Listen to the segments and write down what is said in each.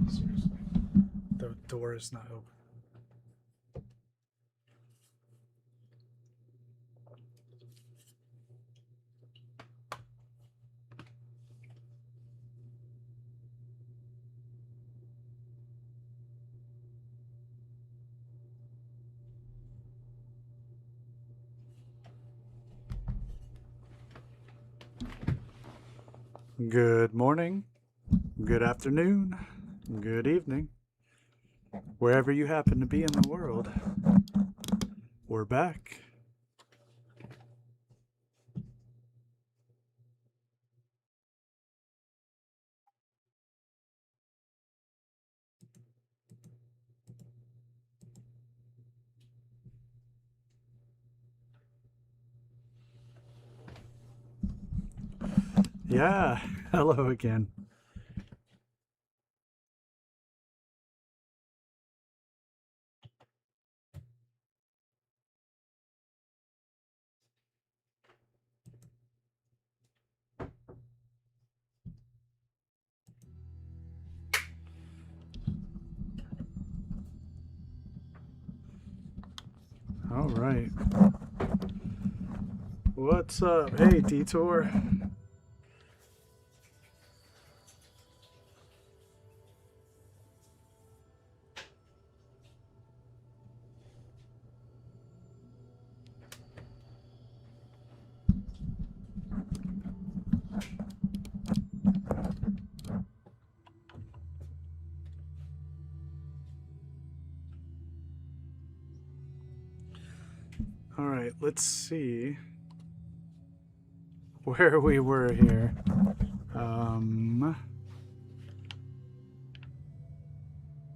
Seriously. The door is not open. Good morning, good afternoon, good evening, wherever you happen to be in the world. We're back. Yeah, hello again. All right. What's up? Hey, Detour. All right, let's see where we were here.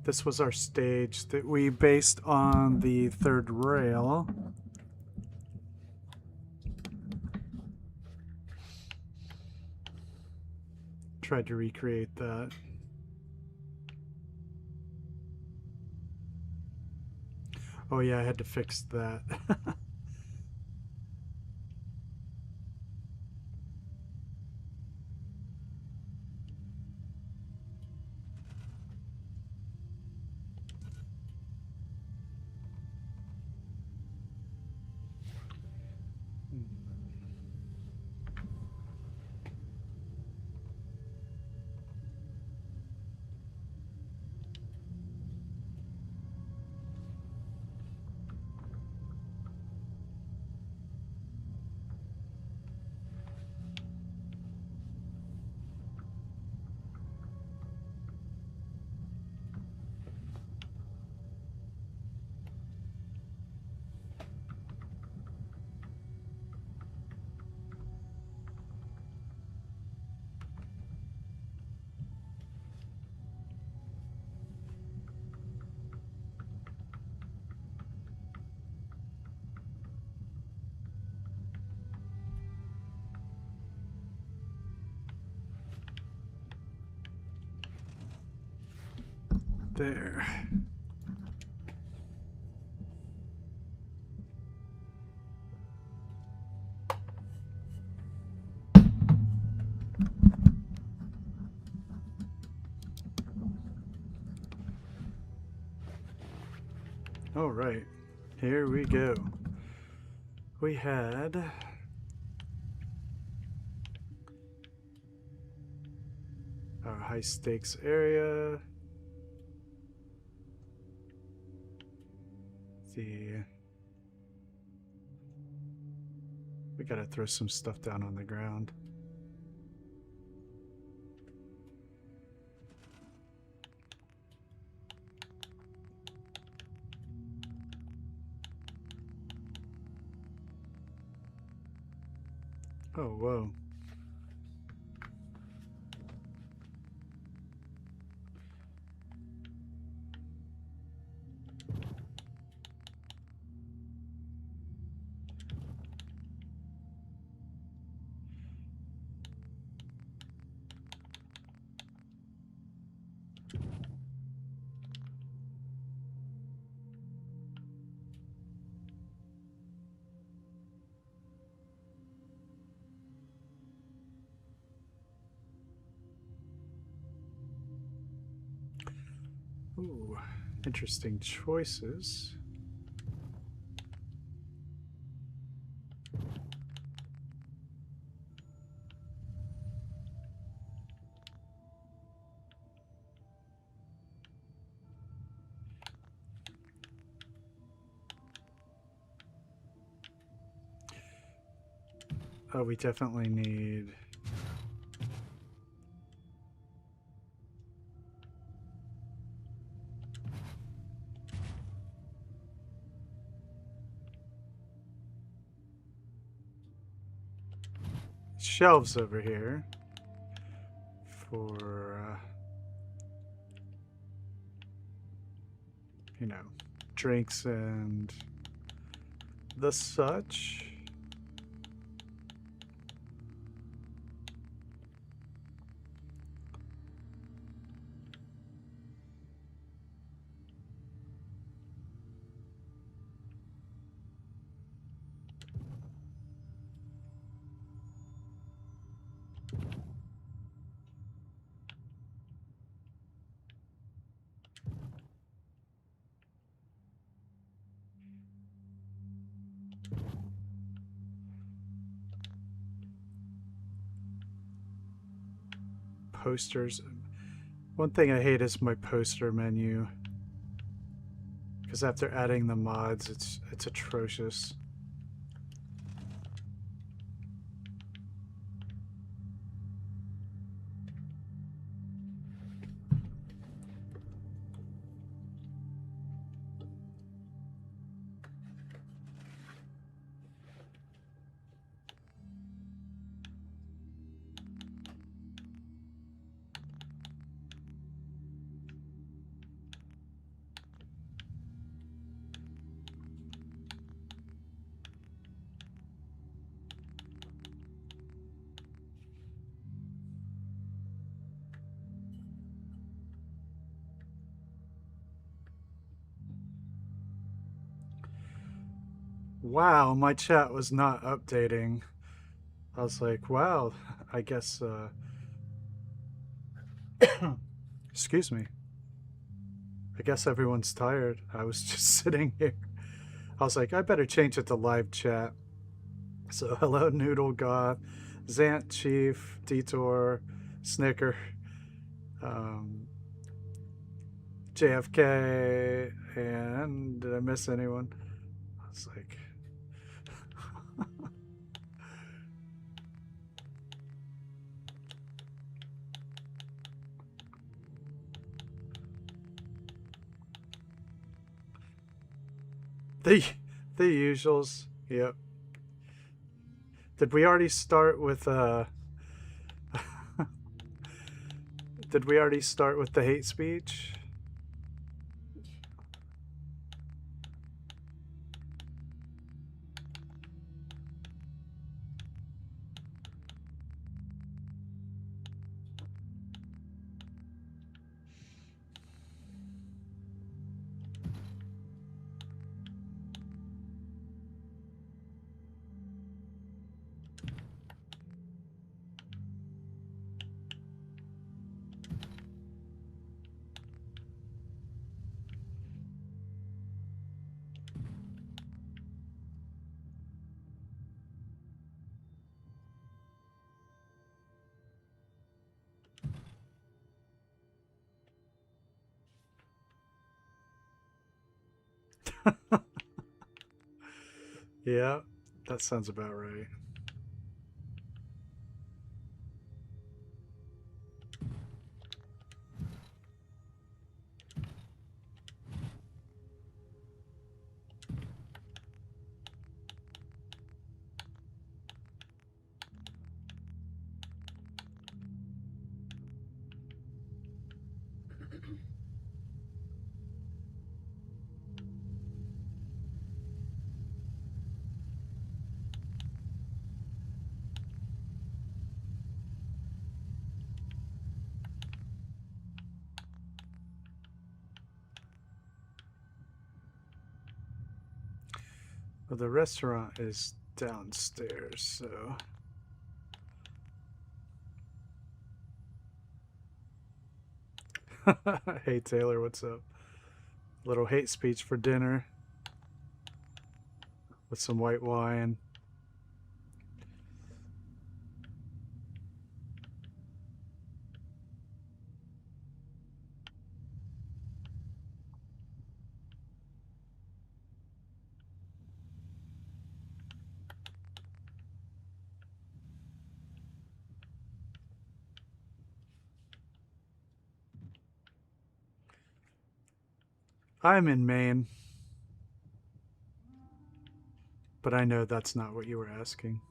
This was our stage that we based on the third rail. Tried to recreate that. Oh yeah, I had to fix that. There. All right, here we go. We had our high stakes area. We gotta throw some stuff down on the ground. Oh, whoa. Ooh, interesting choices. Oh, we definitely need... shelves over here for, you know, drinks and the such. Posters. One thing I hate is my poster menu, because after adding the mods, it's atrocious. Wow, my chat was not updating. I was like, wow, I guess, excuse me. I guess everyone's tired. I was just sitting here. I was like, I better change it to live chat. So, hello, Noodle Goth, Zant Chief, Detour, Snicker, JFK, and did I miss anyone? I was like... the usuals. Yep. Did we already start with did we already start with the hate speech? Yeah, that sounds about right. Well, the restaurant is downstairs, so... Hey Taylor, what's up? Little hate speech for dinner with some white wine. I'm in Maine, but I know that's not what you were asking.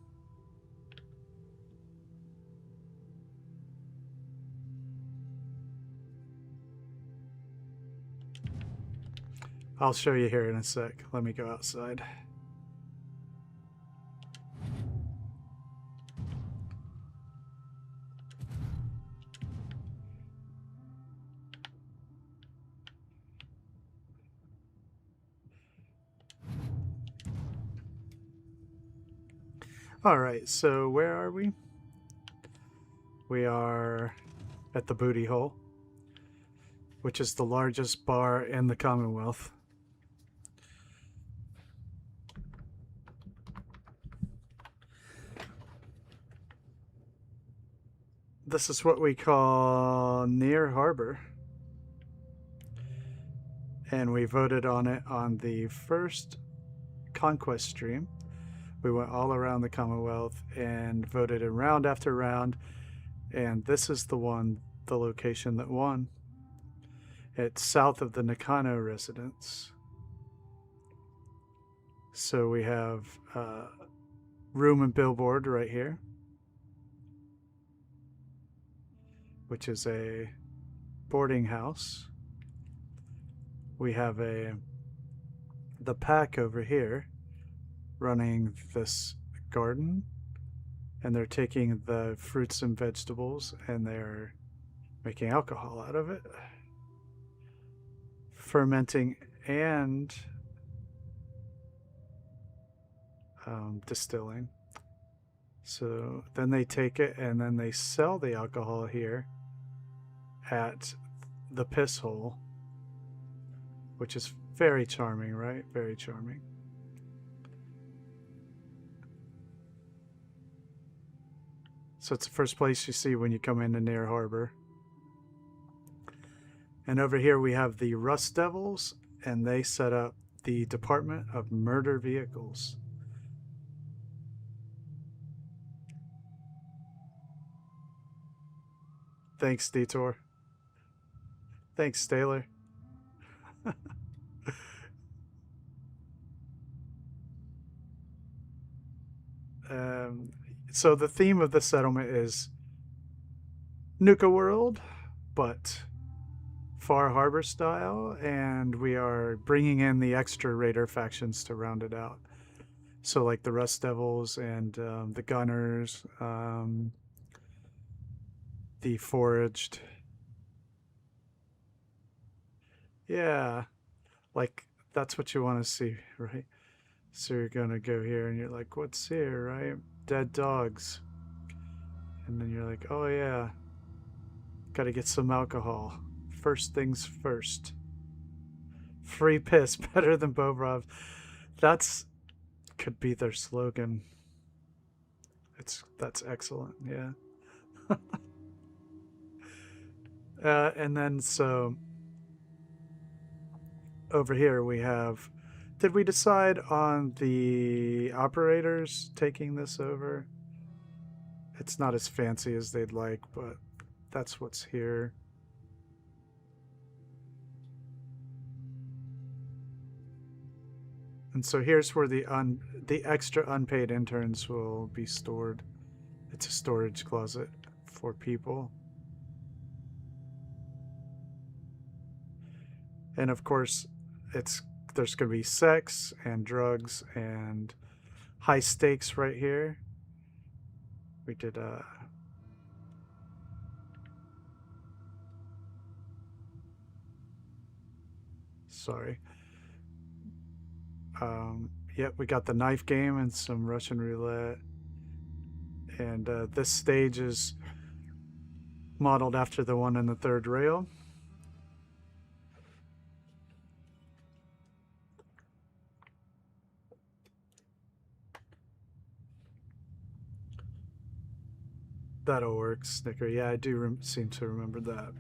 I'll show you here in a sec. Let me go outside. Alright, so where are we? We are at the Booty Hole, which is the largest bar in the Commonwealth. This is what we call Near Harbor. And we voted on it on the first Conquest stream. We went all around the Commonwealth and voted in round after round. And this is the one, the location that won. It's south of the Nakano residence. So we have Room and Billboard right here, which is a boarding house. We have the Pack over here running this garden, and they're taking the fruits and vegetables and they're making alcohol out of it, fermenting and distilling. So then they take it and then they sell the alcohol here at the piss hole, which is very charming, right? Very charming. So it's the first place you see when you come into Near Harbor. And over here we have the Rust Devils, and they set up the Department of Murder Vehicles. Thanks, Detour. Thanks, Taylor. So the theme of the settlement is Nuka World, but Far Harbor style, and we are bringing in the extra raider factions to round it out. So like the Rust Devils and the Gunners, the Foraged. Yeah, like that's what you want to see, right? So you're gonna go here and you're like, what's here, right? Dead dogs. And then you're like, oh yeah, gotta get some alcohol. First things first. Free piss, better than Bobrov. That's could be their slogan. That's excellent, yeah. And then so over here we have, did we decide on the operators taking this over? It's not as fancy as they'd like, but that's what's here. And so here's where the extra unpaid interns will be stored. It's a storage closet for people. And of course, there's going to be sex and drugs and high stakes right here. We did sorry. Yep, we got the knife game and some Russian roulette. And this stage is modeled after the one in the third rail. That'll work, Snicker. Yeah, I do seem to remember that.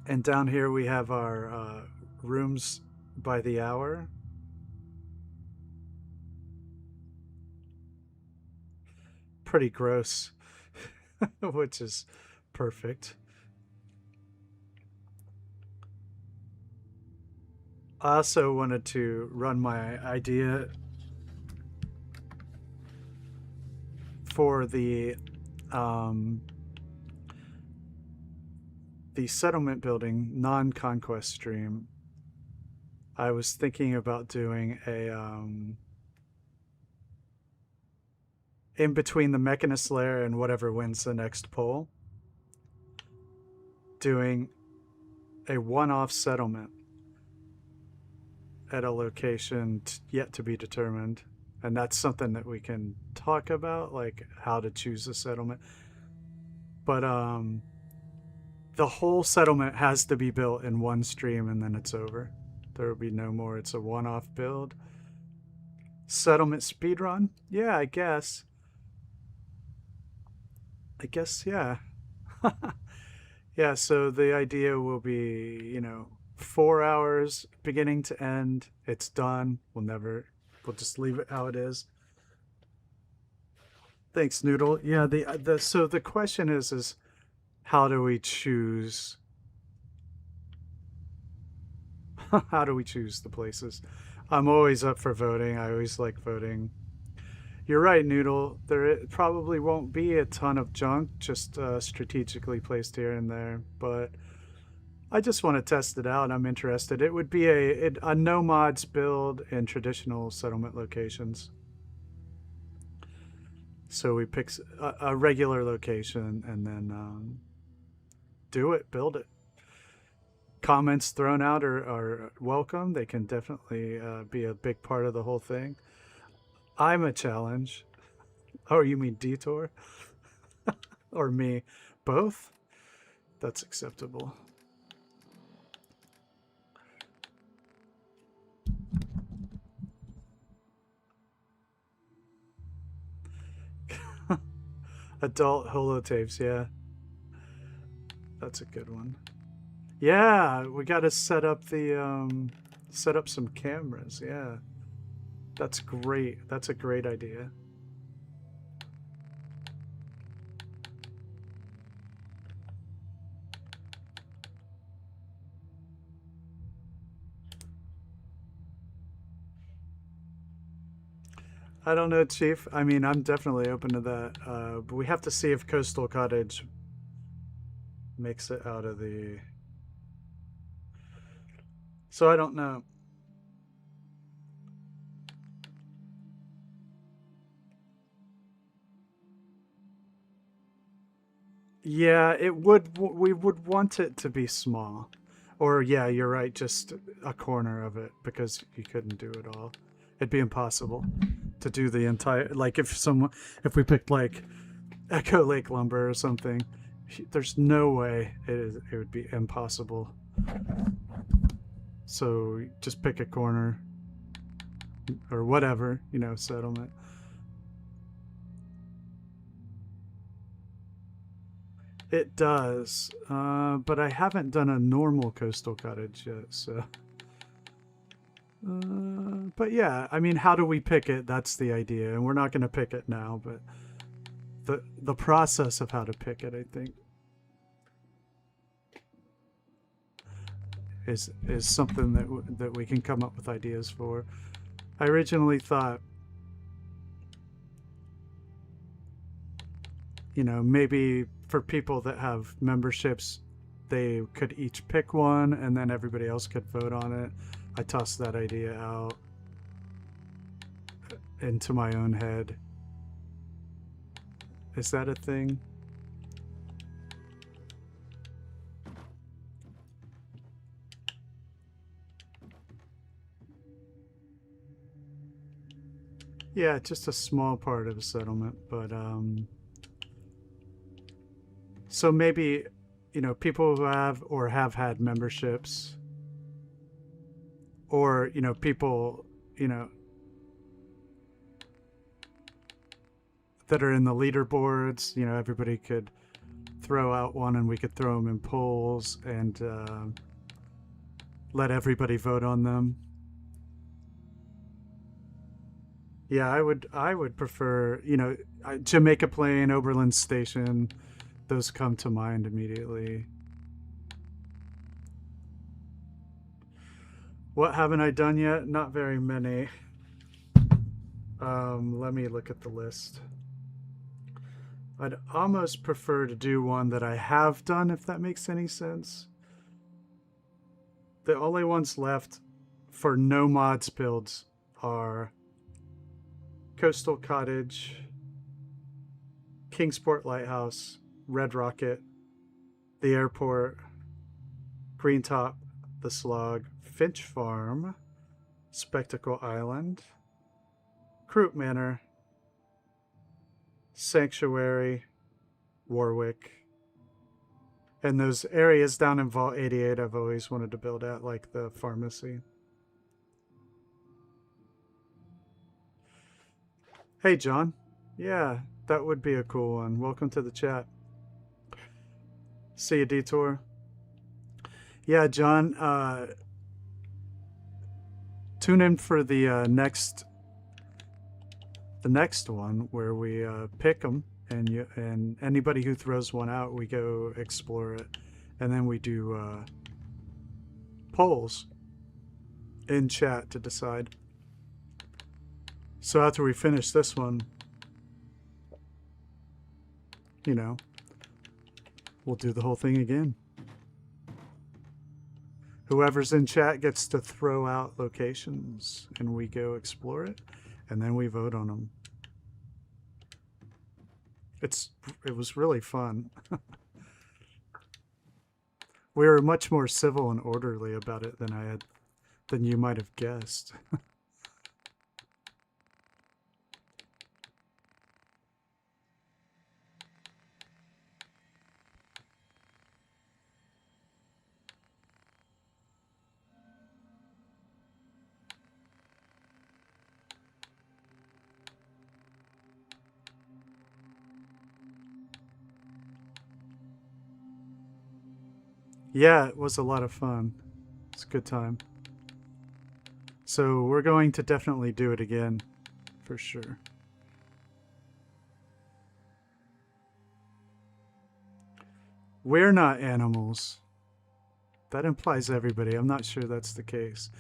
And down here we have our rooms by the hour. Pretty gross, which is perfect. I also wanted to run my idea for the settlement building non-conquest stream. I was thinking about doing a in between the Mechanist lair and whatever wins the next poll, doing a one-off settlement at a location yet to be determined. And that's something that we can talk about, like how to choose a settlement. But the whole settlement has to be built in one stream and then it's over. There will be no more. It's a one-off build. Settlement speedrun? Yeah, I guess. Yeah. Yeah, so the idea will be, 4 hours beginning to end. It's done. We'll just leave it how it is. Thanks, Noodle. Yeah, so the question is how do we choose how do we choose the places? I'm always up for voting. I always like voting. You're right, Noodle. There probably won't be a ton of junk, just strategically placed here and there, but I just want to test it out. I'm interested. It would be a no mods build in traditional settlement locations. So we pick a regular location and then do it, build it. Comments thrown out are welcome. They can definitely be a big part of the whole thing. I'm a challenge. Oh, you mean Detour? Or me? Both? That's acceptable. Adult holotapes, yeah. That's a good one. Yeah, we got to set up some cameras. Yeah. That's great. That's a great idea. I don't know, Chief. I mean, I'm definitely open to that. But we have to see if Coastal Cottage makes it out of the... So I don't know. Yeah, we would want it to be small. Or, yeah, you're right, just a corner of it, because you couldn't do it all. It'd be impossible to do the entire... Like, if we picked, like, Echo Lake Lumber or something, there's no way it would be impossible. So, just pick a corner. Or whatever, settlement. It does, but I haven't done a normal coastal cottage yet, so... but yeah, I mean, how do we pick it? That's the idea, and we're not going to pick it now, but the process of how to pick it, I think, is something that we can come up with ideas for. I originally thought, maybe for people that have memberships, they could each pick one and then everybody else could vote on it. I tossed that idea out into my own head. Is that a thing? Yeah, just a small part of a settlement, but so maybe, people who have or have had memberships, or, people, that are in the leaderboards. You know, everybody could throw out one and we could throw them in polls and let everybody vote on them. Yeah, I would prefer, you know, Jamaica Plain, Oberlin Station, those come to mind immediately. What haven't I done yet? Not very many. Let me look at the list. I'd almost prefer to do one that I have done, if that makes any sense. The only ones left for no mods builds are Coastal Cottage, Kingsport Lighthouse, Red Rocket, the airport, Green Top, the Slug, Finch Farm, Spectacle Island, Croup Manor, Sanctuary, Warwick, and those areas down in Vault 88 I've always wanted to build at, like the pharmacy. Hey, John. Yeah, that would be a cool one. Welcome to the chat. See you, Detour. Yeah, John, tune in for the next one where we pick them, and anybody who throws one out, we go explore it, and then we do polls in chat to decide. So after we finish this one, you know, we'll do the whole thing again. Whoever's in chat gets to throw out locations, and we go explore it, and then we vote on them. It was really fun. We were much more civil and orderly about it than you might have guessed. Yeah, it was a lot of fun. It's a good time. So we're going to definitely do it again, for sure. We're not animals. That implies everybody. I'm not sure that's the case.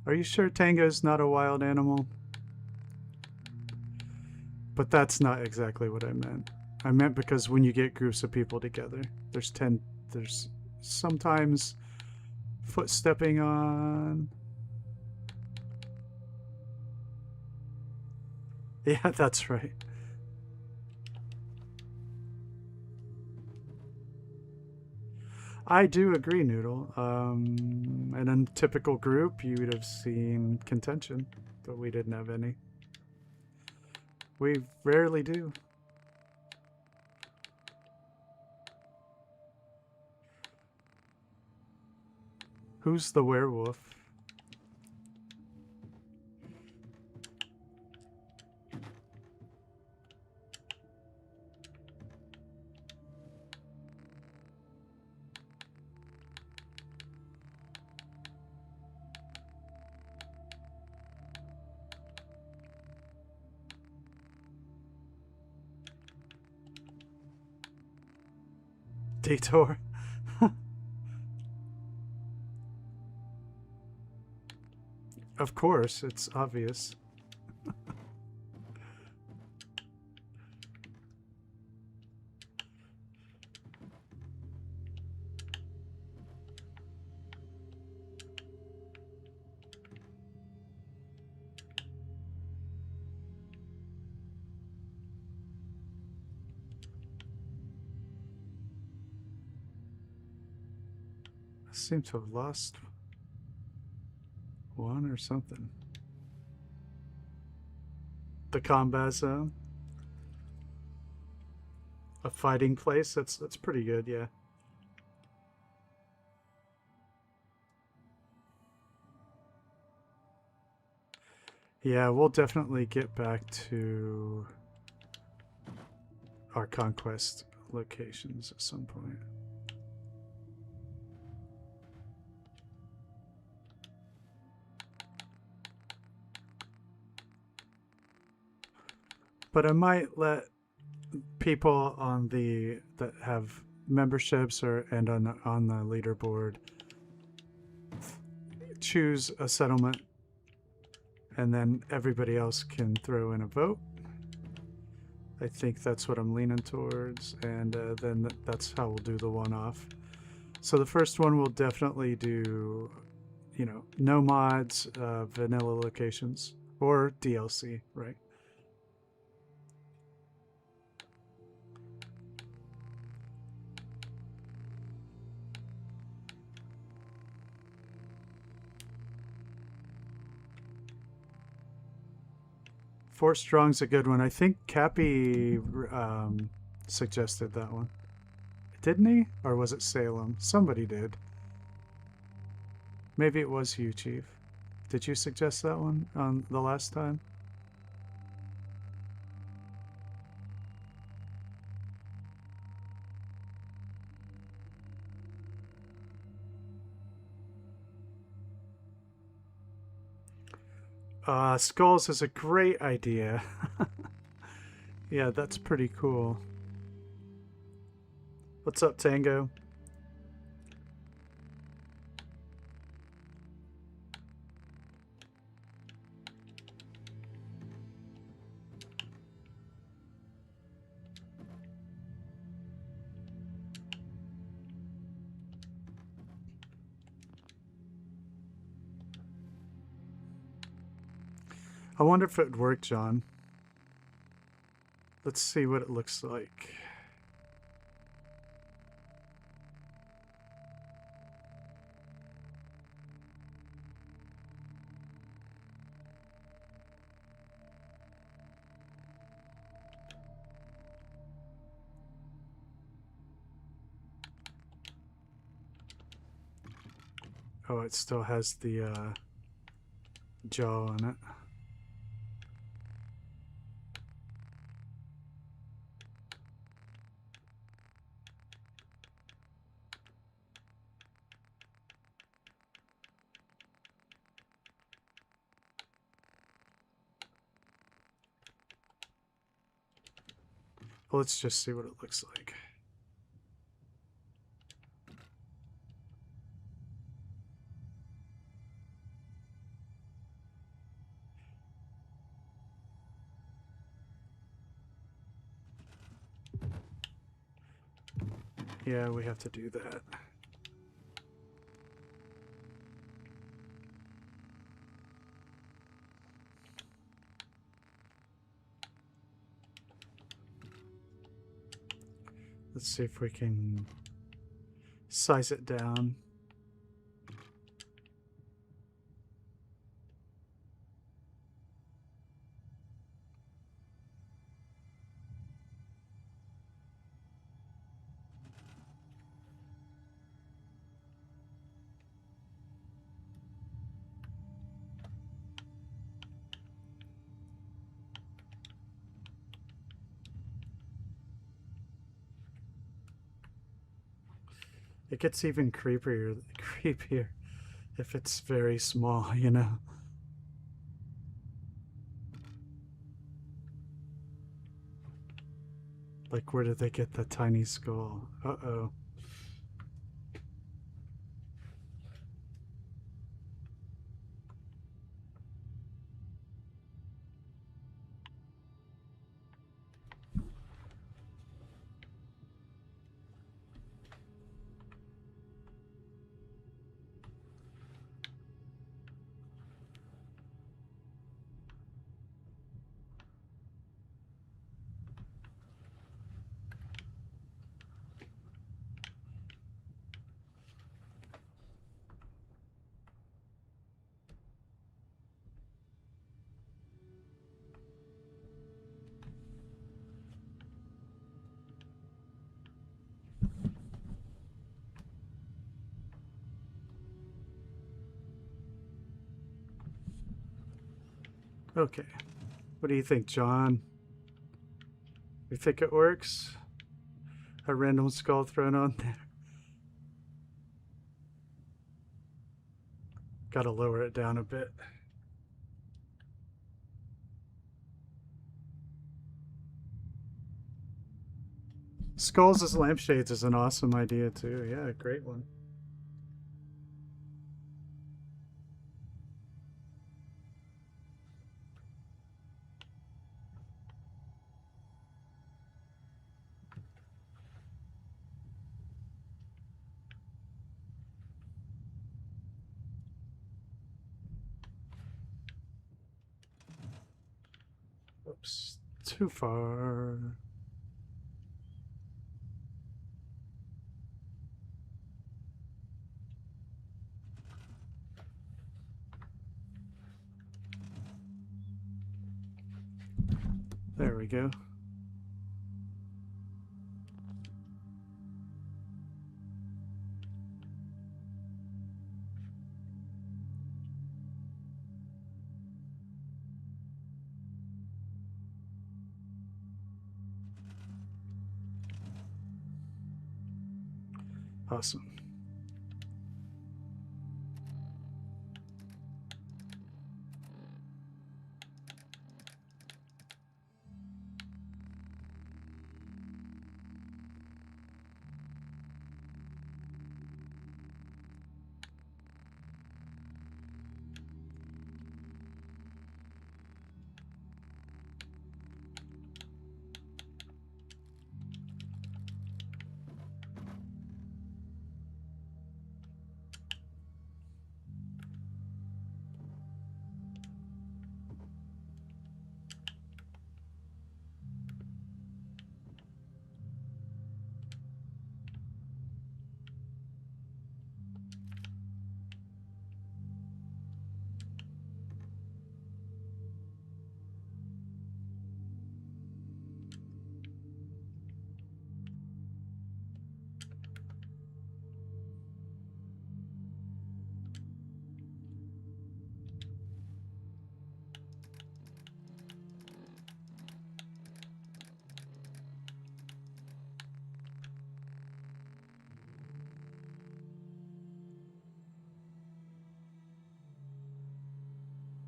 Are you sure Tango's not a wild animal? But that's not exactly what I meant. I meant because when you get groups of people together, there's sometimes footstepping on. Yeah, that's right. I do agree, Noodle. In a typical group, you would have seen contention, but we didn't have any. We rarely do. Who's the werewolf? Detour. Of course, it's obvious. I seem to have lost one or something. The combat zone. A fighting place. That's pretty good, yeah. Yeah, we'll definitely get back to our conquest locations at some point. But I might let people on the that have memberships or and on the leaderboard choose a settlement, and then everybody else can throw in a vote. I think that's what I'm leaning towards, and then that's how we'll do the one-off. So the first one will definitely do, you know, no mods, vanilla locations, or DLC, right? Four Strong's a good one. I think Cappy suggested that one. Didn't he? Or was it Salem? Somebody did. Maybe it was you, Chief. Did you suggest that one on the last time? Skulls is a great idea. Yeah, that's pretty cool. What's up, Tango? I wonder if it would work, John. Let's see what it looks like. Oh, it still has the jaw on it. Well, let's just see what it looks like. Yeah, we have to do that. Let's see if we can size it down. It gets even creepier if it's very small, you know. Like, where did they get the tiny skull? Uh-oh. Okay. What do you think, John? You think it works? A random skull thrown on there. Gotta lower it down a bit. Skulls as lampshades is an awesome idea too. Yeah, great one. Oops, too far. There we go. Awesome.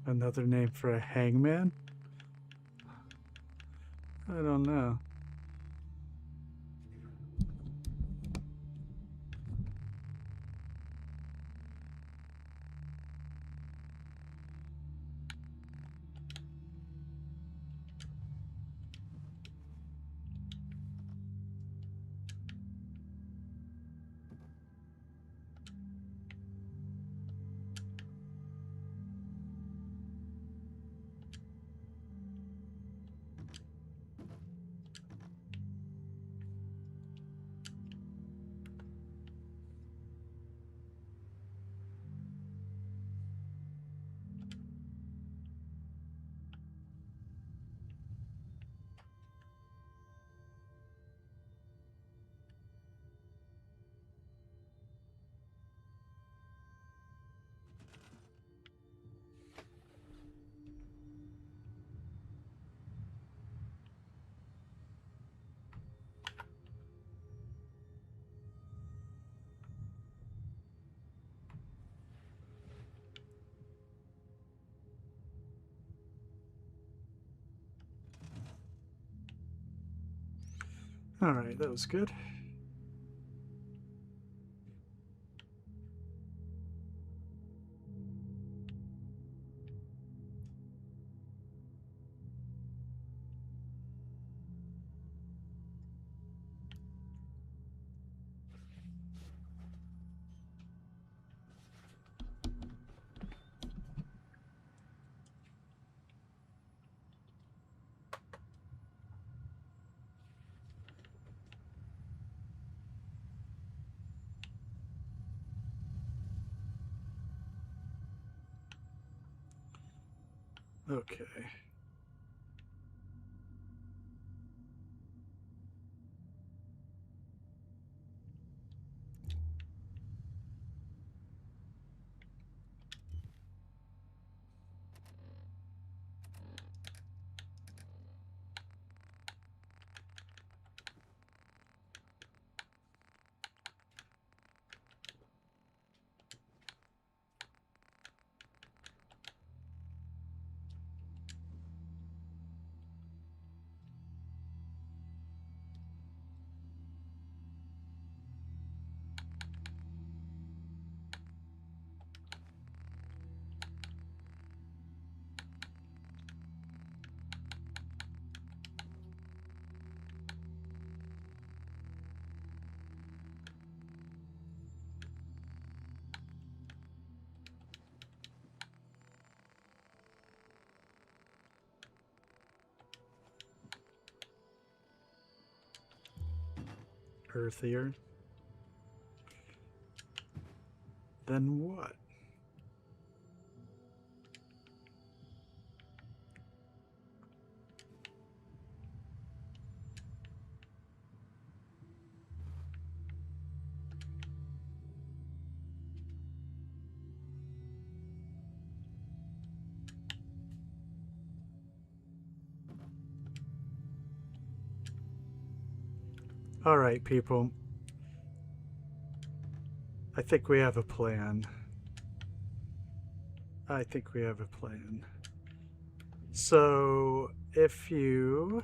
Another name for a hangman? I don't know. All right, that was good. Okay. earthier. Then what? All right, people. I think we have a plan. I think we have a plan. So, if you...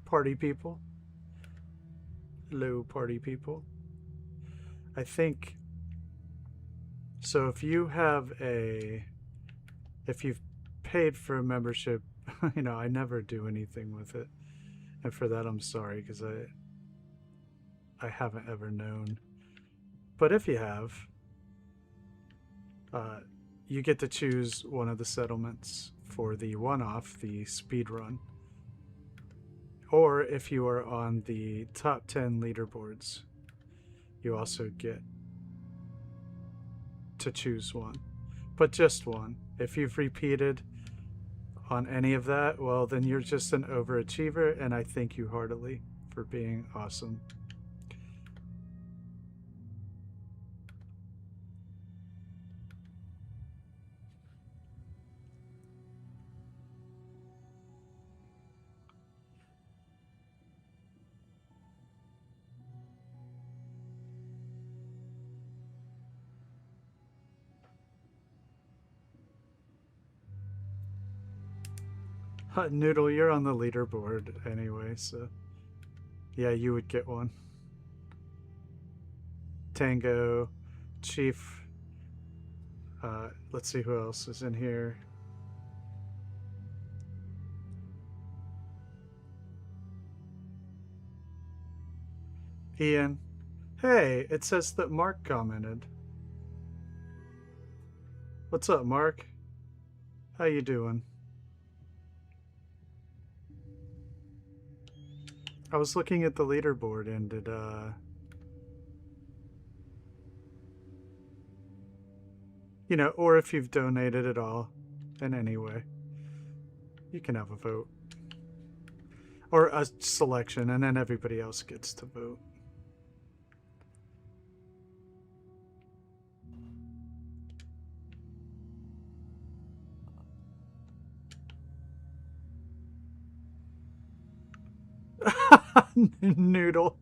Party people. Hello, party people. I think... So if you have a... If you've paid for a membership, you know, I never do anything with it. And for that, I'm sorry, because I haven't ever known. But if you have, you get to choose one of the settlements for the one-off, the speed run. Or if you are on the top 10 leaderboards, you also get to choose one. But just one. If you've repeated on any of that, well, then you're just an overachiever, and I thank you heartily for being awesome. Noodle, you're on the leaderboard anyway, so yeah, you would get one. Tango, Chief, let's see who else is in here. Ian. Hey, it says that Mark commented. What's up, Mark? How you doing? I was looking at the leaderboard and it, you know, or if you've donated at all in any way, you can have a vote. Or a selection, and then everybody else gets to vote. Noodle.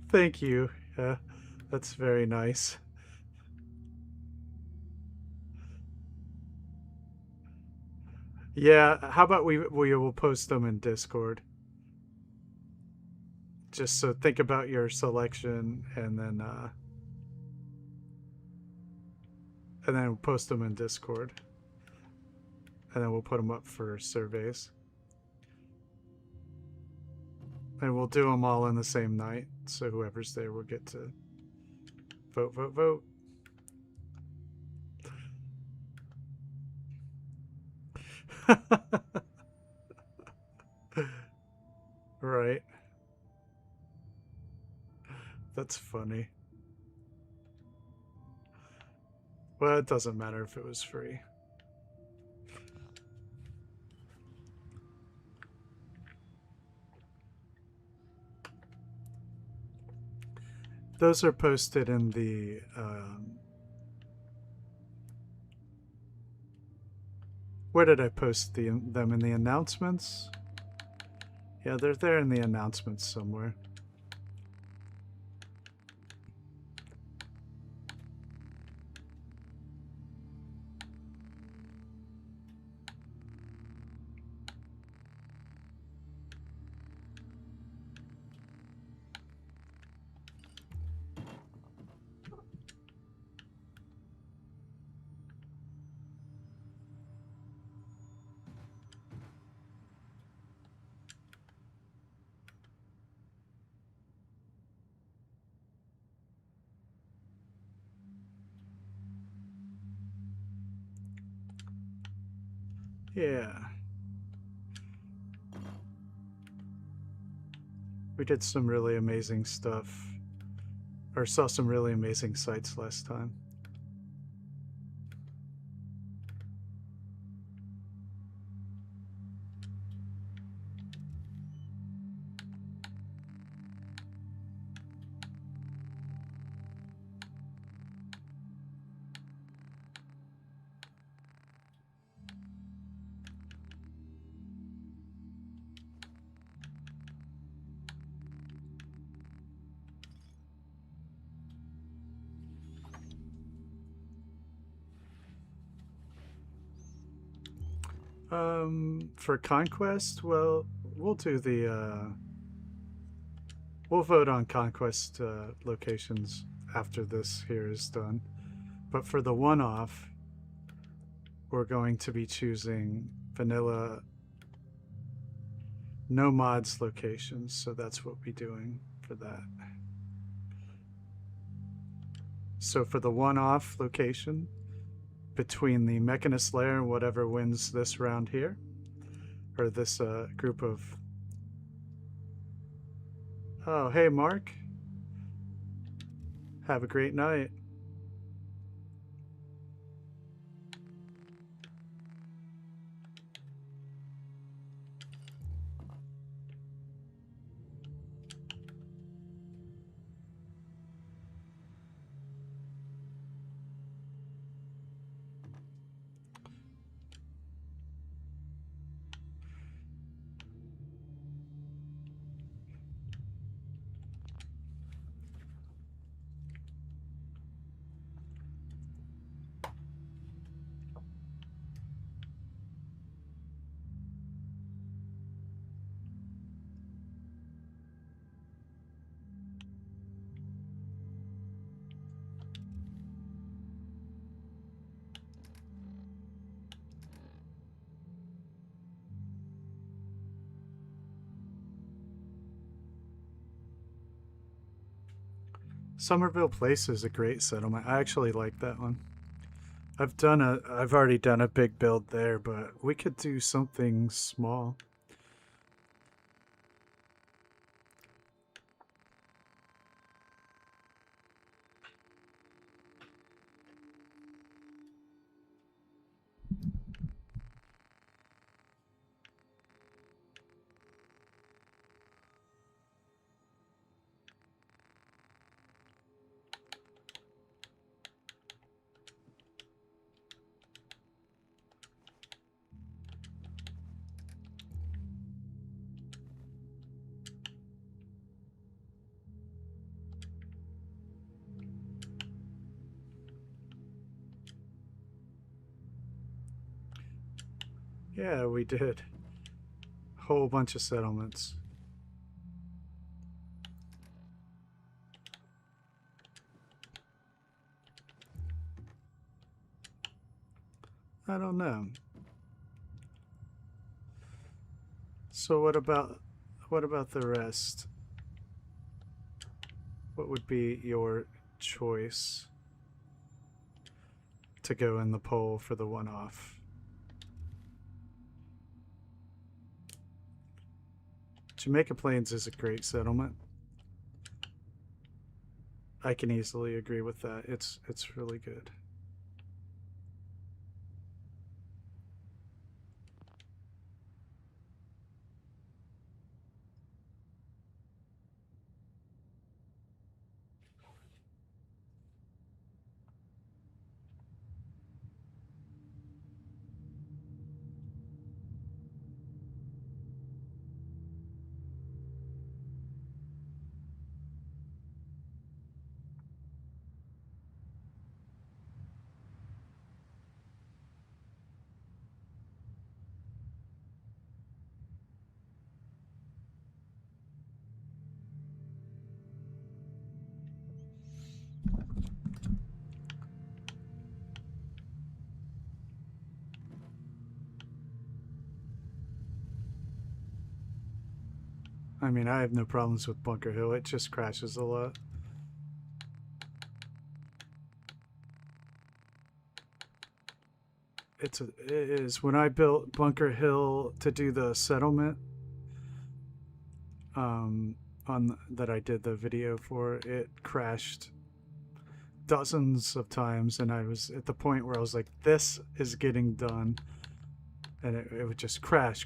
Thank you. Yeah, that's very nice. Yeah, how about we will post them in Discord. Just so think about your selection and then we'll post them in Discord. And then we'll put them up for surveys. And we'll do them all in the same night, so whoever's there will get to vote, vote, vote. Right. That's funny. Well, it doesn't matter if it was free. Those are posted in the where did I post them in the announcements? Yeah, they're there in the announcements somewhere. Yeah. We did some really amazing stuff, or saw some really amazing sights last time. For Conquest, well, we'll do the, we'll vote on Conquest locations after this here is done. But for the one-off, we're going to be choosing vanilla no mods locations, so that's what we're doing for that. So for the one-off location, between the Mechanist layer and whatever wins this round here, or this group of... Oh, hey Mark. Have a great night. Somerville Place is a great settlement. I actually like that one. I've already done a big build there, but we could do something small. Yeah, we did. Whole bunch of settlements. I don't know. So what about the rest? What would be your choice to go in the poll for the one-off? Jamaica Plains is a great settlement. I can easily agree with that. It's really good. I mean, I have no problems with Bunker Hill. It just crashes a lot. It is. When I built Bunker Hill to do the settlement, that I did the video for, it crashed dozens of times, and I was at the point where I was like, this is getting done, and it would just crash,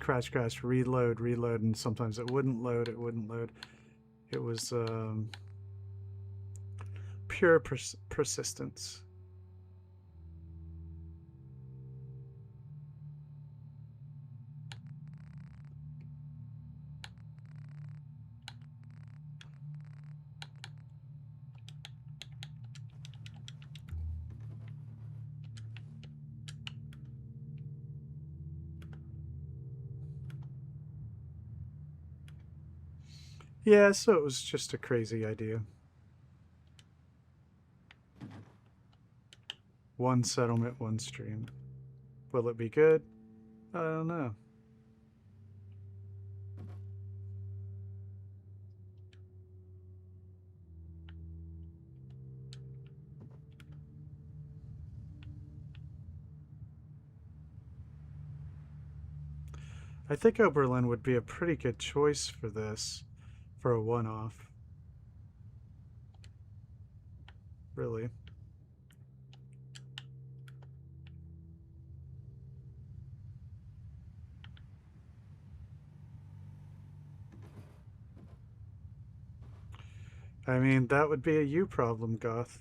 reload, and sometimes it wouldn't load. It was pure persistence. Yeah, so it was just a crazy idea. One settlement, one stream. Will it be good? I don't know. I think Oberlin would be a pretty good choice for this, for a one-off. Really. I mean, that would be a you problem, Goth.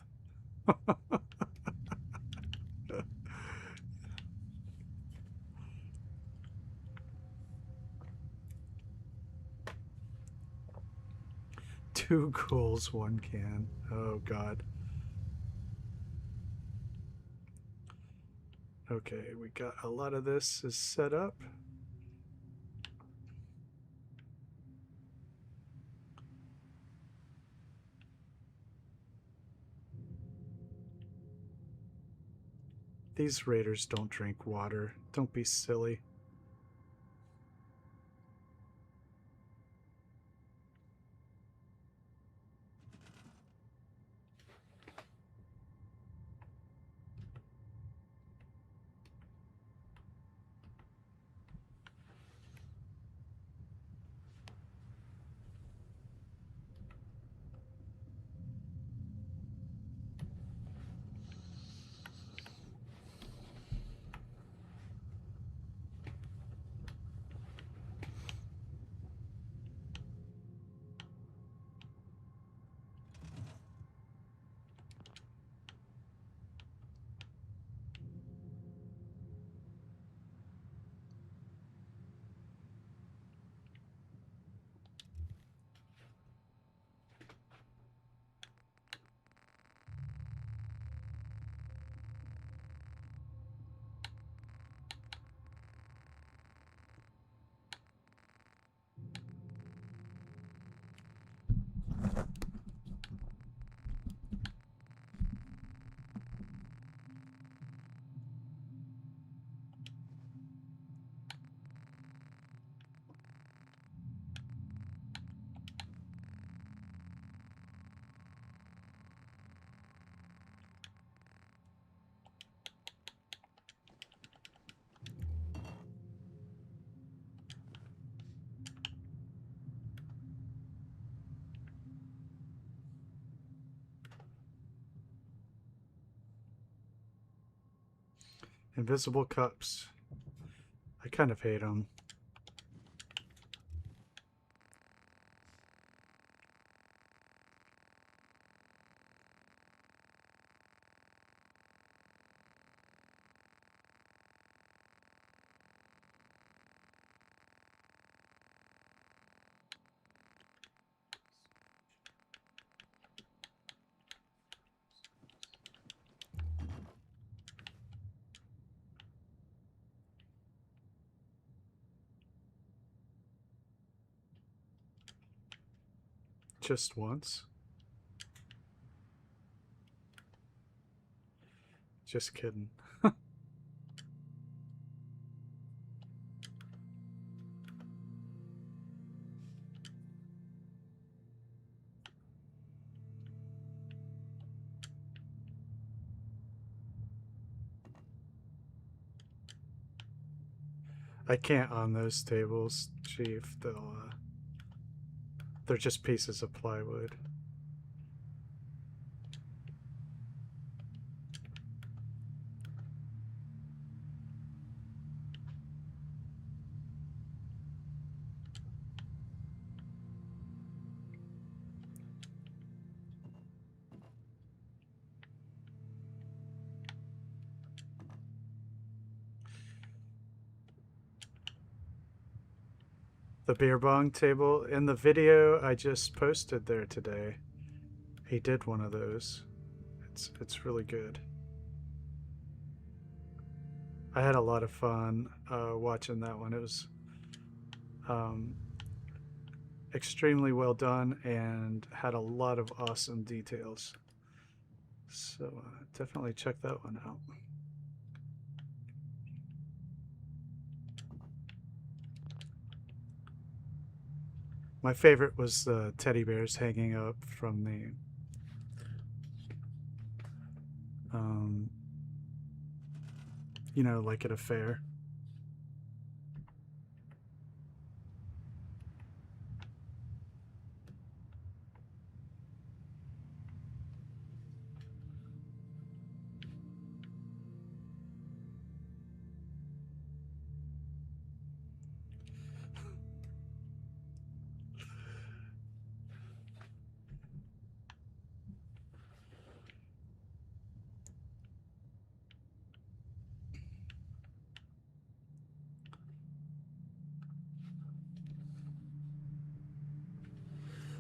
Two ghouls, one can. Oh, God. Okay, we got a lot of this is set up. These raiders don't drink water. Don't be silly. Invisible cups. I kind of hate them. Just once. Just kidding. I can't on those tables, Chief. They'll They're just pieces of plywood. The beer bong table in the video I just posted there today. He did one of those. It's really good. I had a lot of fun watching that one. It was extremely well done and had a lot of awesome details. So definitely check that one out. My favorite was the teddy bears hanging up from the you know, like at a fair.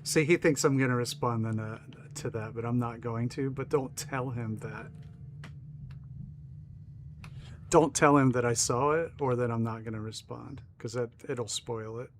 See, he thinks I'm going to respond then, to that, but I'm not going to. But don't tell him that. Don't tell him that I saw it or that I'm not going to respond, because it'll spoil it.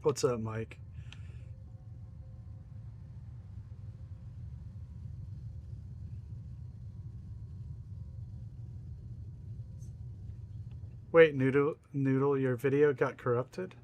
What's up, Mike? Wait, Noodle, your video got corrupted?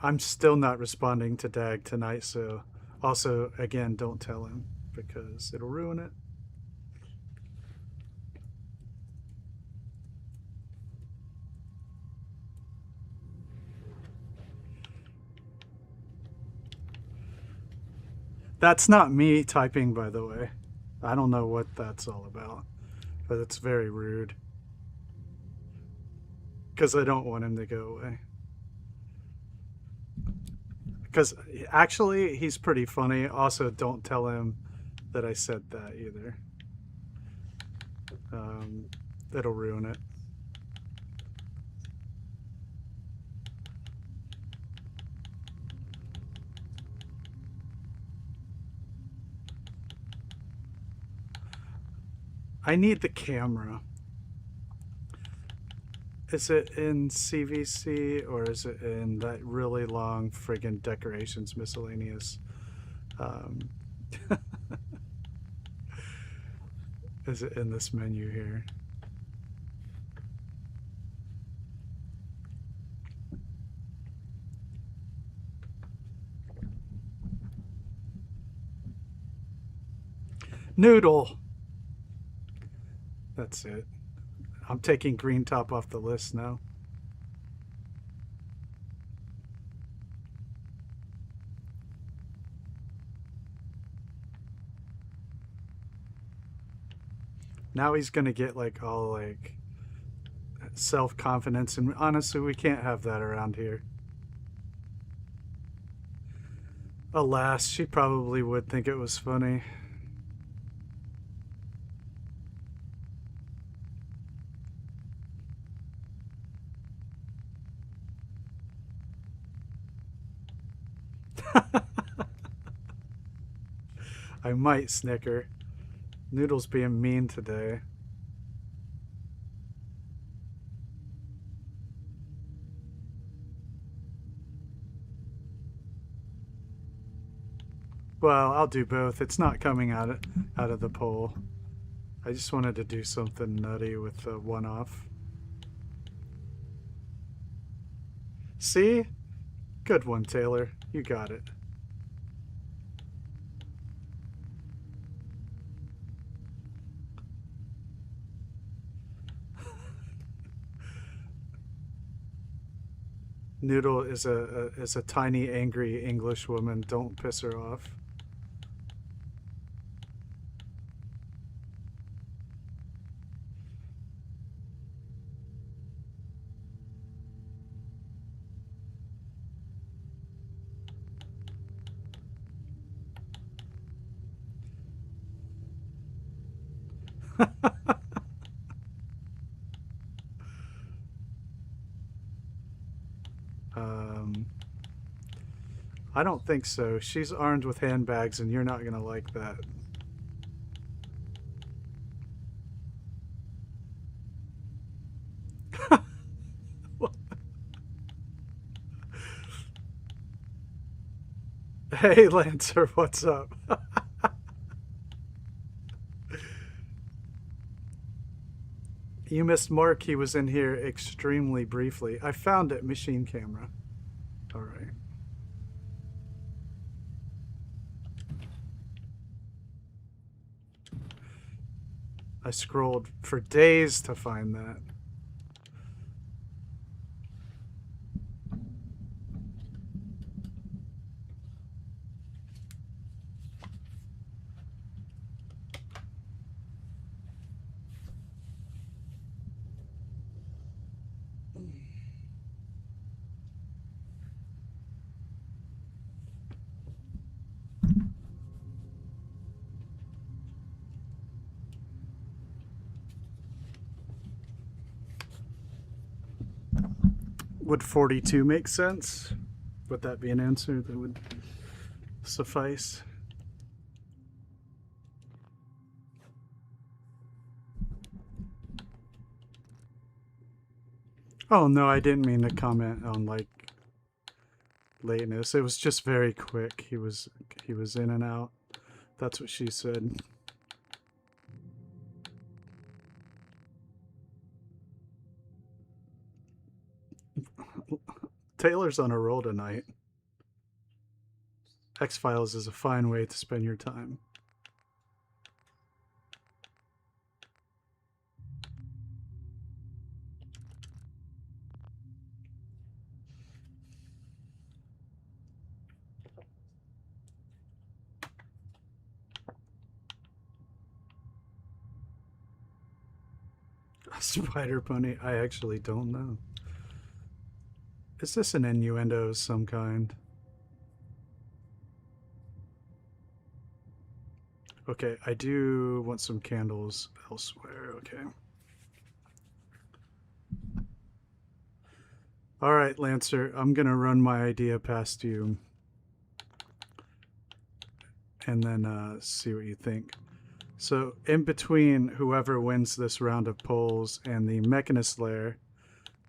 I'm still not responding to Dag tonight, so also, again, don't tell him because it'll ruin it. That's not me typing, by the way. I don't know what that's all about, but it's very rude because I don't want him to go away. Because actually, he's pretty funny. Also, don't tell him that I said that either. It'll ruin it. I need the camera. Is it in CVC or is it in that really long friggin' decorations miscellaneous? Is it in this menu here? Noodle. That's it. I'm taking Green Top off the list now. Now he's gonna get like all like self-confidence, and honestly, we can't have that around here. Alas, she probably would think it was funny. I might snicker. Noodle's being mean today. Well, I'll do both. It's not coming out of the poll. I just wanted to do something nutty with the one-off. See? Good one, Taylor. You got it. Noodle is a tiny, angry English woman. Don't piss her off. I don't think so. She's armed with handbags, and you're not gonna like that. Hey, Lancer, what's up? You missed Mark. He was in here extremely briefly. I found it, machine camera. All right. I scrolled for days to find that. Would 42 make sense? Would that be an answer that would suffice? Oh no, I didn't mean to comment on like lateness. It was just very quick. He was in and out. That's what she said. Taylor's on a roll tonight. X-Files is a fine way to spend your time. A spider pony? I actually don't know. Is this an innuendo of some kind? Okay, I do want some candles elsewhere. Okay. All right, Lancer, I'm going to run my idea past you and then see what you think. So in between whoever wins this round of polls and the Mechanist lair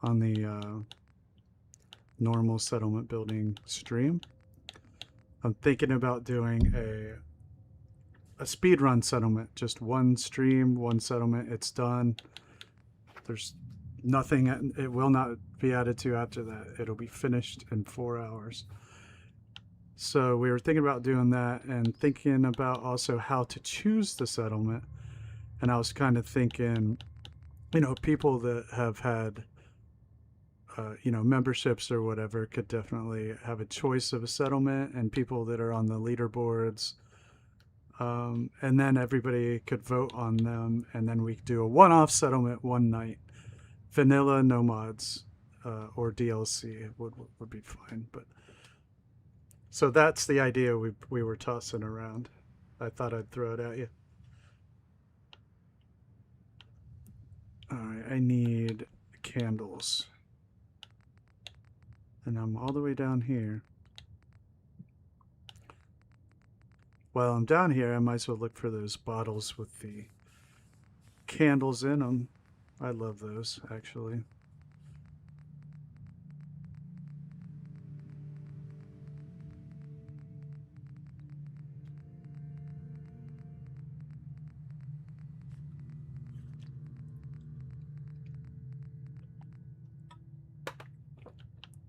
on the normal settlement building stream, I'm thinking about doing a speedrun settlement. Just one stream, one settlement, it's done. There's nothing, it will not be added to after that. It'll be finished in 4 hours. So we were thinking about doing that and thinking about also how to choose the settlement. And I was kind of thinking, you know, people that have had, you know, memberships or whatever could definitely have a choice of a settlement, and people that are on the leaderboards And then everybody could vote on them, and then we could do a one-off settlement one night. Vanilla, no mods, or DLC would be fine. But so that's the idea we were tossing around. I thought I'd throw it at you. All right, I need candles, and I'm all the way down here. While I'm down here, I might as well look for those bottles with the candles in them. I love those, actually.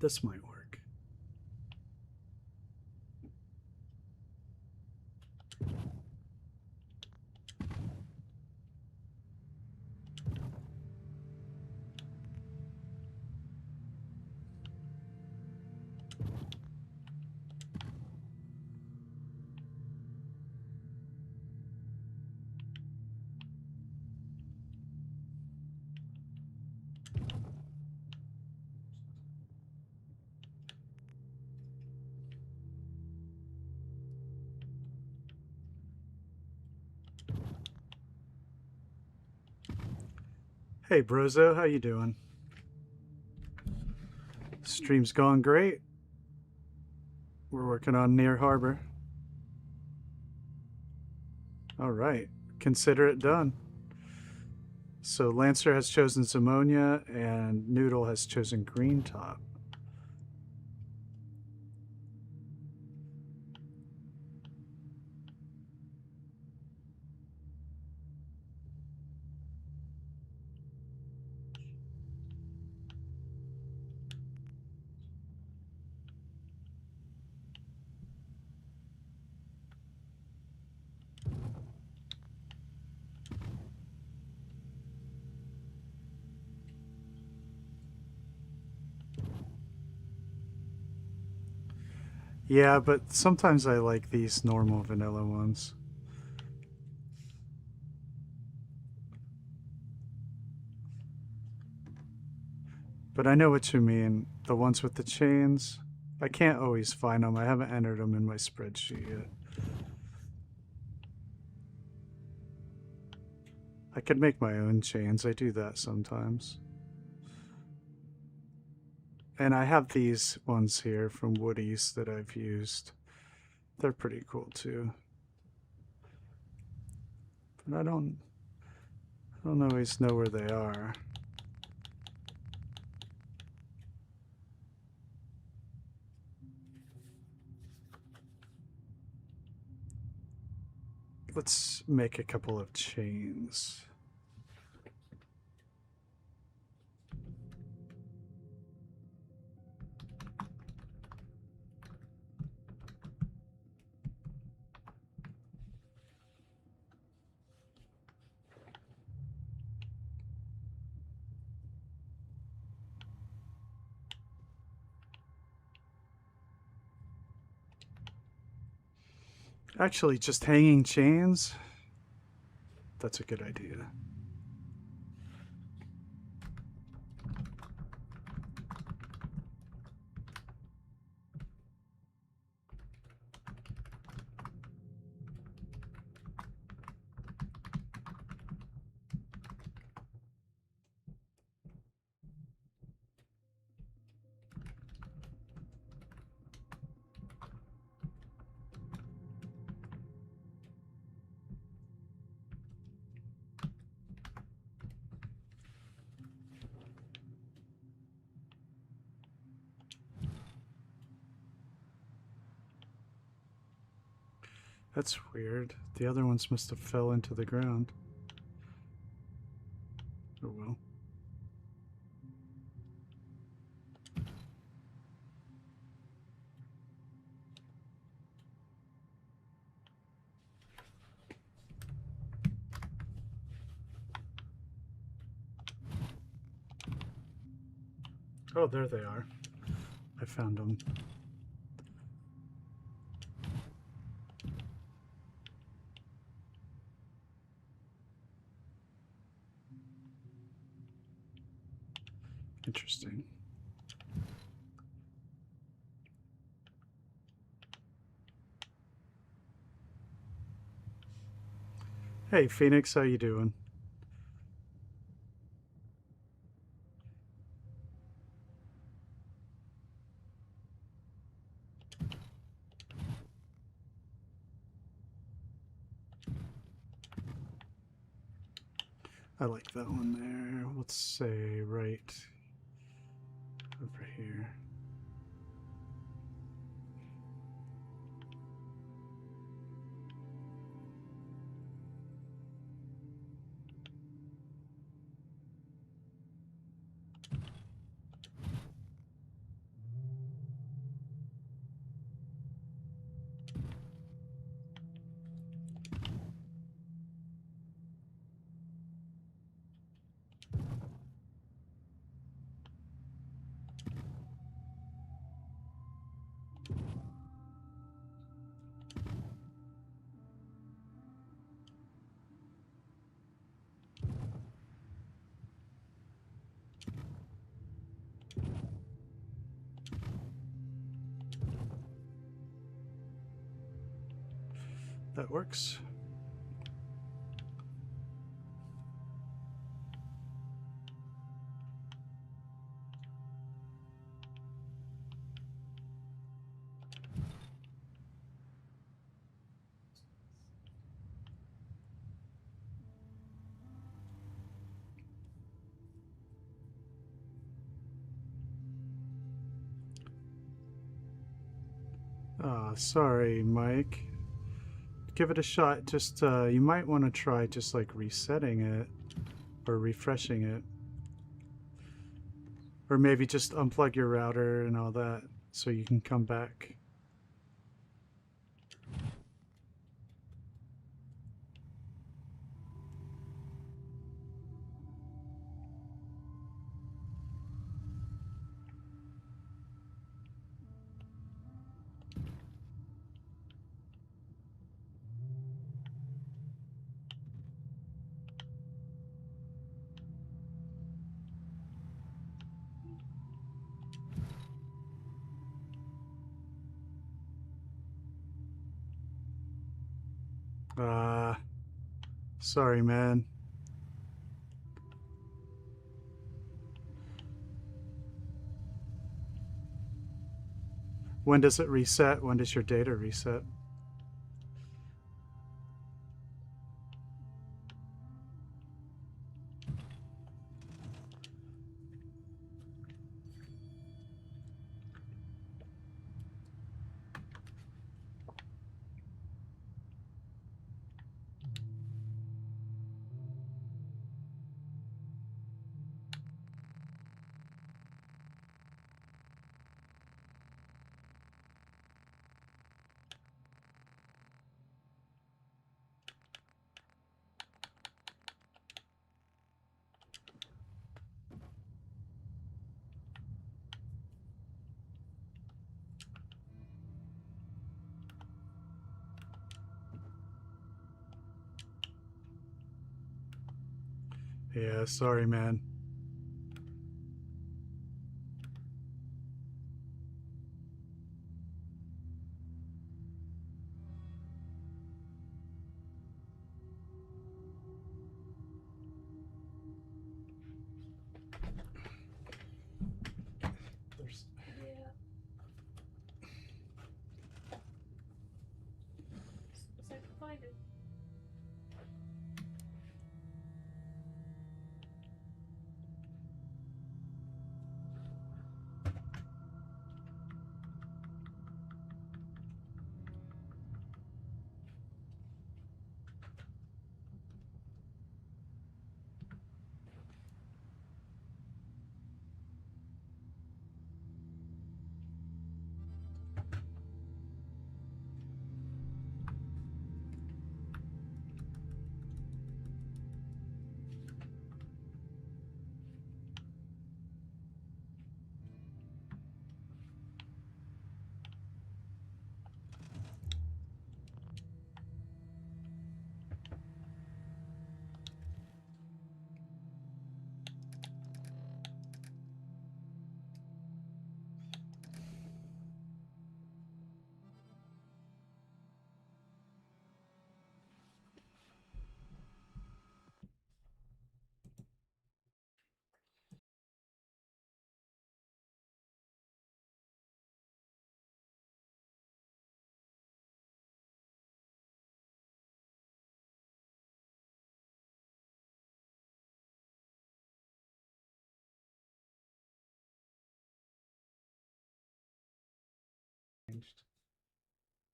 This might work. Hey Brozo, how you doing? Stream's going great. We're working on Near Harbor. All right, consider it done. So Lancer has chosen Zimonia and Noodle has chosen Green Top. Yeah, but sometimes I like these normal vanilla ones. But I know what you mean. The ones with the chains, I can't always find them. I haven't entered them in my spreadsheet yet. I could make my own chains. I do that sometimes. And I have these ones here from Woody's that I've used. They're pretty cool too. But I don't always know where they are. Let's make a couple of chains. Actually, just hanging chains, that's a good idea. That's weird. The other ones must have fell into the ground. Oh well. Oh, there they are. I found them. Interesting. Hey Phoenix, how you doing? I like that one there. Let's say right over here. That works. Sorry, Mike. Give it a shot. Just, you might want to try just like resetting it or refreshing it. Or maybe just unplug your router and all that so you can come back. Sorry, man. When does it reset? When does your data reset? Yeah, sorry, man. Find it.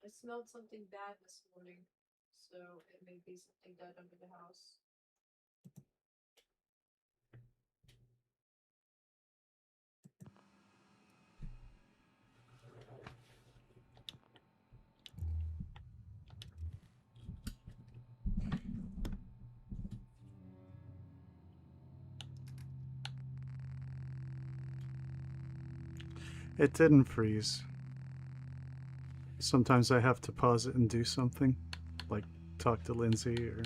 I smelled something bad this morning, so it may be something dead under the house. It didn't freeze. Sometimes I have to pause it and do something, like talk to Lindsay or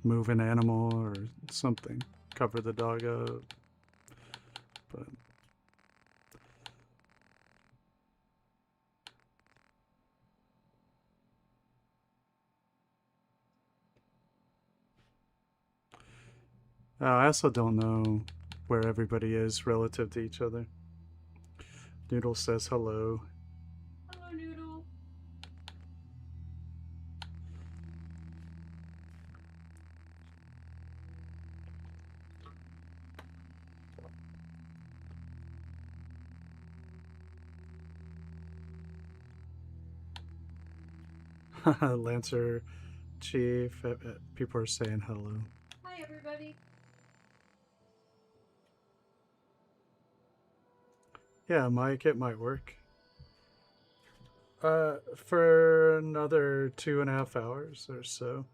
move an animal or something, cover the dog up. But I also don't know where everybody is relative to each other. Noodle says hello. Hello, Noodle. Lancer Chief, people are saying hello. Hi, everybody. Yeah, Mike, it might work. For another 2.5 hours or so.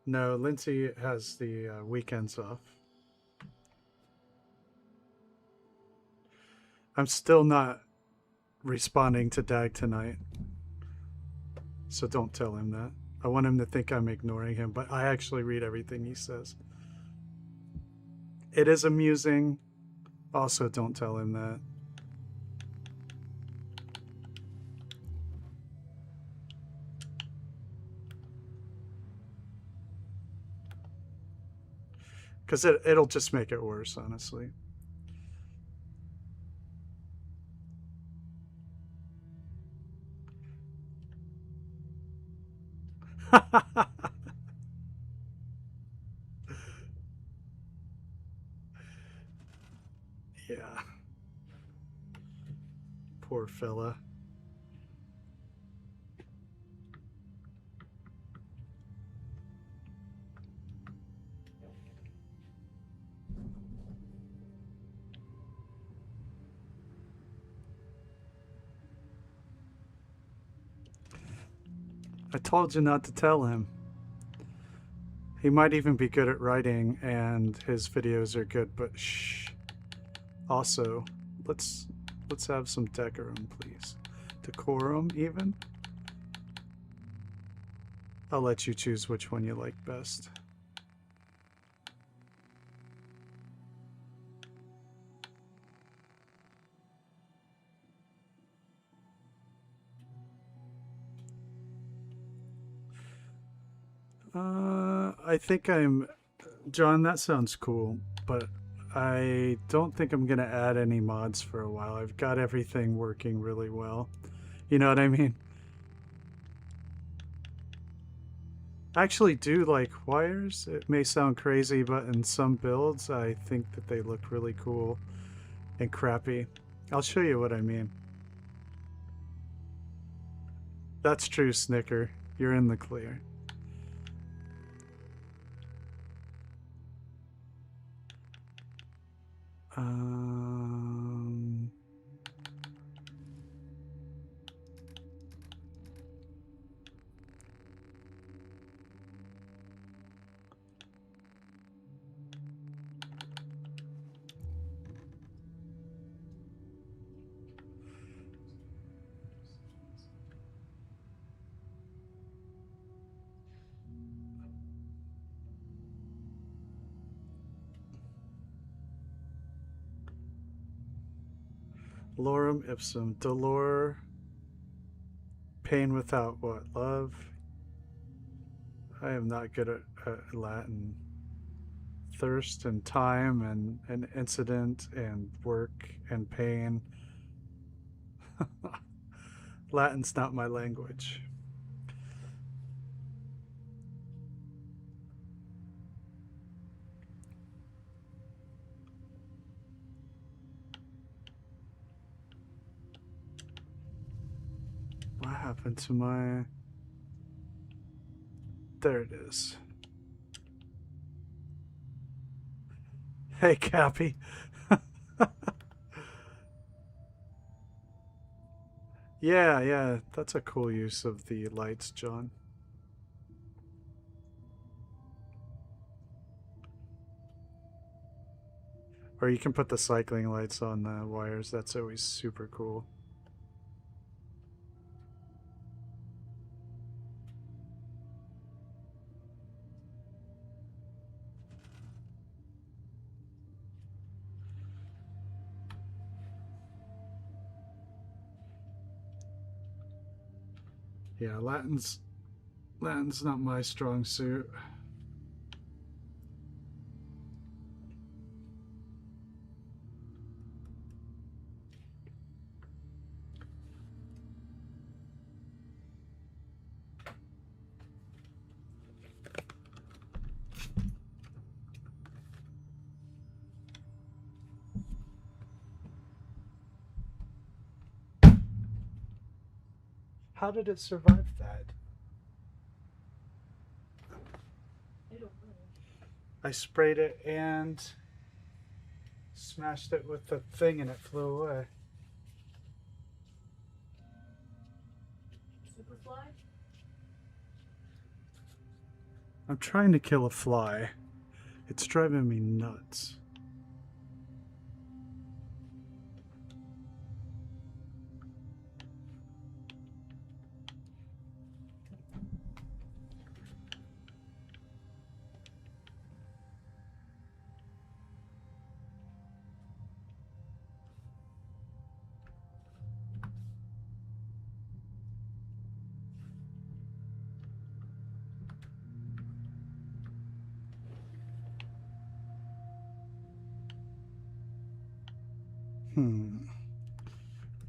No, Lindsay has the weekends off. I'm still not responding to Dag tonight, so don't tell him that. I want him to think I'm ignoring him, but I actually read everything he says. It is amusing. Also, don't tell him that. Because it'll just make it worse, honestly. Yeah. Poor fella. I told you not to tell him. He might even be good at writing and his videos are good, but shh. Also, let's have some decorum, please. Decorum, even? I'll let you choose which one you like best. I think I'm... John, that sounds cool, but I don't think I'm going to add any mods for a while. I've got everything working really well. You know what I mean? I actually do like wires. It may sound crazy, but in some builds, I think that they look really cool and crappy. I'll show you what I mean. That's true, Snicker. You're in the clear. Um... Lorem ipsum. Dolor. Pain without what? Love? I am not good at Latin. Thirst and time and an incident and work and pain. Latin's not my language. happened to my... There it is. Hey, Cappy. Yeah, that's a cool use of the lights, John. Or you can put the cycling lights on the wires. That's always super cool. Yeah, Latin's not my strong suit. How did it survive that? I don't know. I sprayed it and smashed it with the thing and it flew away. Superfly? I'm trying to kill a fly. It's driving me nuts.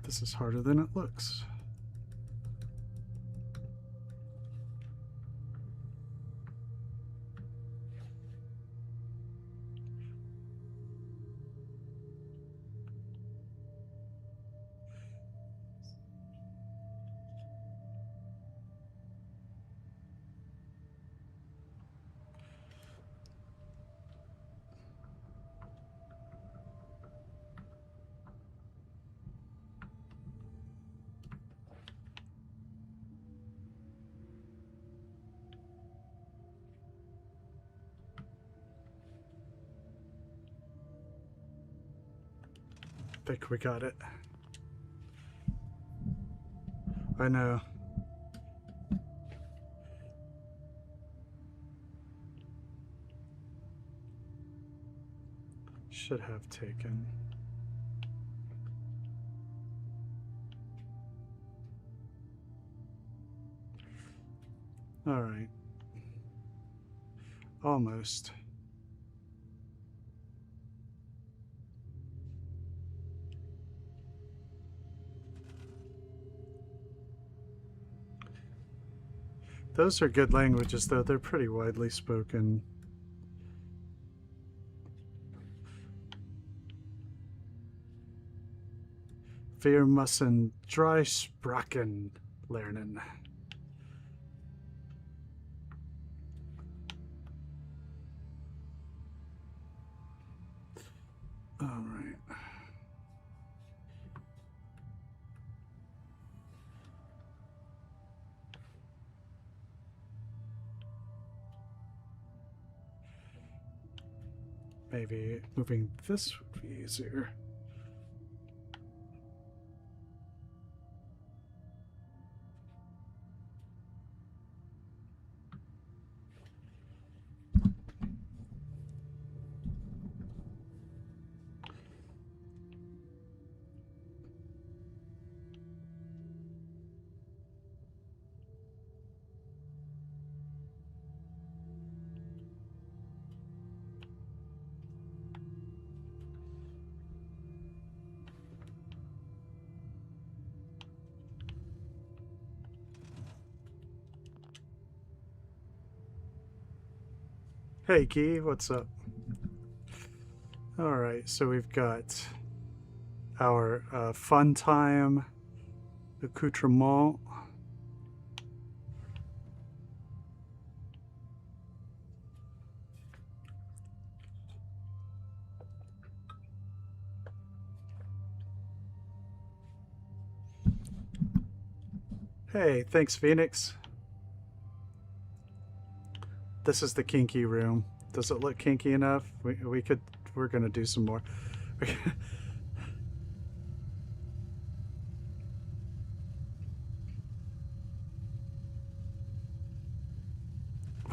This is harder than it looks. I think we got it. I know. Should have taken. All right. Almost. Those are good languages, though. They're pretty widely spoken. Wir müssen drei Sprachen lernen. All right. Maybe moving this would be easier. Hey, Key, what's up? All right, so we've got our fun time accoutrement. Hey, thanks, Phoenix. This is the kinky room. Does it look kinky enough? We're gonna do some more.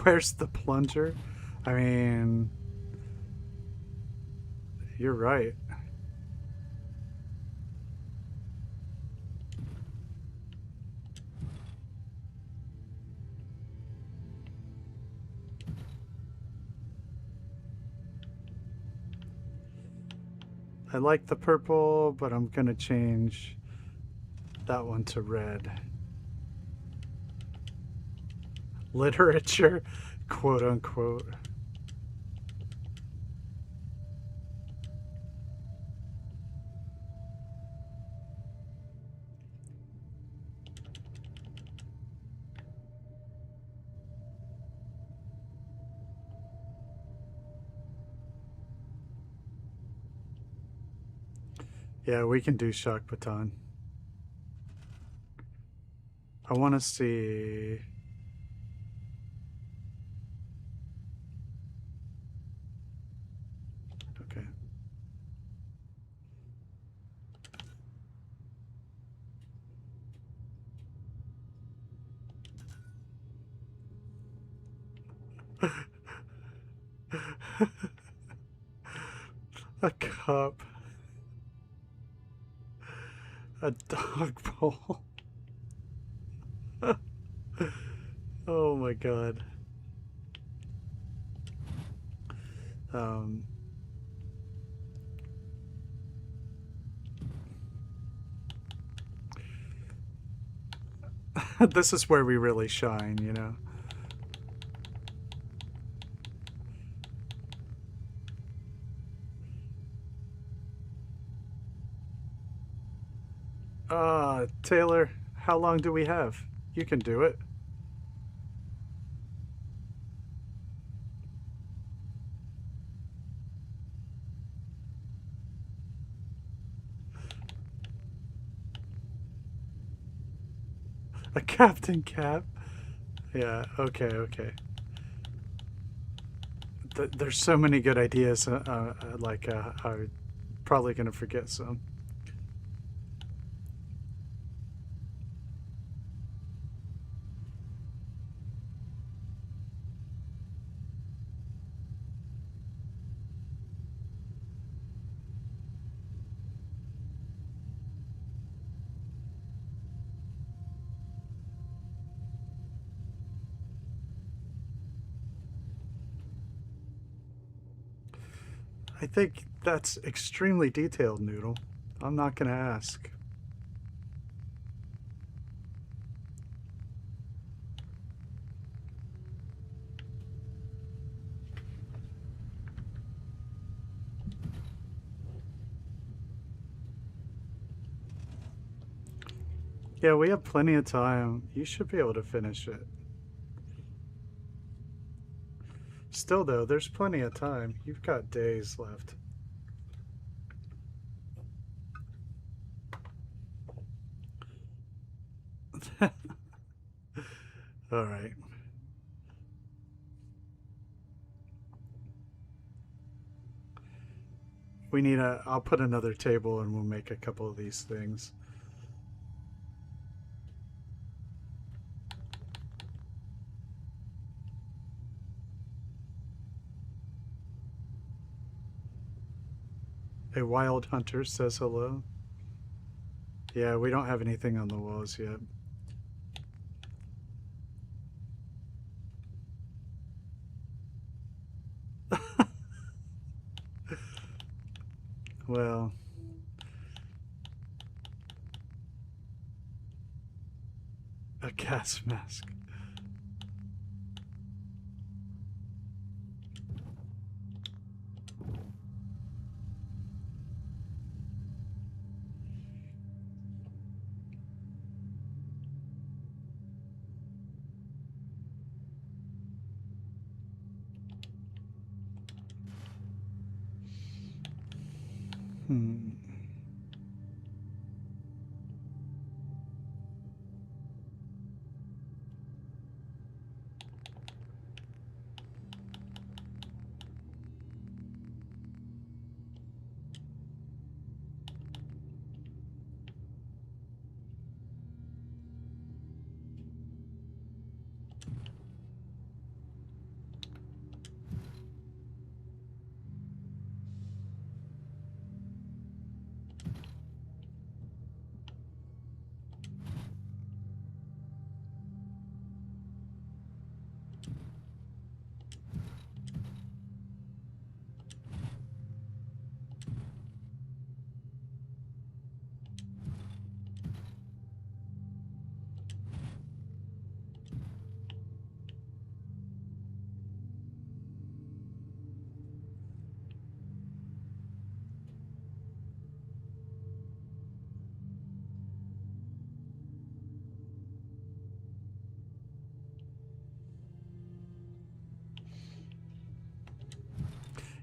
Where's the plunger? I mean, you're right. I like the purple, but I'm gonna change that one to red. Literature, quote unquote. Yeah, we can do shock baton. I want to see. Okay. A cup. A dog bowl. Oh my god. This is where we really shine, you know? Taylor, how long do we have? You can do it. A captain cap? Yeah, okay, okay. There's so many good ideas, I'm probably gonna forget some. I think that's extremely detailed, Noodle. I'm not gonna ask. Yeah, we have plenty of time. You should be able to finish it. Still, though, there's plenty of time. You've got days left. All right. We need I'll put another table and we'll make a couple of these things. A wild hunter says hello. Yeah, we don't have anything on the walls yet. Well, a gas mask. Hmm.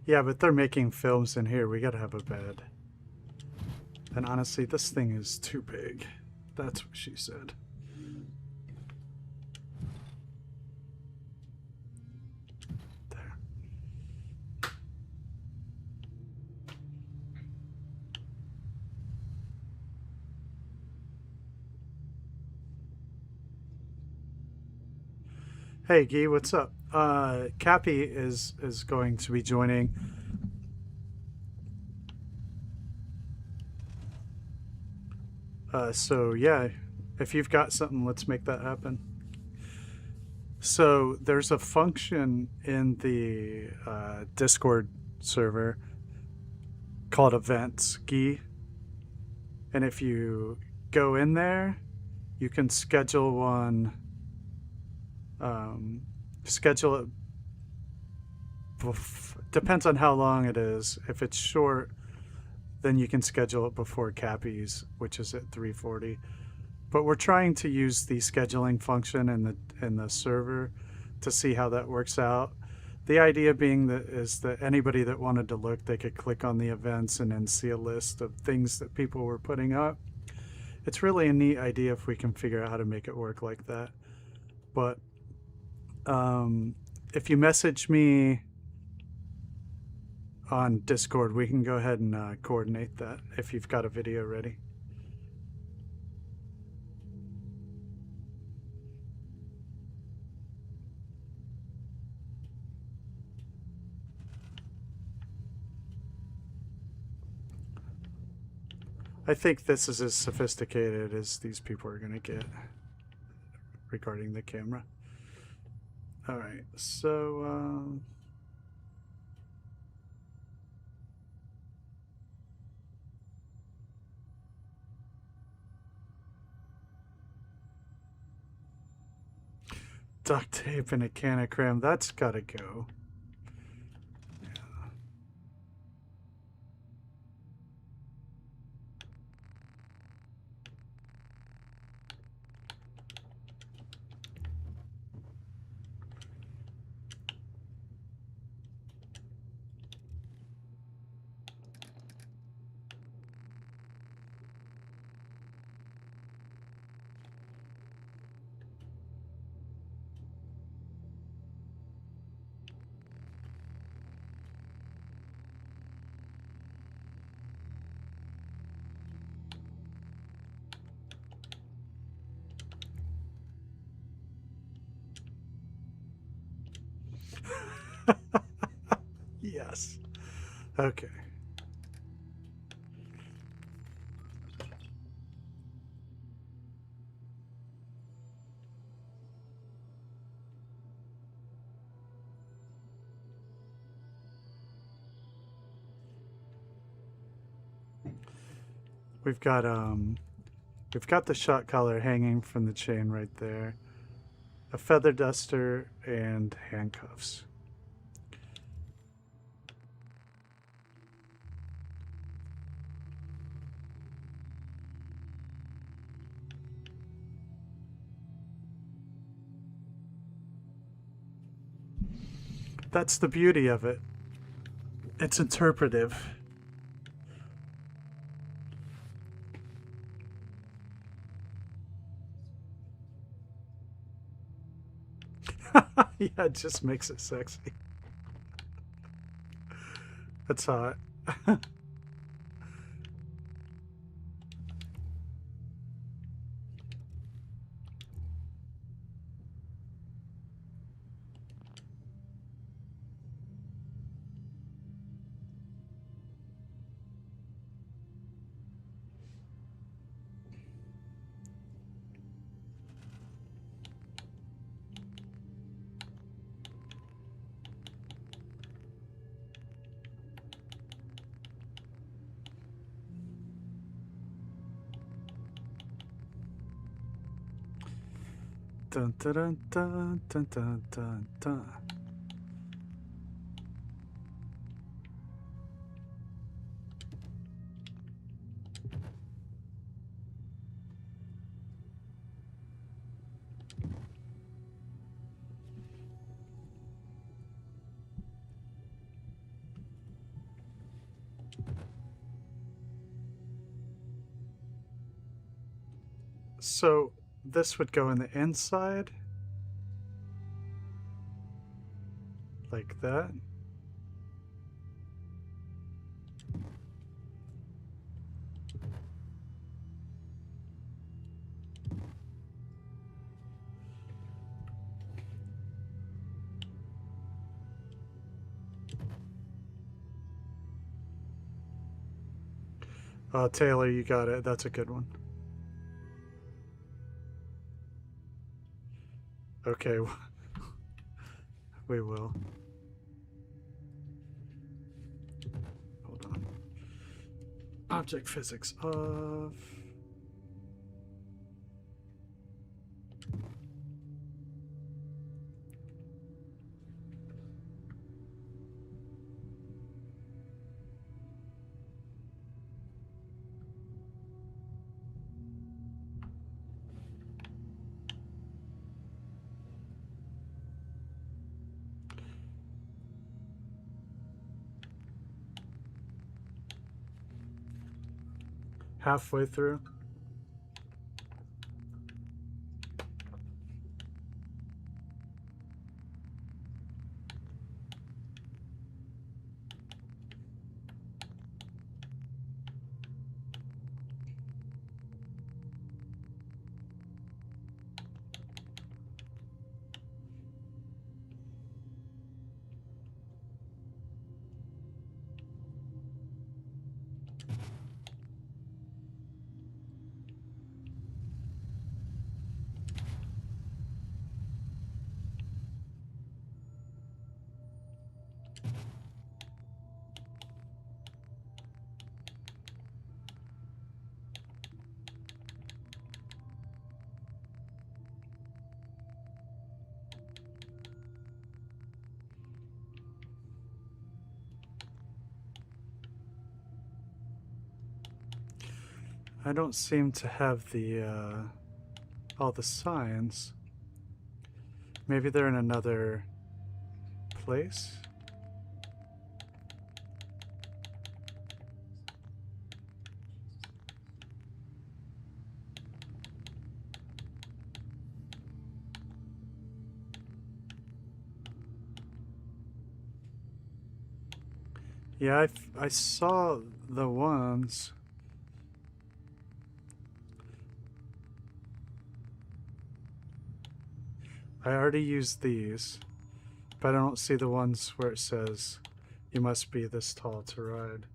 Yeah, but they're making films in here. We gotta have a bed. And honestly, this thing is too big. That's what she said. There. Hey, Guy, what's up? Cappy is going to be joining. So yeah, if you've got something, let's make that happen. So there's a function in the Discord server called events, Guy. And if you go in there, you can schedule one. Schedule it. Depends on how long it is. If it's short, then you can schedule it before Cappy's, which is at 3:40. But we're trying to use the scheduling function in the server to see how that works out. The idea being that anybody that wanted to look, they could click on the events and then see a list of things that people were putting up. It's really a neat idea if we can figure out how to make it work like that. But if you message me on Discord, we can go ahead and coordinate that if you've got a video ready. I think this is as sophisticated as these people are going to get regarding the camera. All right, so duct tape and a can of cram, that's got to go. Yes. Okay. We've got the shot collar hanging from the chain right there, a feather duster, and handcuffs. That's the beauty of it. It's interpretive. Yeah, it just makes it sexy. That's hot. Dun, dun, dun, dun, dun, dun, dun, dun. So this would go in the inside, like that. Taylor, you got it. That's a good one. Okay, we will. Hold on. Object physics off. Halfway through. I don't seem to have the all the signs. Maybe they're in another place. Yeah, I saw the ones. I already used these, but I don't see the ones where it says you must be this tall to ride.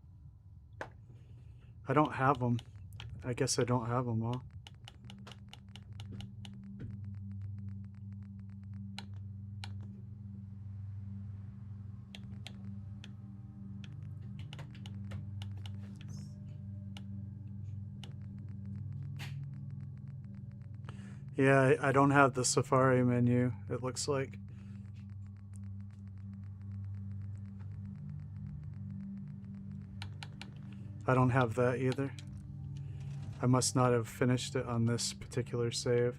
I don't have them. I guess I don't have them all. Yeah, I don't have the Safari menu, it looks like. I don't have that either. I must not have finished it on this particular save.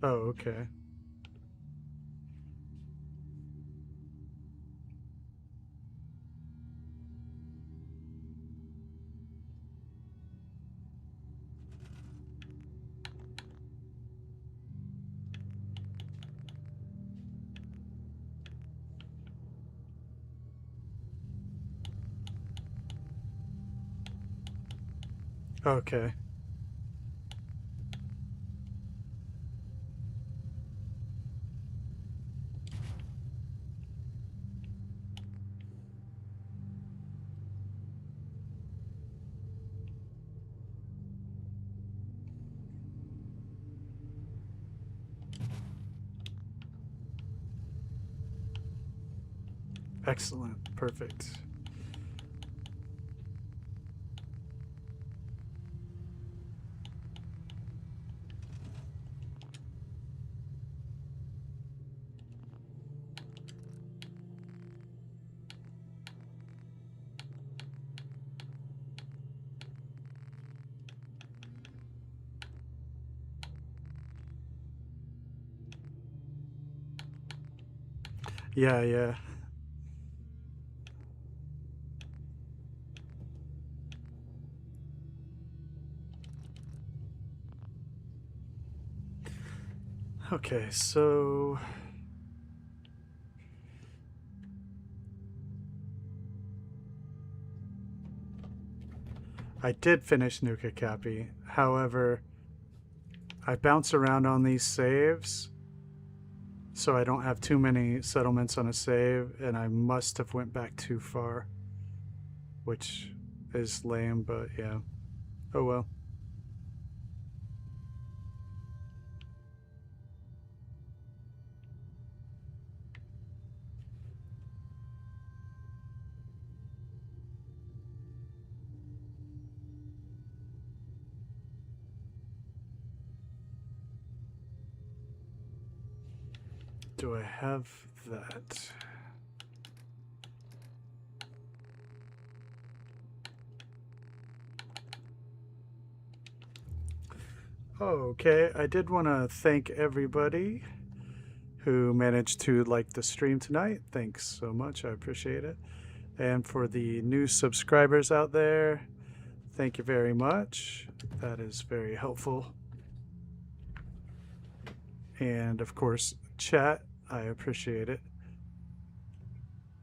Oh, okay. Okay. Excellent. Perfect. Yeah, yeah. Okay, so I did finish Nuka Cappy. However, I bounce around on these saves, so I don't have too many settlements on a save, and I must have went back too far, which is lame, but yeah. Oh well. Do I have that? Okay, I did want to thank everybody who managed to like the stream tonight. Thanks so much, I appreciate it. And for the new subscribers out there, thank you very much. That is very helpful. And of course, chat, I appreciate it.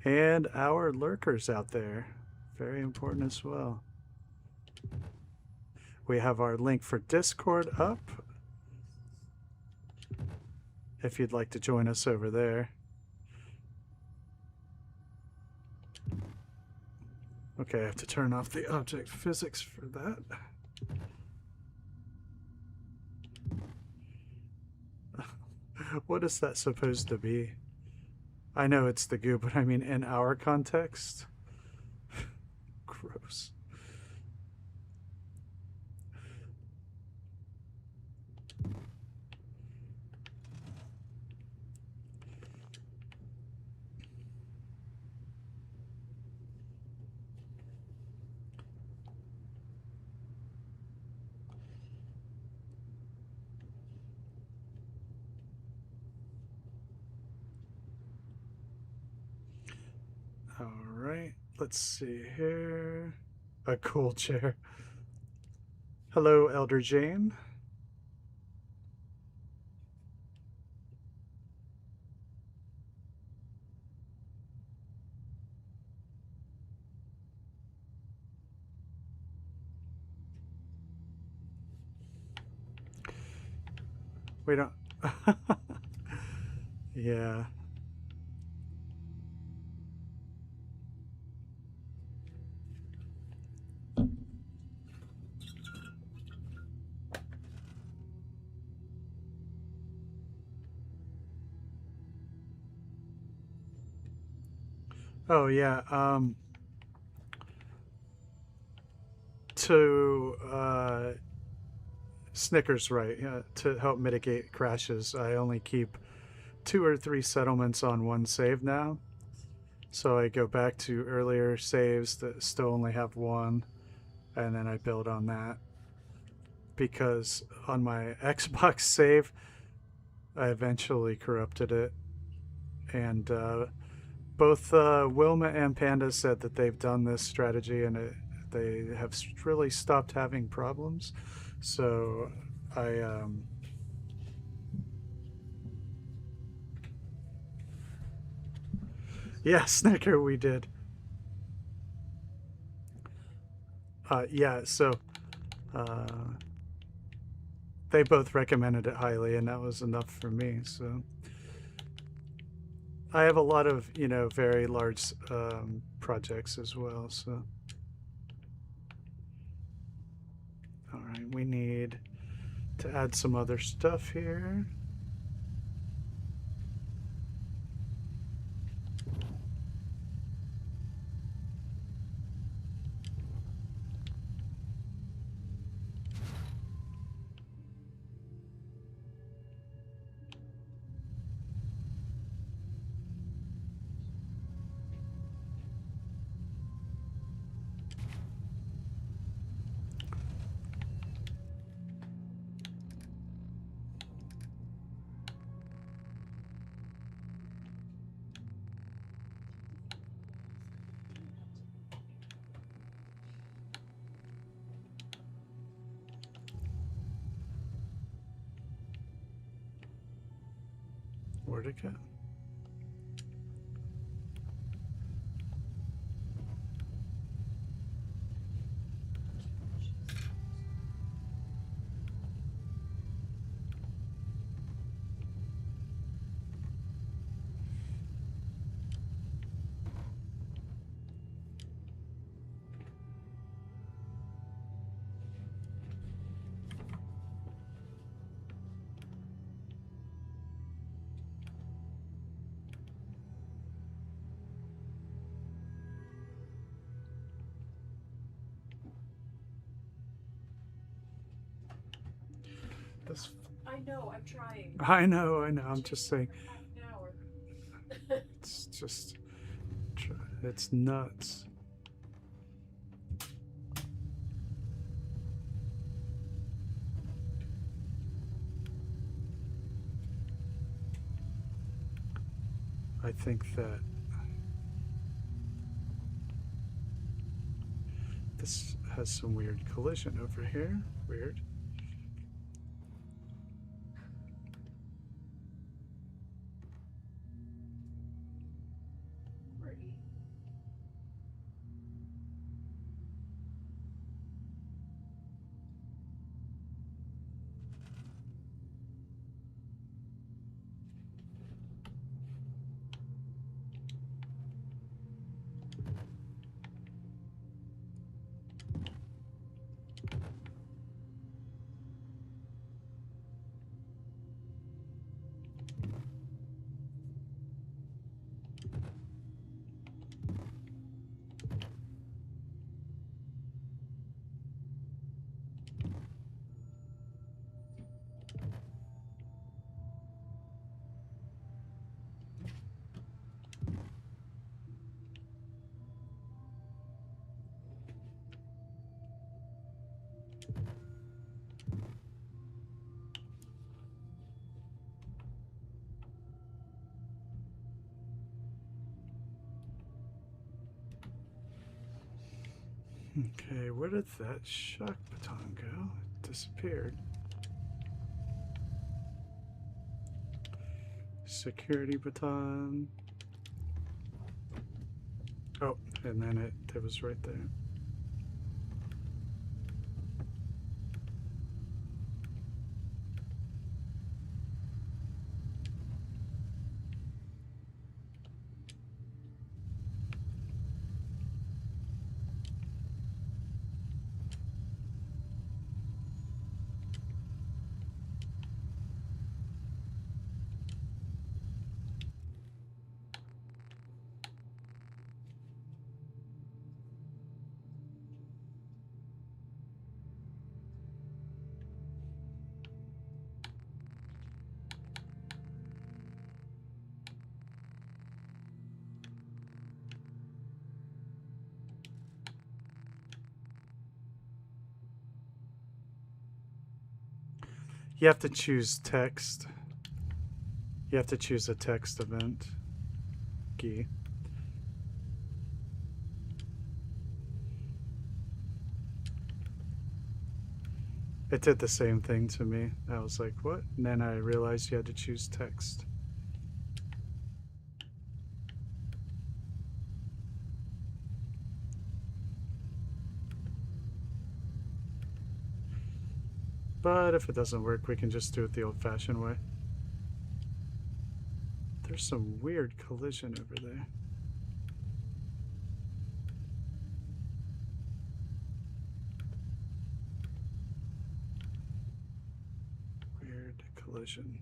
And our lurkers out there, very important as well. We have our link for Discord up, if you'd like to join us over there. Okay, I have to turn off the object physics for that. What is that supposed to be? I know it's the goo, but I mean in our context. Gross. All right, let's see here. A cool chair. Hello, Elder Jane. We don't. Yeah. Oh yeah. To Snickers, right? Yeah. To help mitigate crashes, I only keep 2 or 3 settlements on one save now. So I go back to earlier saves that still only have one, and then I build on that. Because on my Xbox save, I eventually corrupted it, and both Wilma and Panda said that they've done this strategy and they have really stopped having problems. So I yeah, Snicker, we did. Yeah, so they both recommended it highly, and that was enough for me. So I have a lot of, you know, very large projects as well. So all right, we need to add some other stuff here. Where'd it go? This, I know, I'm trying. I know. I'm just saying. For half an hour. It's just. It's nuts. I think that this has some weird collision over here. Weird. Pretty. Okay, where did that shock baton go? It disappeared. Security baton. Oh, and then it was right there. You have to choose text. You have to choose a text event key. It did the same thing to me. I was like, what? And then I realized you had to choose text. But if it doesn't work, we can just do it the old-fashioned way. There's some weird collision over there. Weird collision.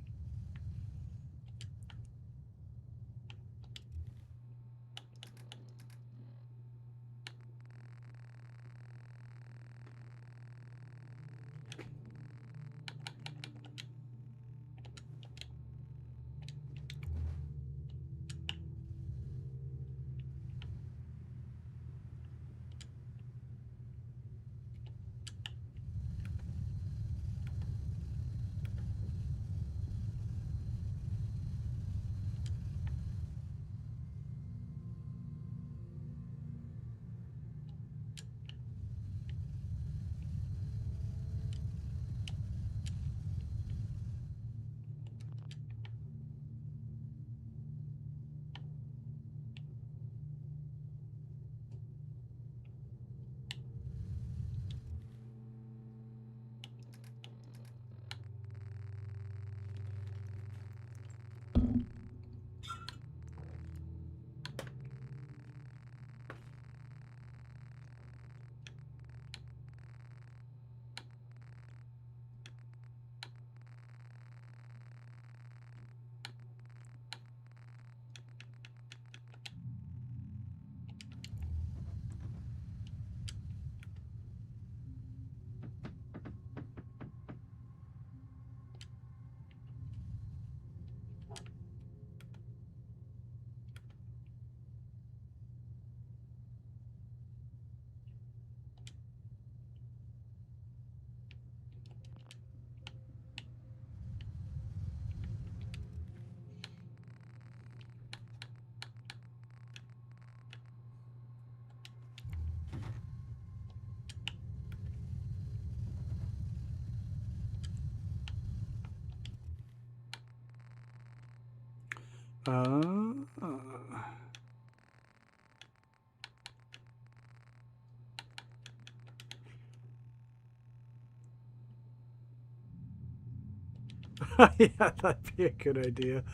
Yeah, that'd be a good idea.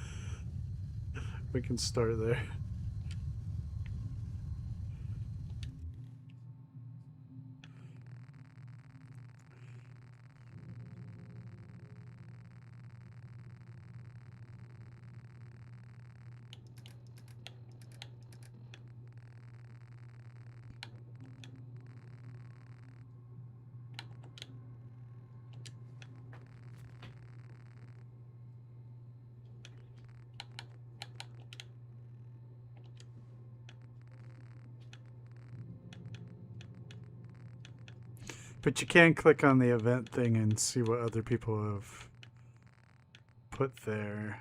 We can start there. But you can click on the event thing and see what other people have put there.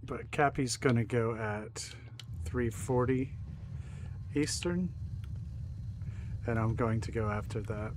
But Cappy's going to go at 3:40 Eastern, and I'm going to go after that.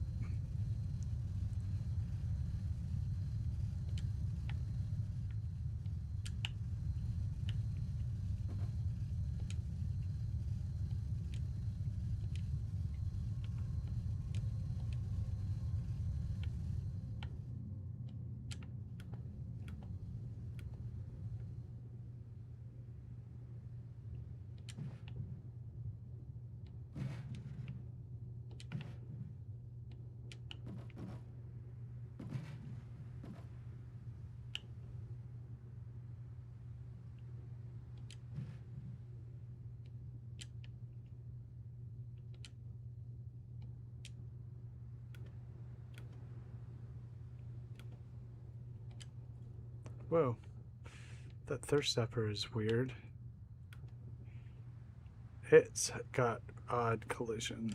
Whoa, that thirst zapper is weird. It's got odd collision.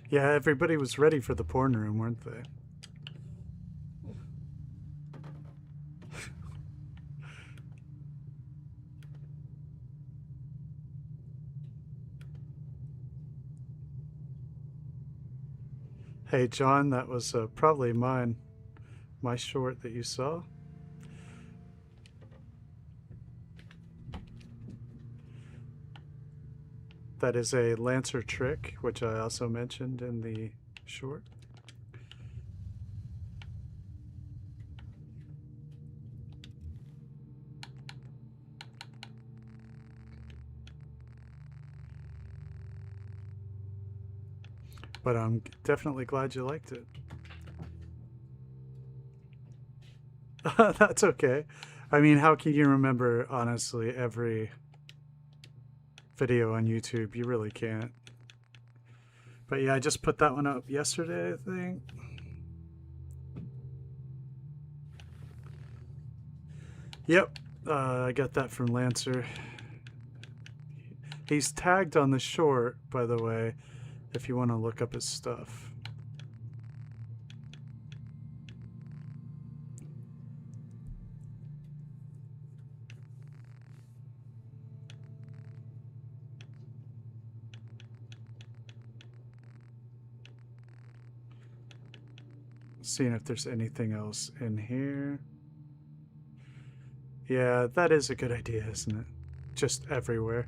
Yeah, everybody was ready for the porn room, weren't they? Hey, John, that was probably my short that you saw. That is a Lancer trick, which I also mentioned in the short. But I'm definitely glad you liked it. That's okay. I mean, how can you remember, honestly, every video on YouTube? You really can't. But yeah, I just put that one up yesterday, I think. Yep, I got that from Lancer. He's tagged on the short, by the way, if you want to look up his stuff. Seeing if there's anything else in here. Yeah, that is a good idea, isn't it? Just everywhere.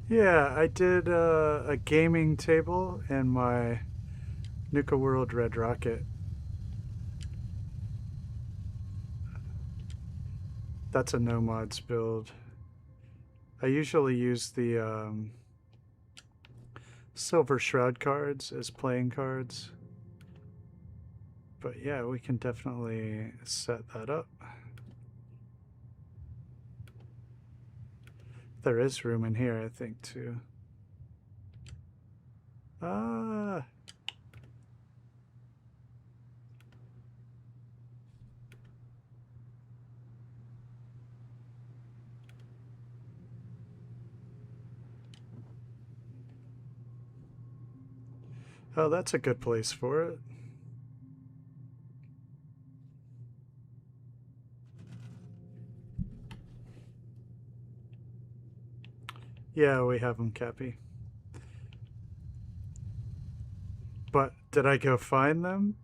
Yeah, I did a gaming table and my Nuka World Red Rocket. That's a no mods build. I usually use the Silver Shroud cards as playing cards. But yeah, we can definitely set that up. There is room in here, I think, too. Ah. Oh, that's a good place for it. Yeah, we have them, Cappy. But did I go find them?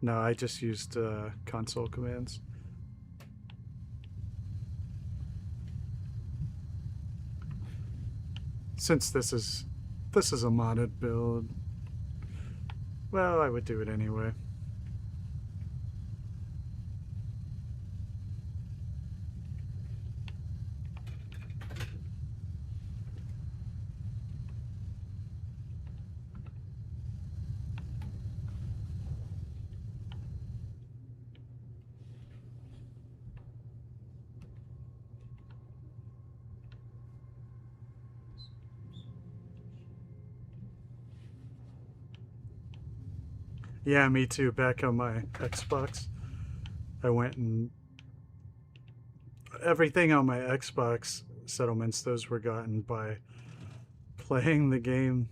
No, I just used console commands. Since this is a modded build, well, I would do it anyway. Yeah, me too. Back on my Xbox, I went and everything on my Xbox settlements, those were gotten by playing the game.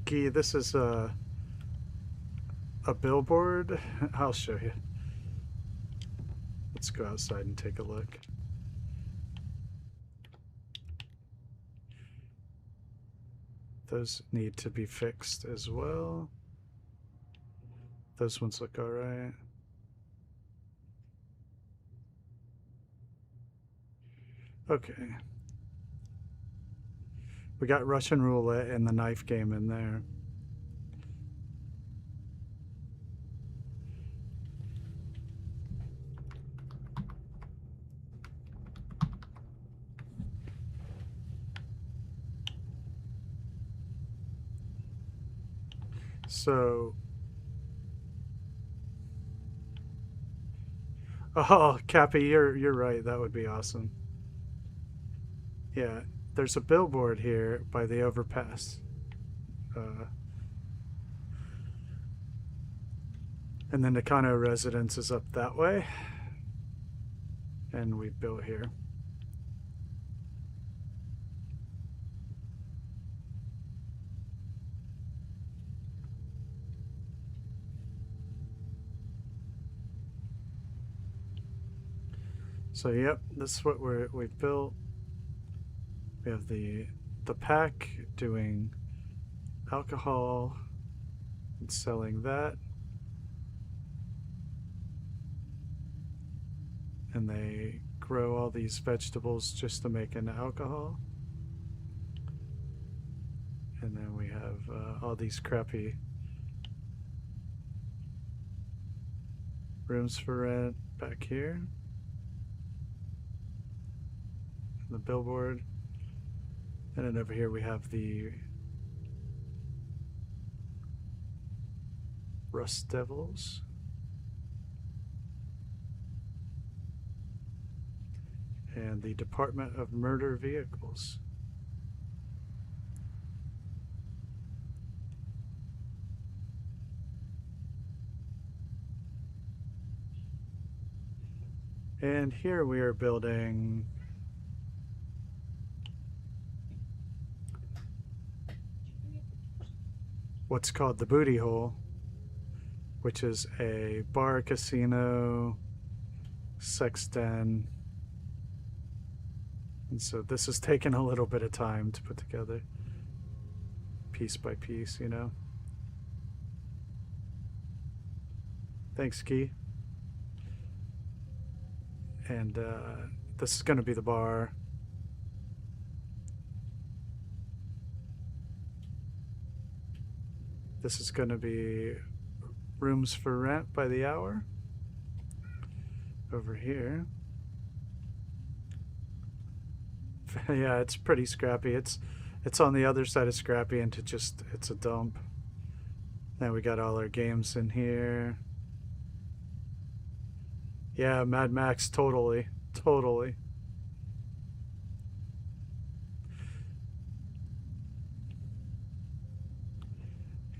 Gee, this is a billboard. I'll show you. Let's go outside and take a look. Those need to be fixed as well. Those ones look alright. Okay. We got Russian roulette and the knife game in there. So, oh, Cappy, you're right. That would be awesome. Yeah, there's a billboard here by the overpass. And then the Kano residence is up that way. And we built here. So yep, this is what we've built. We have the pack doing alcohol and selling that. And they grow all these vegetables just to make an alcohol. And then we have all these crappy rooms for rent back here. The billboard. And then over here we have the Rust Devils. And the Department of Murder Vehicles. And here we are building what's called the Booty Hole, which is a bar, casino, sex den. And so this has taken a little bit of time to put together, piece by piece, you know. Thanks, Key. And this is going to be the bar. This is going to be rooms for rent by the hour. Over here. Yeah, it's pretty scrappy. It's on the other side of scrappy into just, it's a dump. Then we got all our games in here. Yeah, Mad Max, totally. Totally.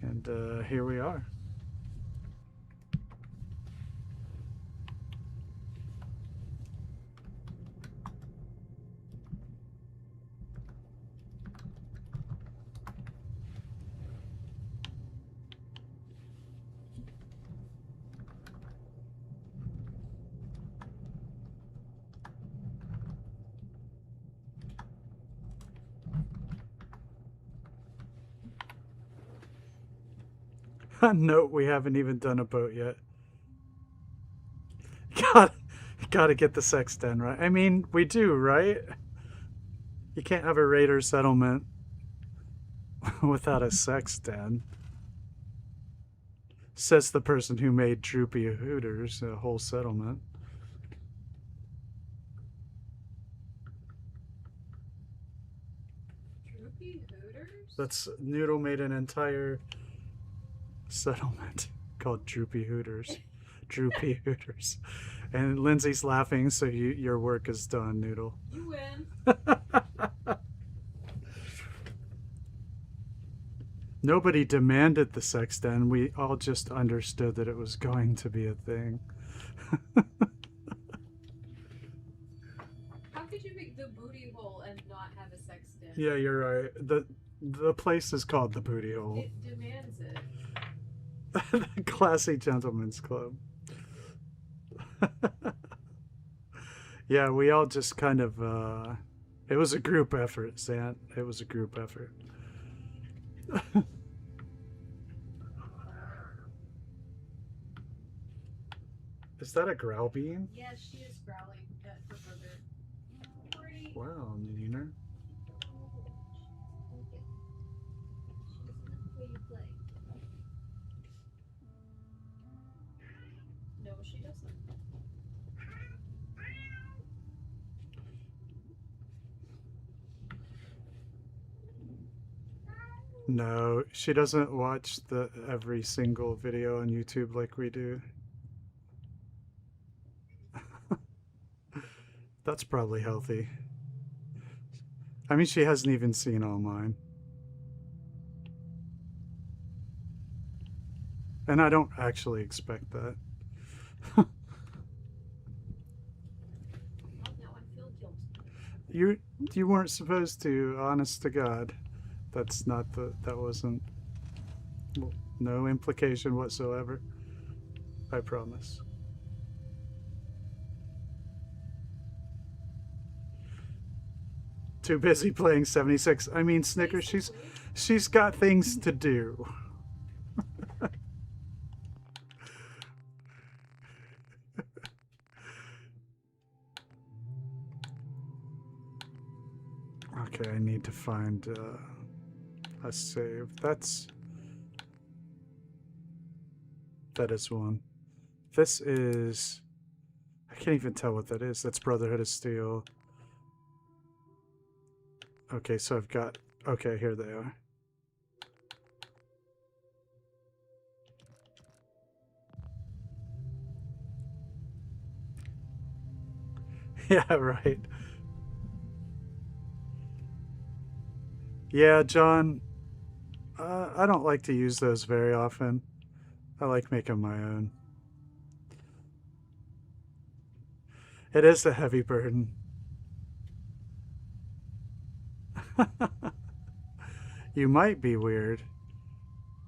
And here we are. Note, we haven't even done a boat yet. Gotta get the sex den right. I mean, we do, right? You can't have a raider settlement without a sex den. Says the person who made Droopy Hooters, a whole settlement. Droopy Hooters? That's Noodle made an entire settlement called Droopy Hooters. Droopy Hooters. And Lindsay's laughing, so your work is done, Noodle. You win. Nobody demanded the sex den. We all just understood that it was going to be a thing. How could you make the booty hole and not have a sex den? Yeah, you're right. The place is called the Booty Hole. It demands it. The Classy Gentlemen's Club. Yeah, we all just kind of it was a group effort, Sant. It was a group effort. Is that a growl bean? Yes, she is growling at her brother. Pretty. Wow, Neener. No, she doesn't. No, she doesn't watch every single video on YouTube like we do. That's probably healthy. I mean, she hasn't even seen all mine. And I don't actually expect that. Oh, now I feel guilty. You weren't supposed to, honest to God. That's not that wasn't no implication whatsoever. I promise. Too busy playing 76. I mean, Snickers, she's got things to do. Okay, I need to find a save. That is one. This is, I can't even tell what that is. That's Brotherhood of Steel. Okay, so I've got, okay, here they are. Yeah, right. Yeah, John, I don't like to use those very often. I like making my own. It is a heavy burden. You might be weird,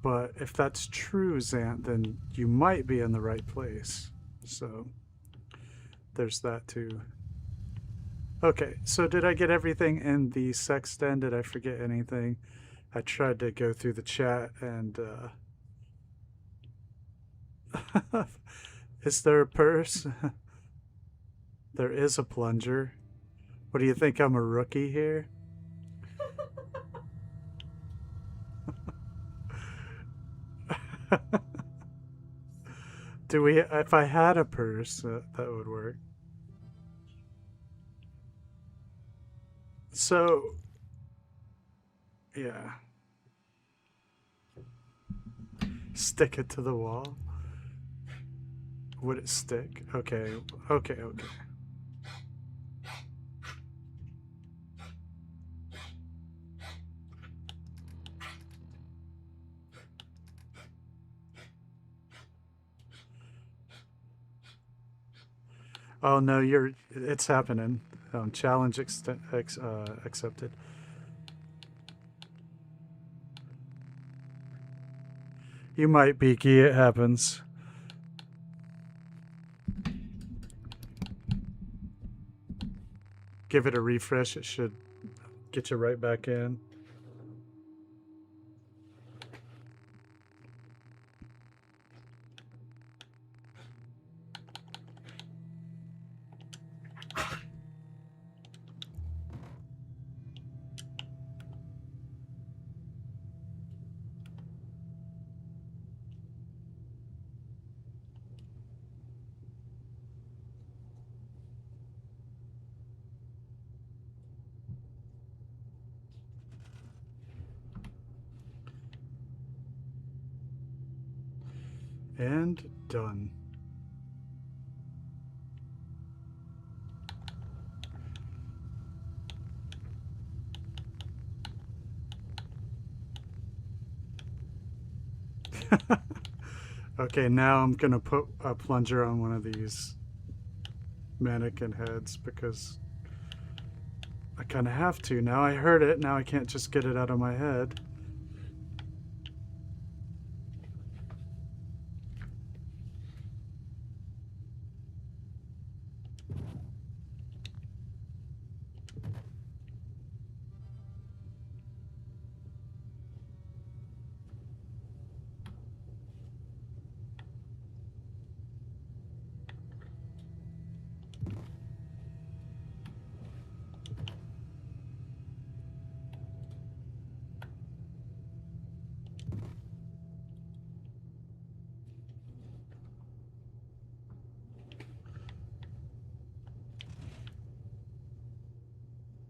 but if that's true, Zant, then you might be in the right place. So there's that too. Okay, so did I get everything in the sexton? Did I forget anything? I tried to go through the chat and is there a purse? There is a plunger. What do you think? I'm a rookie here? Do we? If I had a purse, that would work. So, yeah. Stick it to the wall. Would it stick? Okay, okay, okay. Oh no, it's happening. Challenge accepted. You might be key. It happens. Give it a refresh. It should get you right back in. And done. Okay, now I'm gonna put a plunger on one of these mannequin heads because I kind of have to. Now I heard it, now I can't just get it out of my head.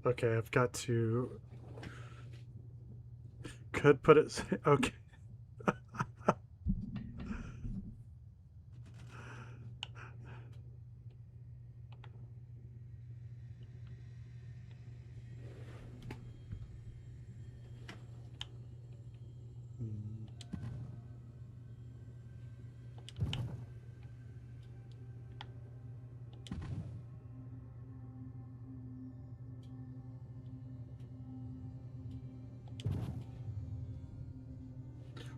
Okay, I've got to... Could put it... Okay.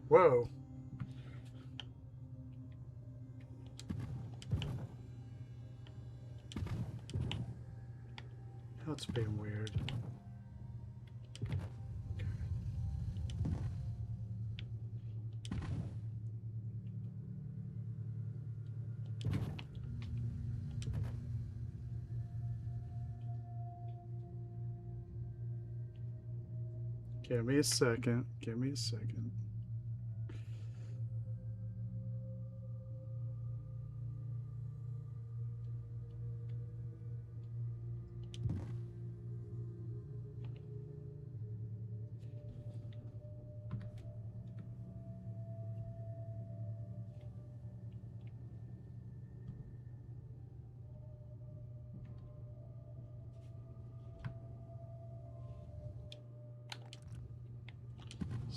Whoa. That's being weird. Give me a second. Give me a second.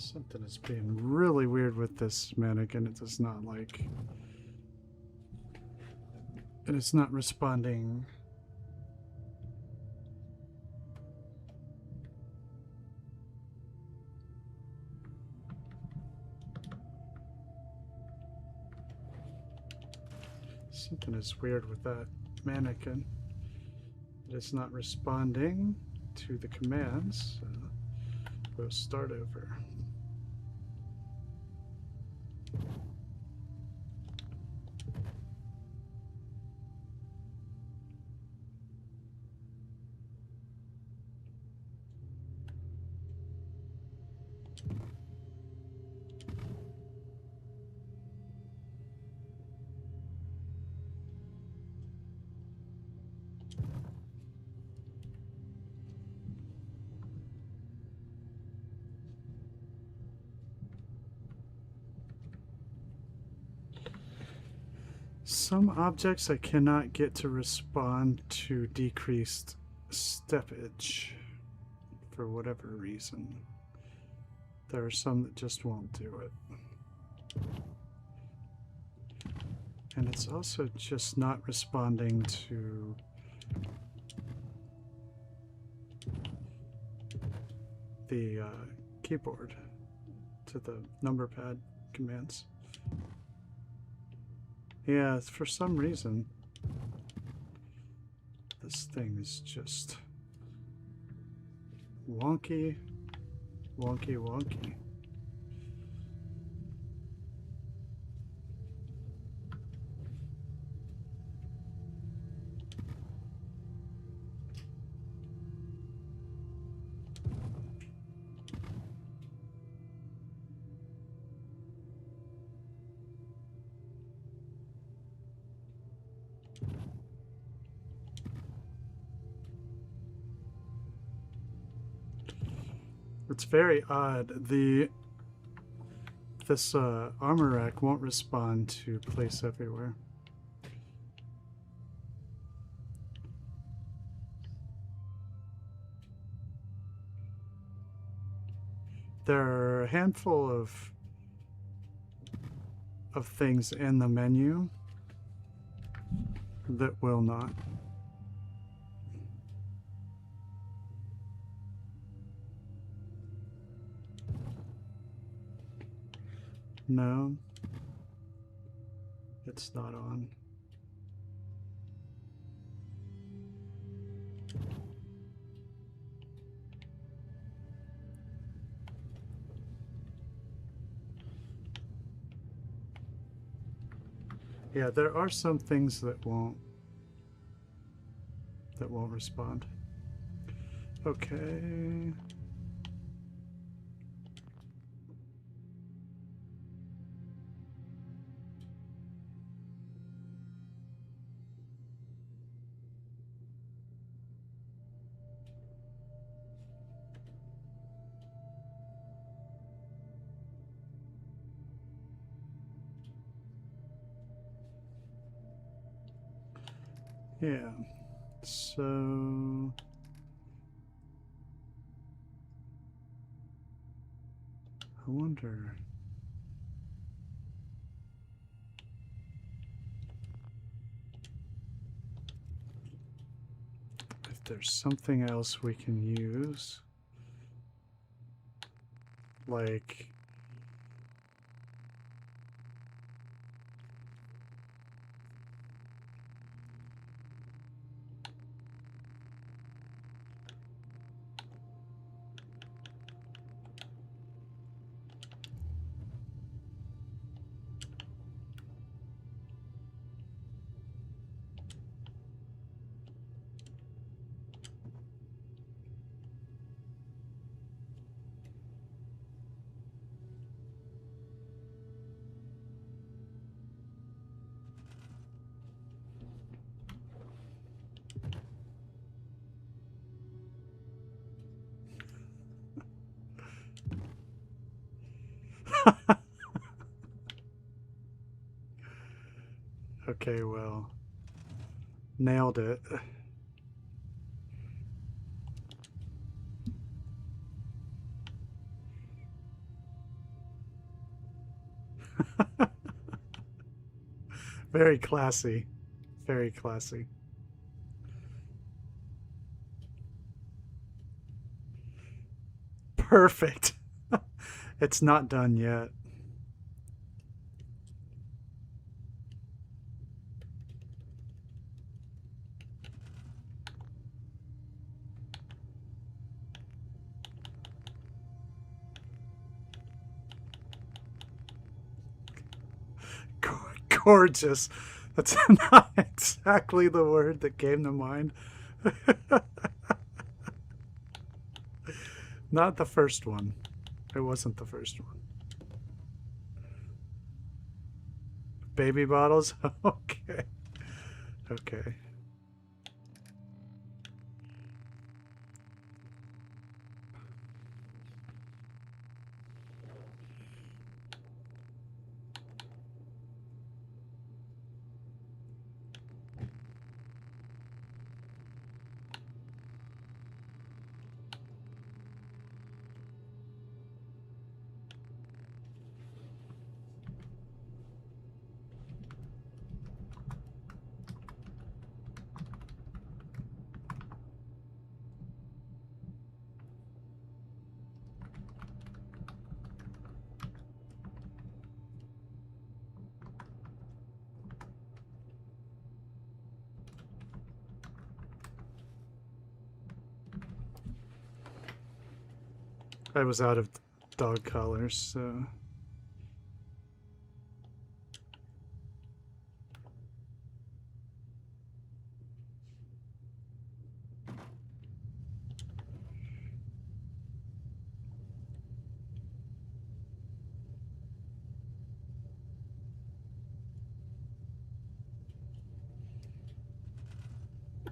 Something is being really weird with this mannequin. It does not like... And it's not responding. Something is weird with that mannequin. It is not responding to the commands. So we'll start over. Some objects I cannot get to respond to decreased steppage for whatever reason. There are some that just won't do it. And it's also just not responding to the keyboard, to the number pad commands. Yeah, for some reason, this thing is just wonky, wonky, wonky. It's very odd. This armor rack won't respond to place everywhere. There are a handful of things in the menu that will not. No, it's not on. Yeah, there are some things that won't respond. Okay. Yeah, so I wonder if there's something else we can use, like okay, well, nailed it. Very classy. Very classy. Perfect. It's not done yet. Gorgeous. That's not exactly the word that came to mind. Not the first one. It wasn't the first one. Baby bottles? Okay. Okay. I was out of dog collars, so...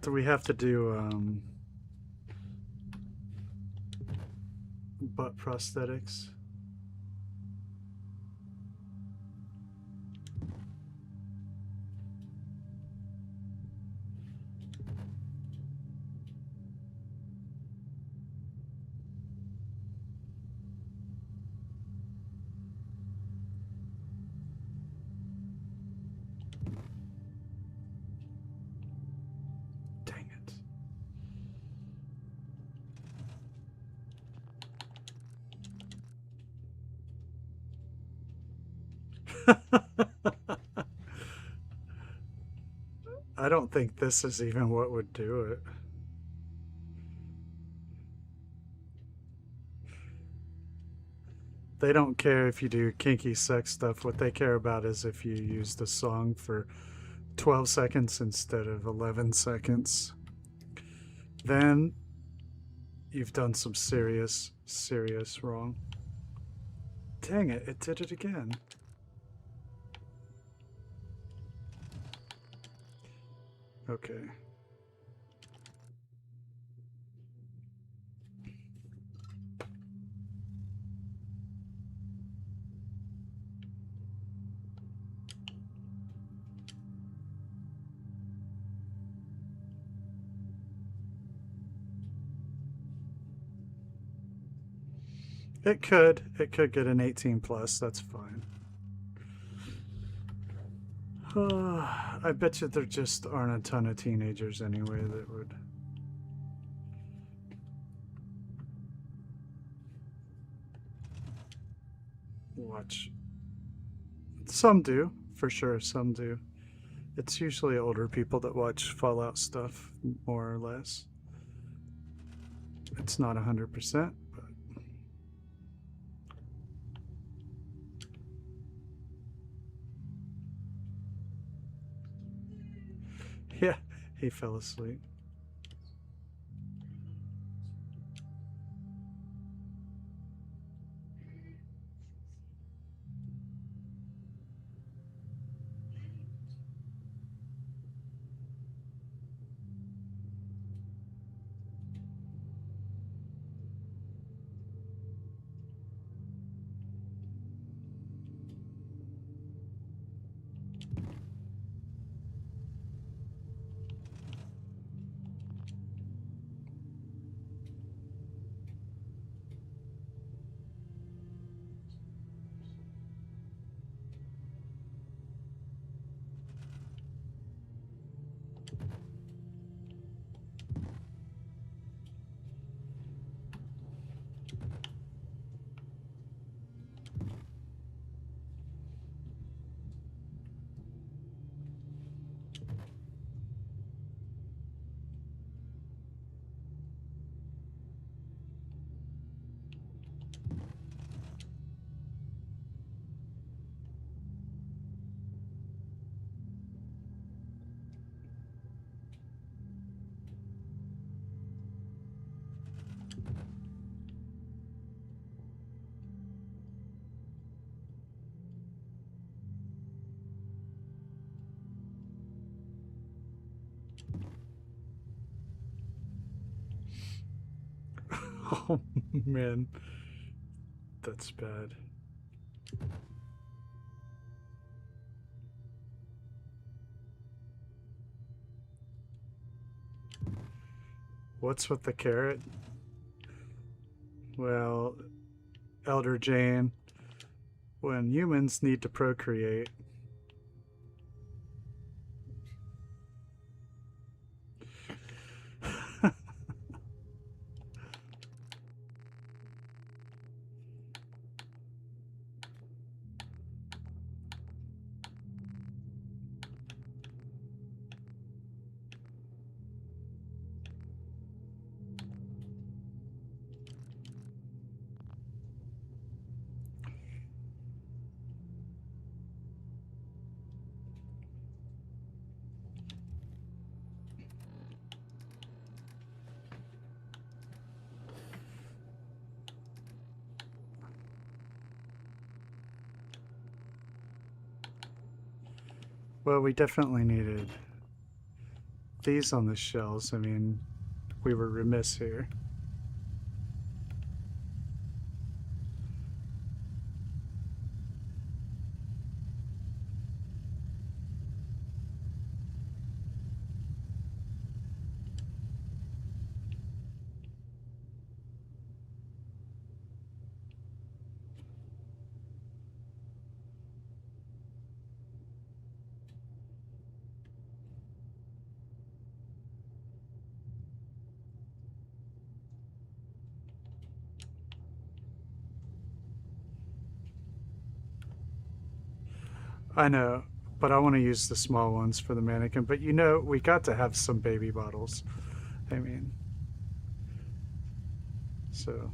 Do we have to do, butt prosthetics? Dang it. I don't think this is even what would do it. They don't care if you do kinky sex stuff. What they care about is if you use the song for 12 seconds instead of 11 seconds. Then you've done some serious wrong. Dang it, it did it again. Okay. It could get an 18 plus, that's fine. I bet you there just aren't a ton of teenagers anyway that would. Watch. Some do, for sure, some do. It's usually older people that watch Fallout stuff, more or less. It's not 100%, but... Yeah, he fell asleep. Oh man, that's bad. What's with the carrot? Well, Elder Jane, when humans need to procreate, well, we definitely needed these on the shelves. I mean, we were remiss here. I know, but I want to use the small ones for the mannequin. But you know, we got to have some baby bottles. I mean, so.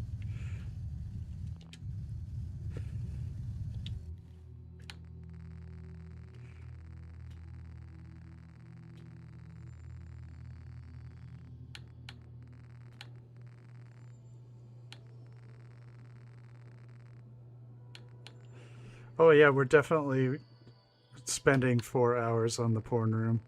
Oh yeah, we're definitely spending 4 hours on the porn room.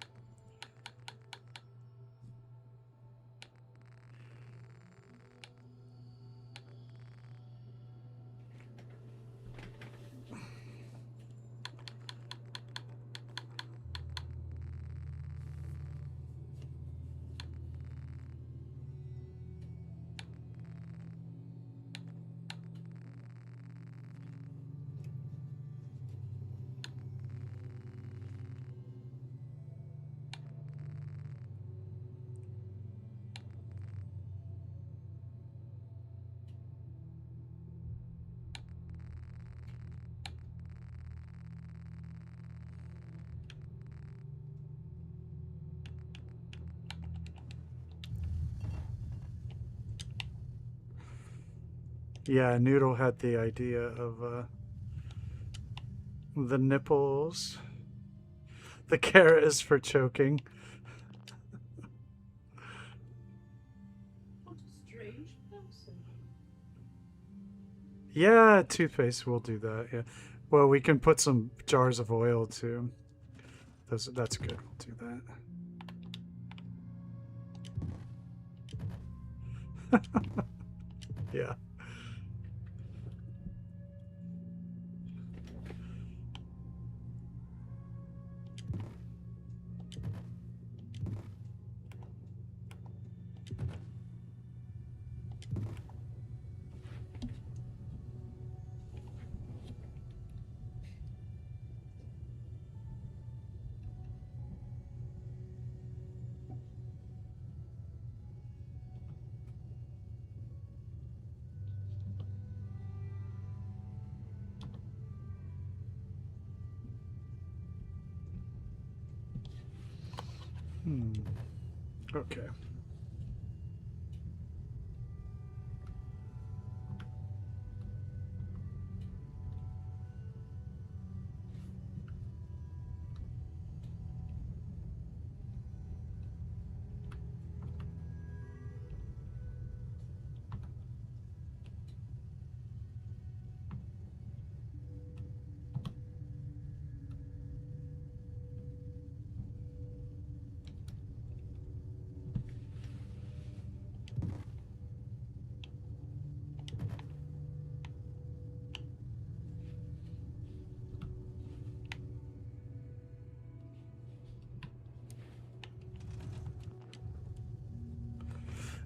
Yeah, Noodle had the idea of the nipples. The carrot is for choking. What a strange person. Yeah, toothpaste will do that. Yeah. Well, we can put some jars of oil too. That's good. We'll do that. Yeah. Okay.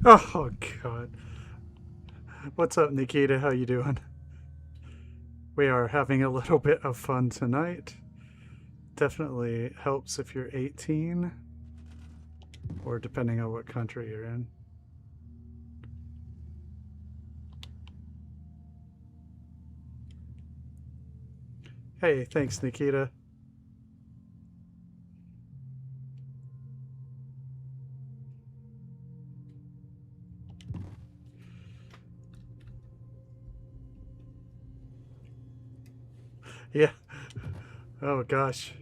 Oh God. What's up, Nikita? How you doing? We are having a little bit of fun tonight. Definitely helps if you're 18, or depending on what country you're in. Hey, thanks, Nikita. Yeah. Oh gosh.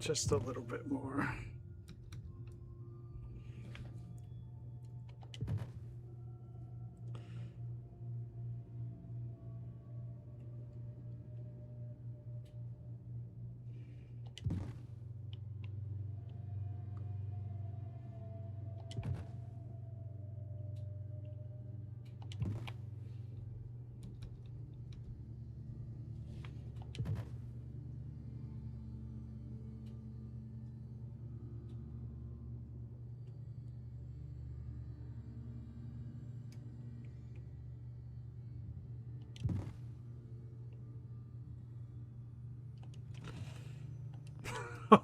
Just a little bit more.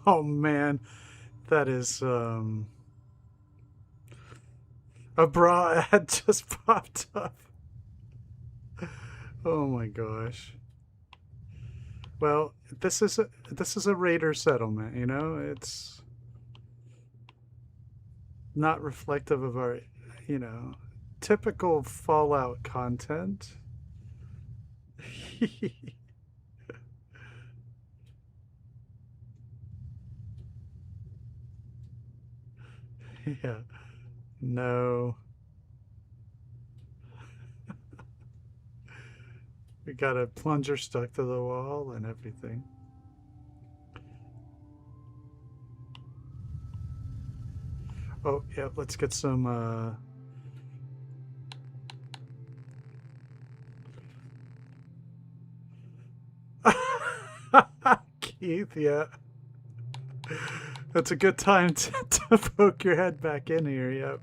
Oh man, that is a bra ad just popped up. Oh my gosh. Well, this is a raider settlement, you know? It's not reflective of our, you know, typical Fallout content. Yeah. No. We got a plunger stuck to the wall and everything. Oh, yeah, let's get some Keith, yeah. That's a good time to poke your head back in here, yep.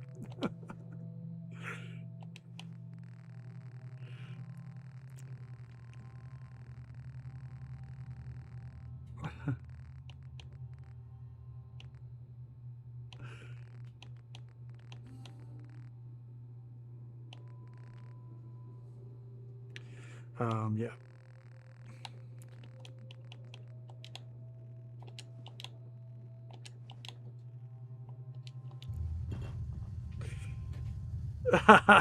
Yeah.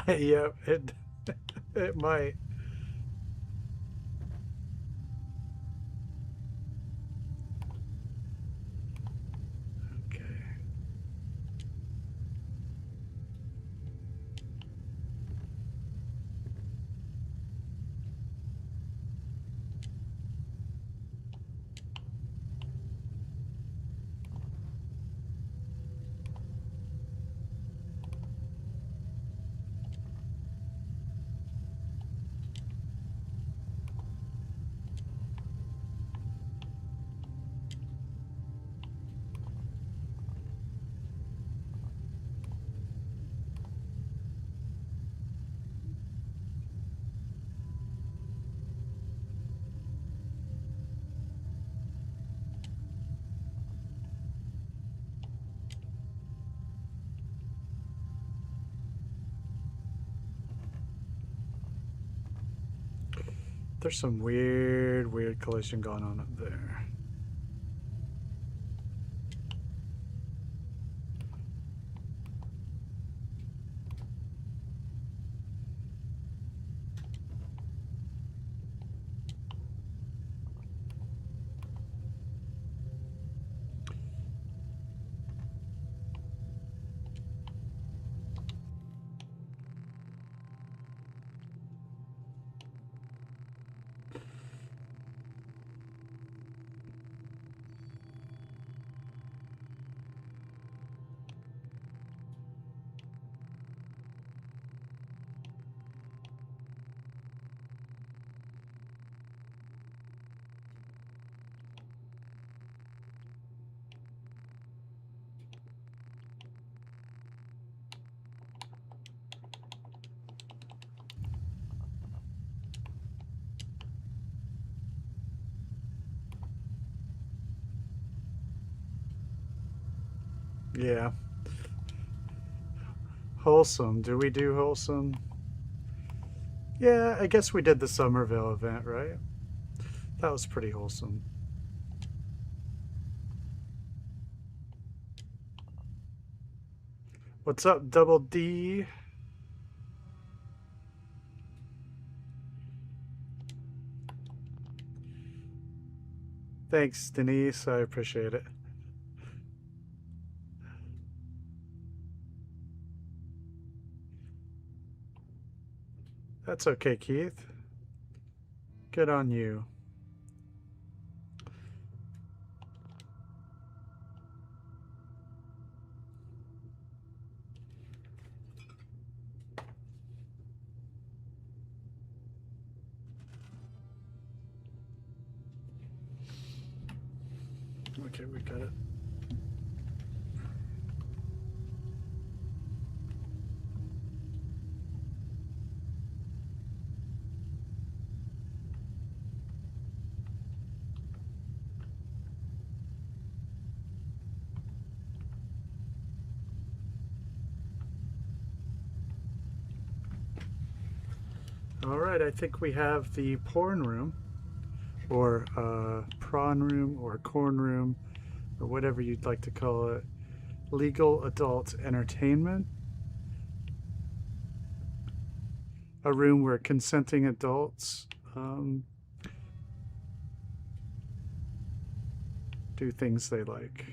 Yep, it might. Okay. There's some weird collision going on up there. Yeah. Wholesome. Do we do wholesome? Yeah, I guess we did the Somerville event, right? That was pretty wholesome. What's up, Double D? Thanks, Denise. I appreciate it. That's okay, Keith. Good on you. Okay, we got it. All right, I think we have the porn room, or prawn room, or corn room, or whatever you'd like to call it. Legal adult entertainment. A room where consenting adults do things they like.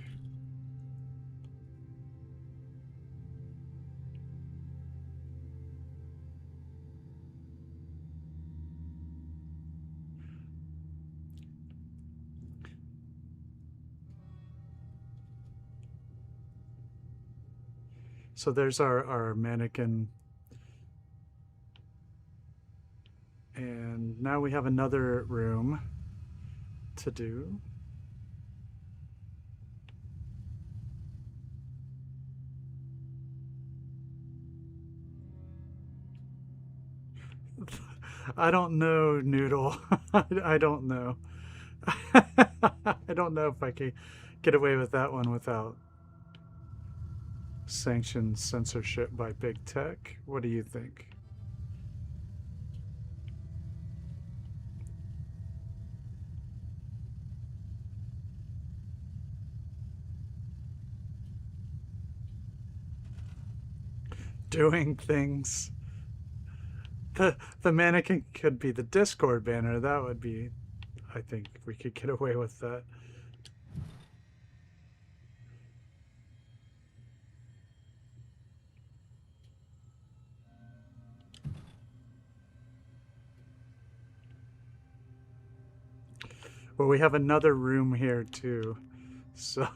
So there's our mannequin. And now we have another room to do. I don't know, Noodle. I don't know. I don't know if I can get away with that one without sanctioned censorship by big tech. What do you think? Doing things. The mannequin could be the Discord banner. That would be, I think we could get away with that. Well, we have another room here too. So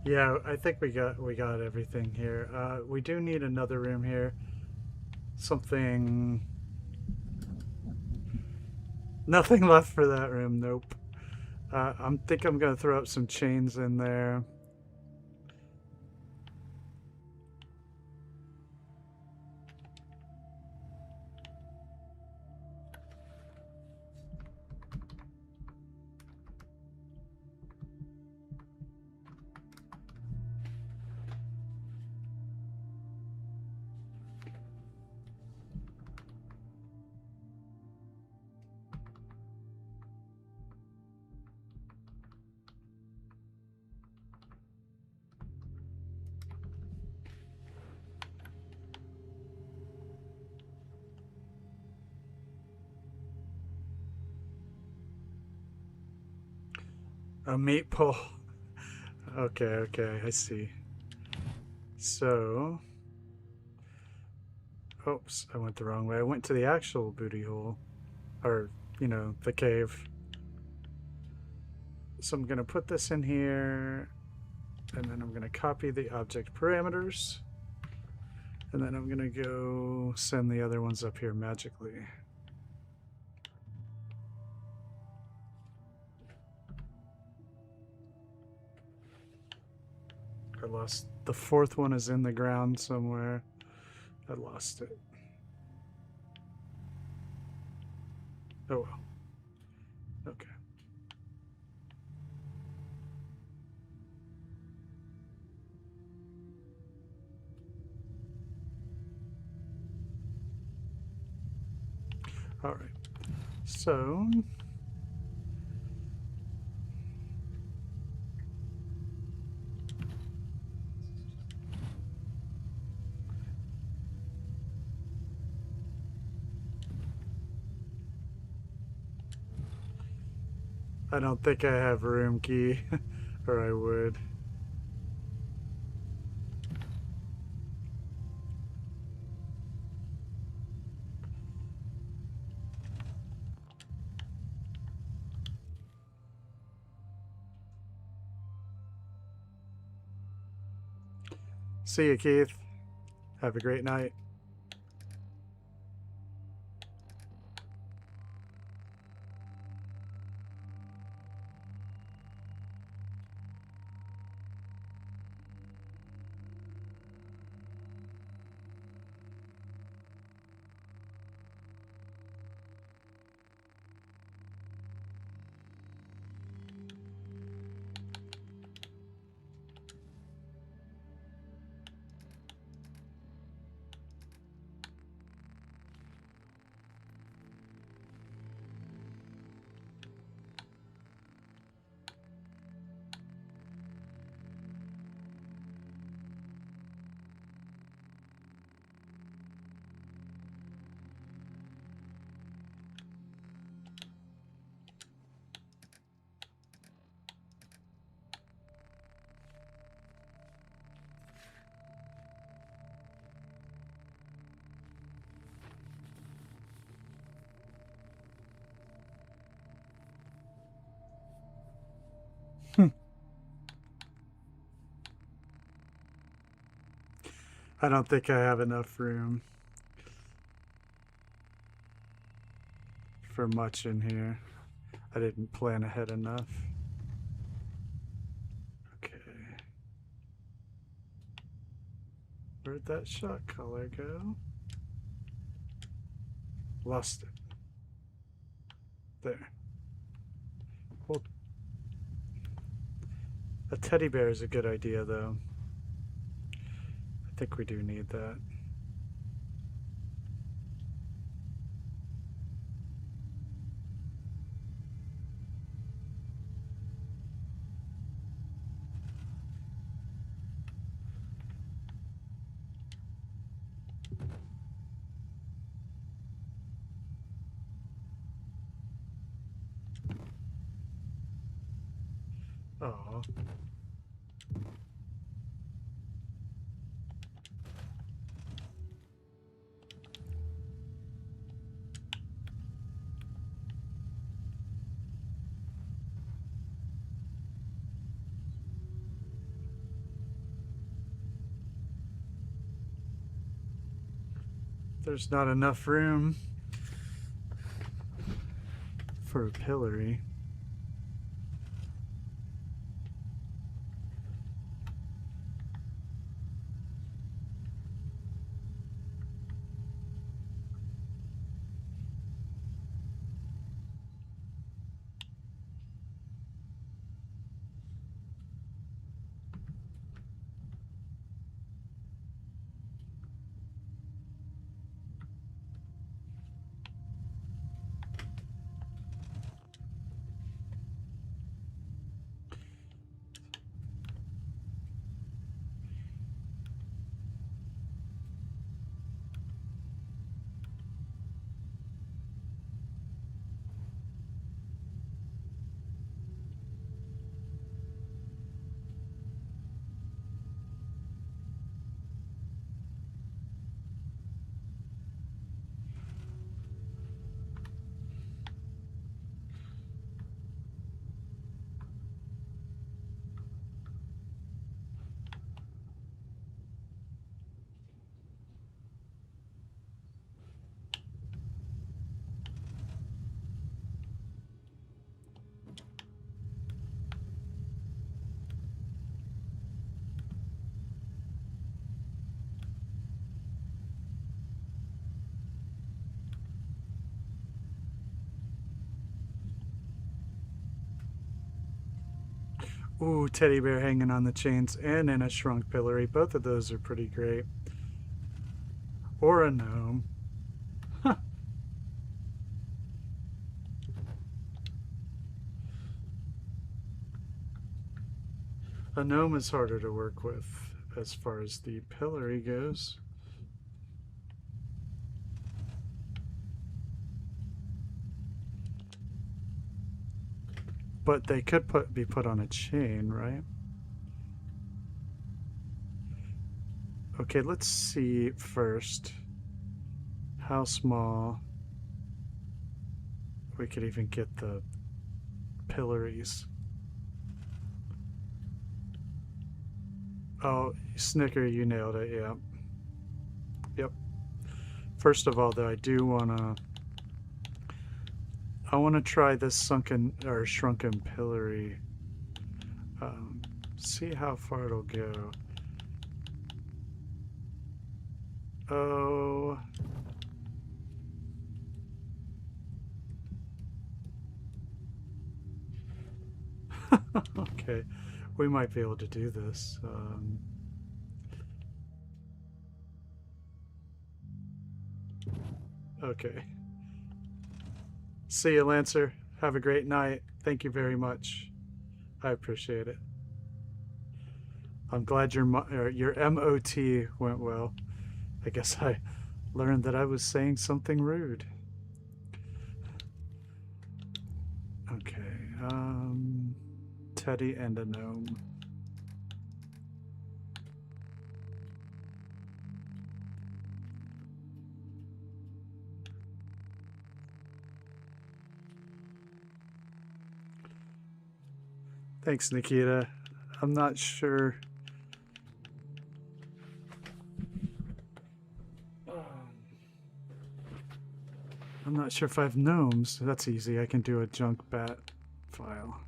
yeah, I think we got everything here. We do need another room here. Something. Nothing left for that room. Nope. I think I'm gonna throw up some chains in there. A meat pull. Okay, okay, I see. So, oops, I went the wrong way. I went to the actual booty hole, or, you know, the cave. So I'm gonna put this in here, and then I'm gonna copy the object parameters, and then I'm gonna go send the other ones up here magically. I lost the fourth one is in the ground somewhere. I lost it. Oh well. Okay. All right. So I don't think I have room key, or I would. See you, Keith. Have a great night. I don't think I have enough room for much in here. I didn't plan ahead enough. Okay. Where'd that shot color go? Lost it. There. Well, a teddy bear is a good idea, though. I think we do need that. Oh. There's not enough room for a pillory. Ooh, teddy bear hanging on the chains and in a shrunk pillory. Both of those are pretty great. Or a gnome. Huh. A gnome is harder to work with as far as the pillory goes. But they could be put on a chain, right? Okay, let's see first how small we could even get the pillories. Oh, Snicker, you nailed it, yeah. Yep. First of all, though, I want to try this sunken or shrunken pillory. See how far it'll go. Oh. Okay, we might be able to do this. Okay. See you, Lancer. Have a great night. Thank you very much. I appreciate it. I'm glad your MOT went well. I guess I learned that I was saying something rude. Okay, Teddy and a gnome. Thanks, Nikita. I'm not sure. I'm not sure if I have gnomes. That's easy. I can do a junk bat file.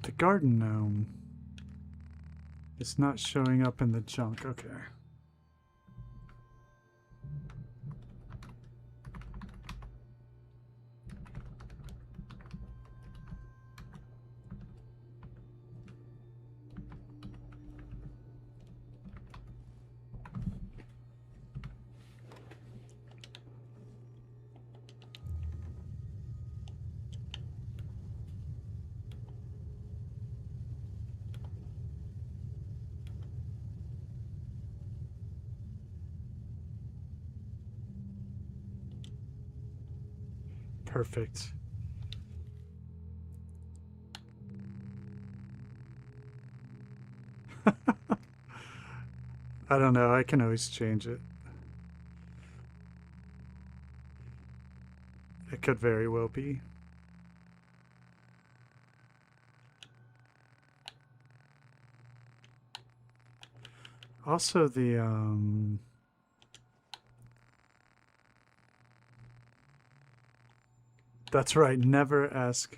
The garden gnome is not showing up in the junk. Okay. Perfect. I don't know. I can always change it. It could very well be. Also, that's right. Never ask.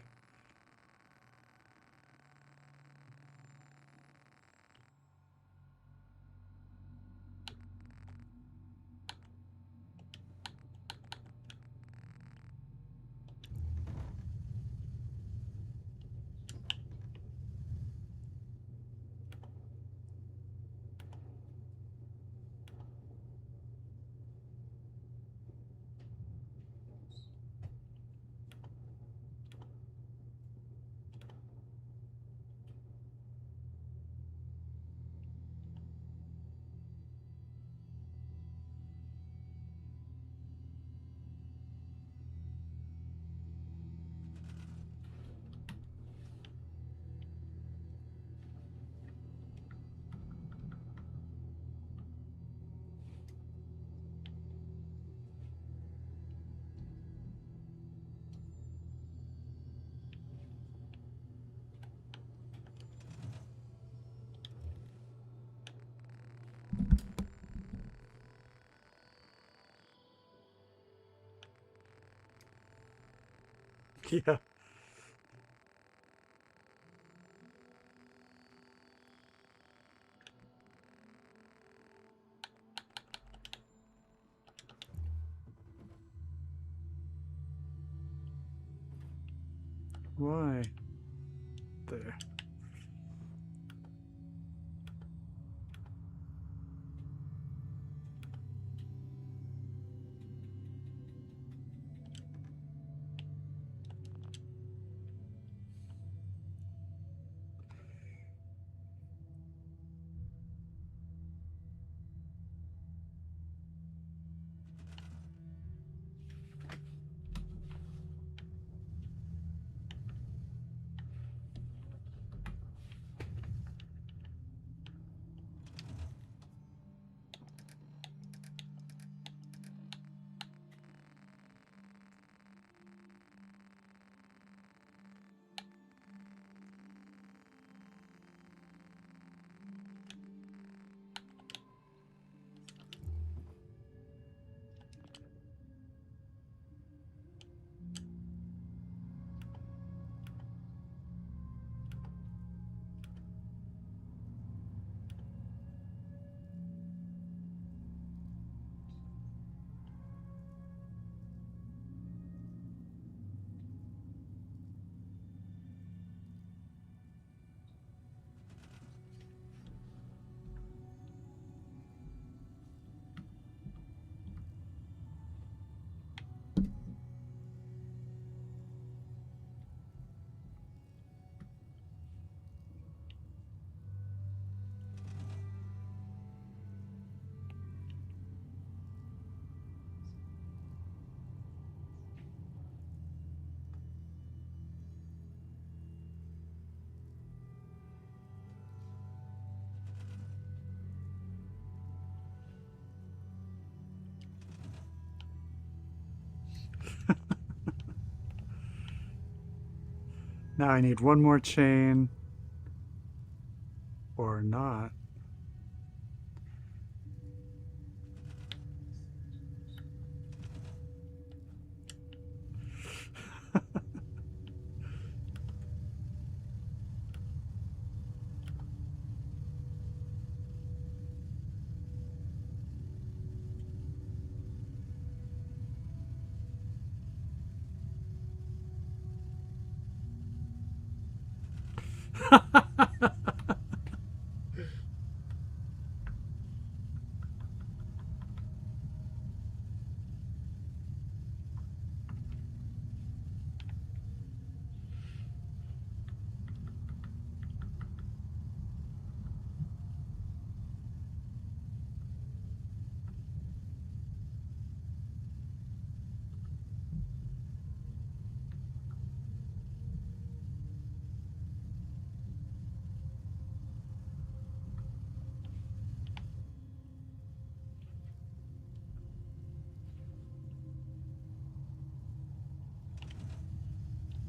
Yeah. Why? There. Now I need one more chain. Or not.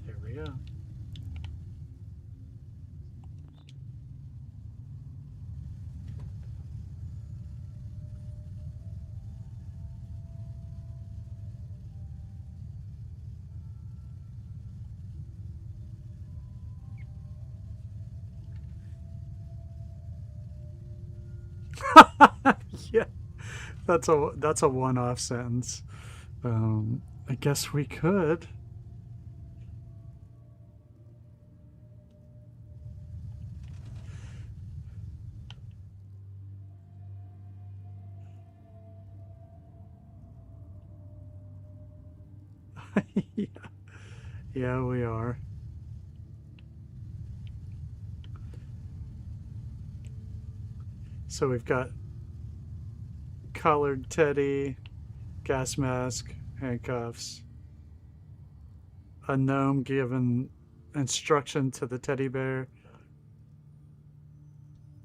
Here we go. Yeah, that's a one-off sentence. I guess we could. Yeah. Yeah, we are. So we've got collared teddy, gas mask, handcuffs, a gnome giving instruction to the teddy bear,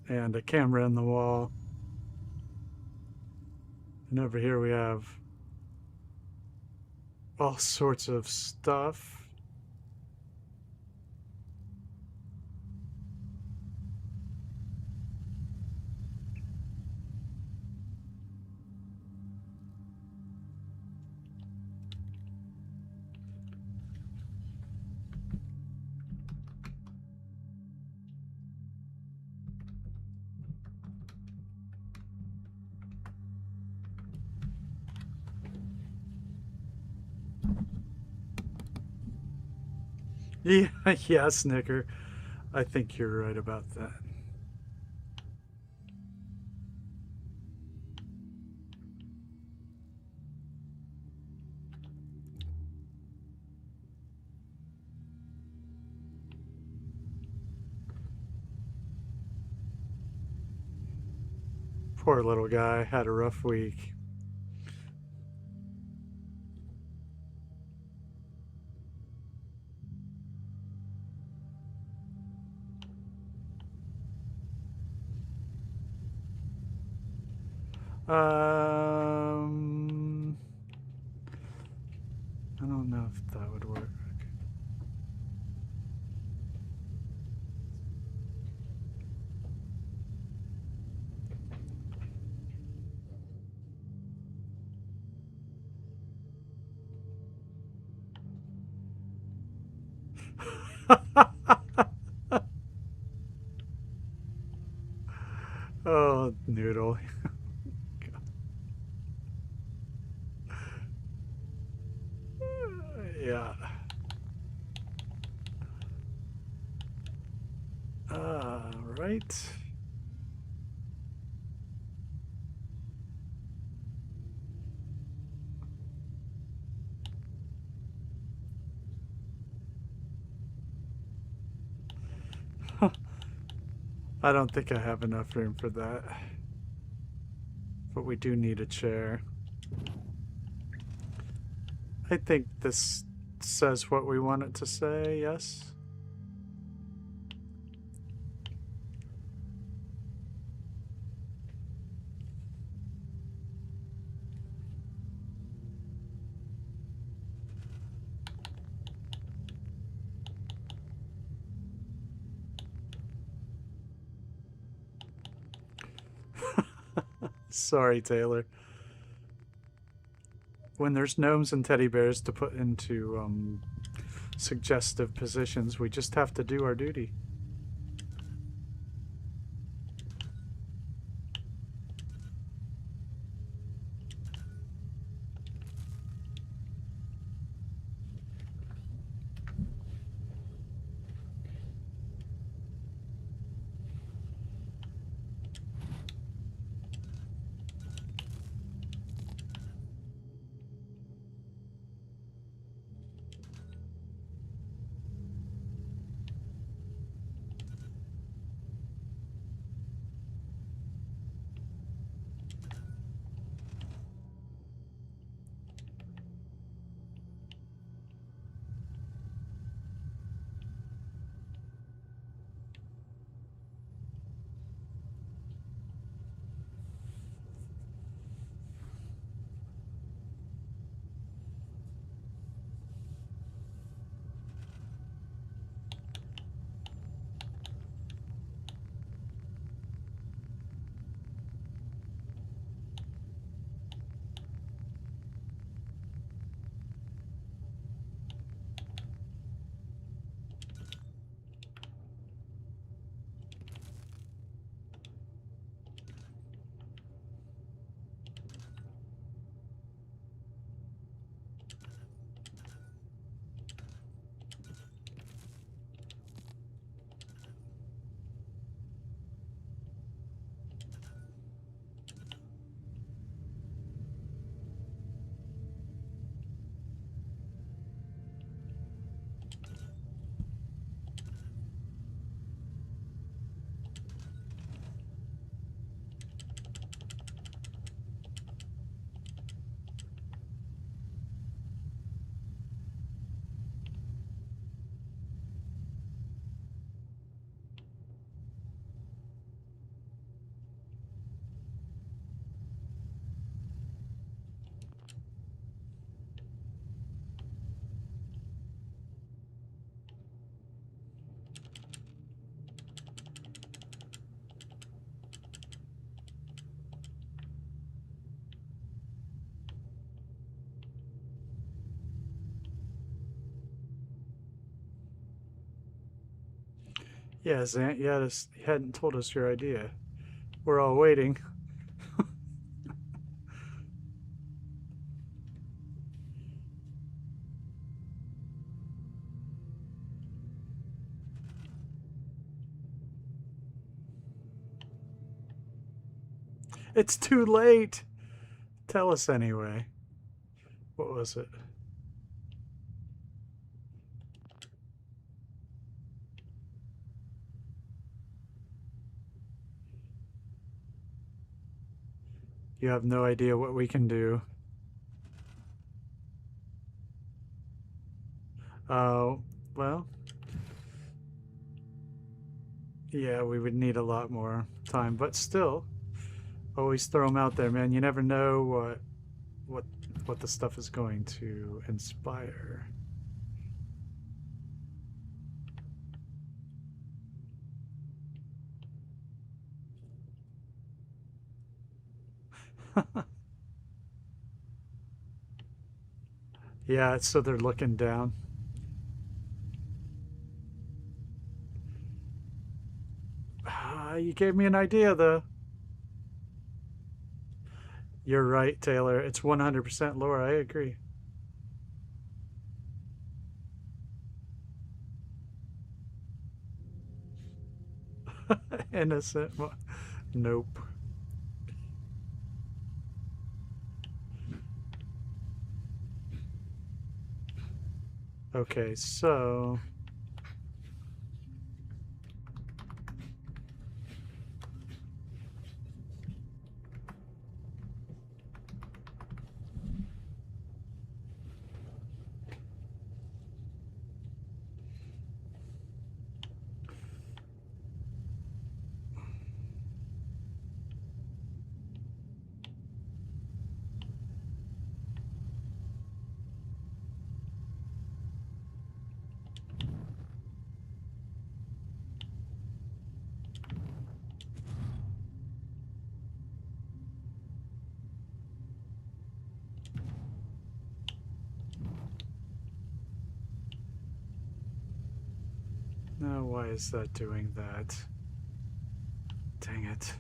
and a camera in the wall. And over here we have all sorts of stuff. Yeah, yeah, Snicker. I think you're right about that. Poor little guy had a rough week. I don't know if that would work. Oh, Noodle. Yeah. Right. I don't think I have enough room for that. But we do need a chair. I think this says what we want it to say, yes? Sorry, Taylor. When there's gnomes and teddy bears to put into suggestive positions, we just have to do our duty. Yeah, Zant, you hadn't told us your idea. We're all waiting. It's too late. Tell us anyway. What was it? You have no idea what we can do. Oh, well. Yeah, we would need a lot more time, but still, always throw them out there, man. You never know what the stuff is going to inspire. Yeah, it's so they're looking down. You gave me an idea, though. You're right, Taylor. It's 100% lore. I agree. Innocent. Nope. Okay, so... Now, why is that doing that? Dang it.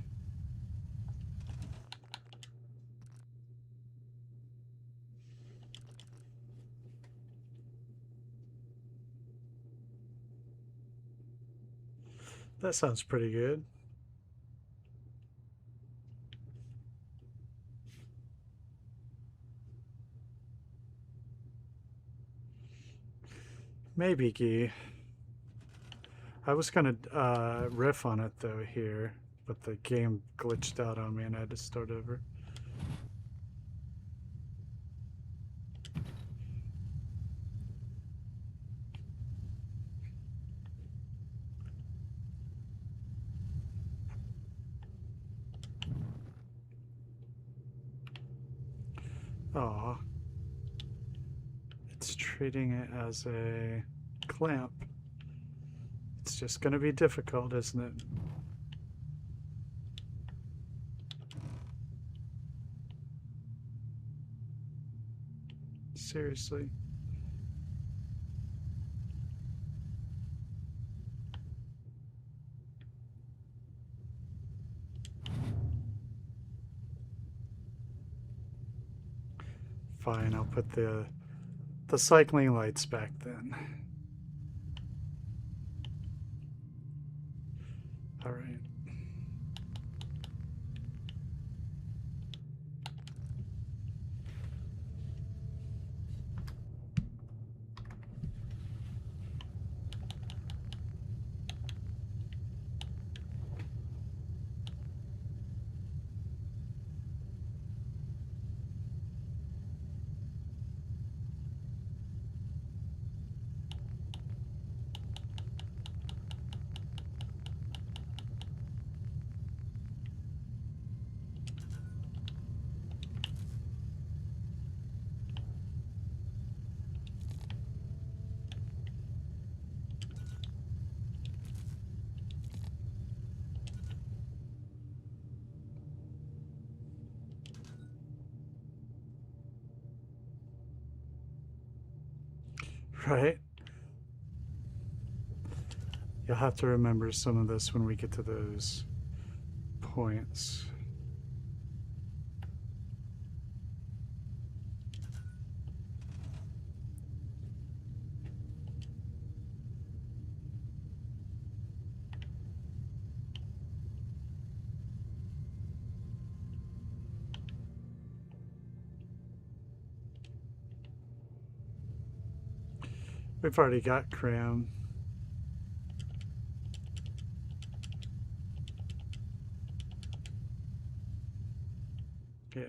That sounds pretty good. Maybe, Guy. I was gonna riff on it though here, but the game glitched out on me and I had to start over. Aw. It's treating it as a clamp. It's just gonna be difficult, isn't it? Seriously. Fine, I'll put the cycling lights back then. All right. Right? You'll have to remember some of this when we get to those points. We've already got cram. Yeah.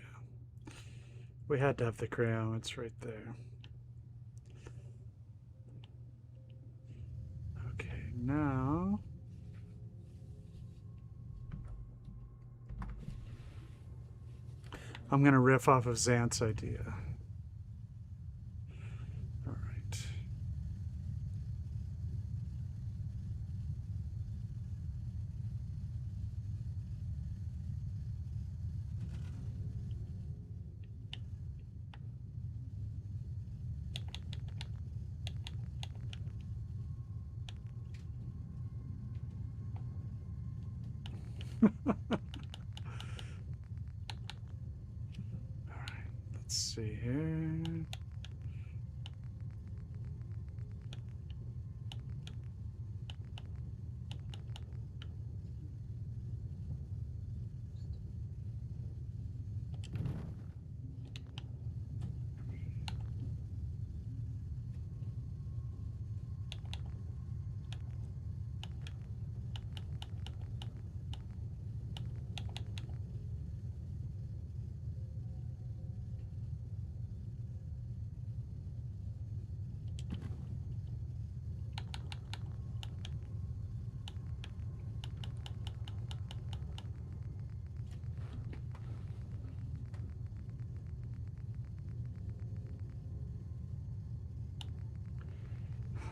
We had to have the cram. It's right there. Okay, now... I'm going to riff off of Xant's idea. All right. Let's see here.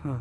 Huh.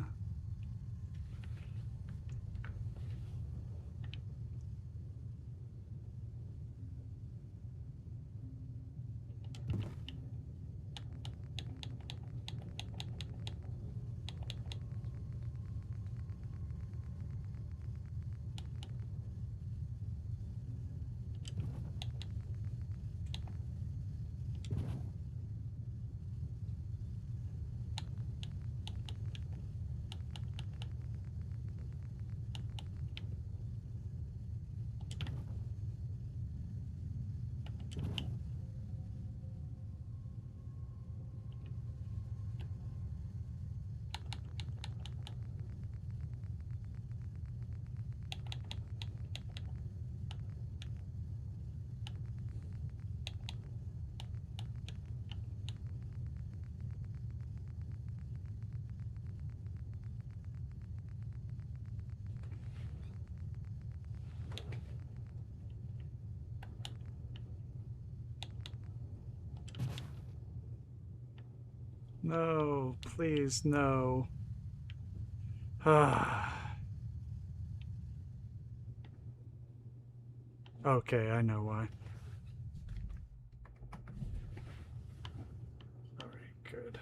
No, please, no. Okay, I know why. All right, good.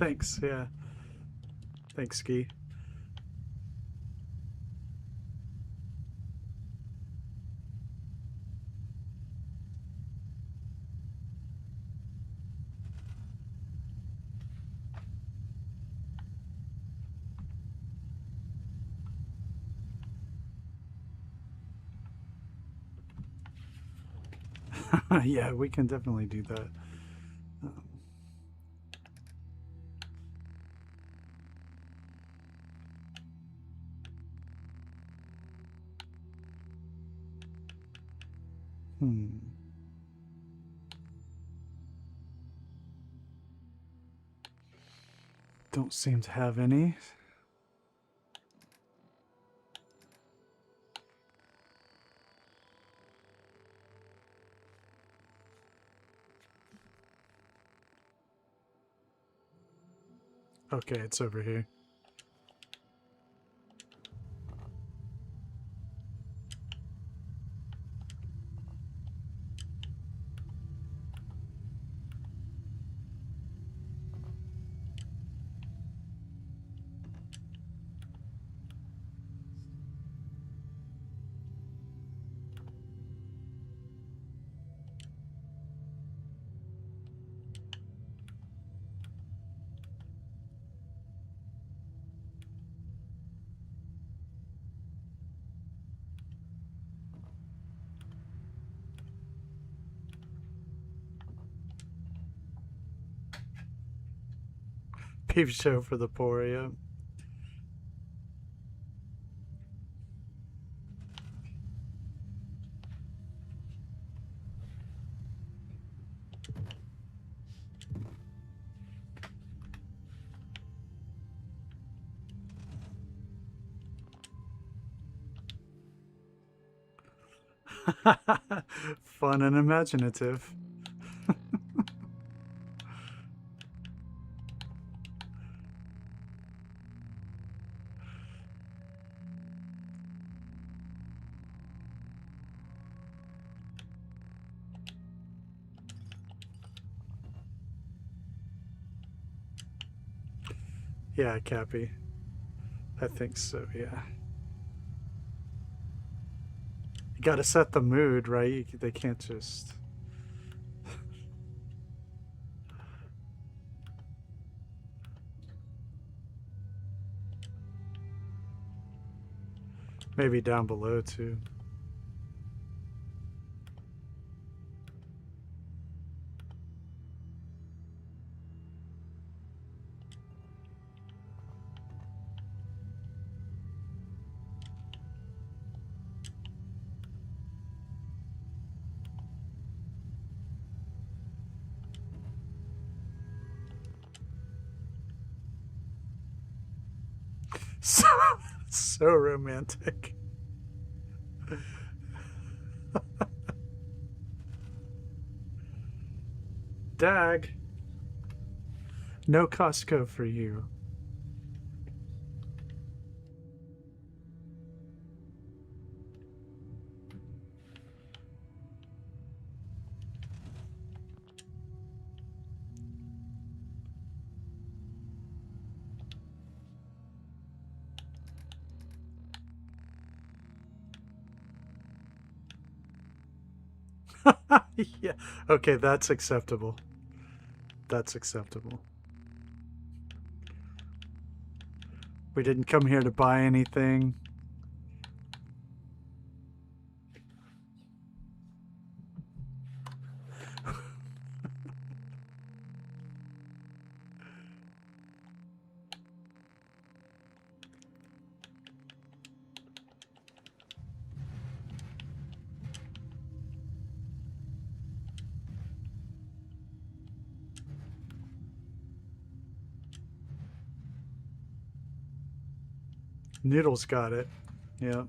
Thanks, yeah. Thanks, Ski. Yeah, we can definitely do that. Don't seem to have any. Okay, it's over here. Peep show for the poor, yeah. Fun and imaginative. Yeah, Cappy. I think so, yeah. You gotta set the mood, right? They can't just... Maybe down below, too. So romantic. Dag. No Costco for you. Yeah. Okay, that's acceptable. That's acceptable. We didn't come here to buy anything. Noodles got it. Yeah.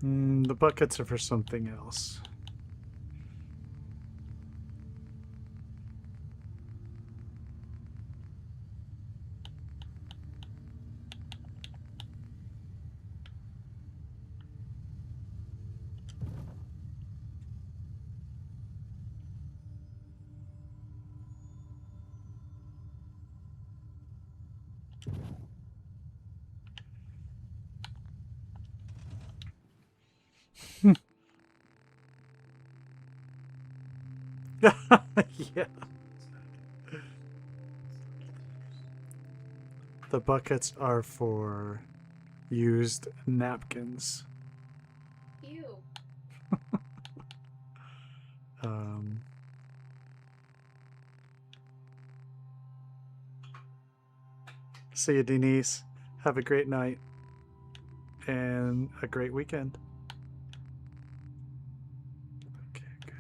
The buckets are for something else. Yeah. The buckets are for used napkins. Ew. See you, Denise. Have a great night and a great weekend. Okay, good.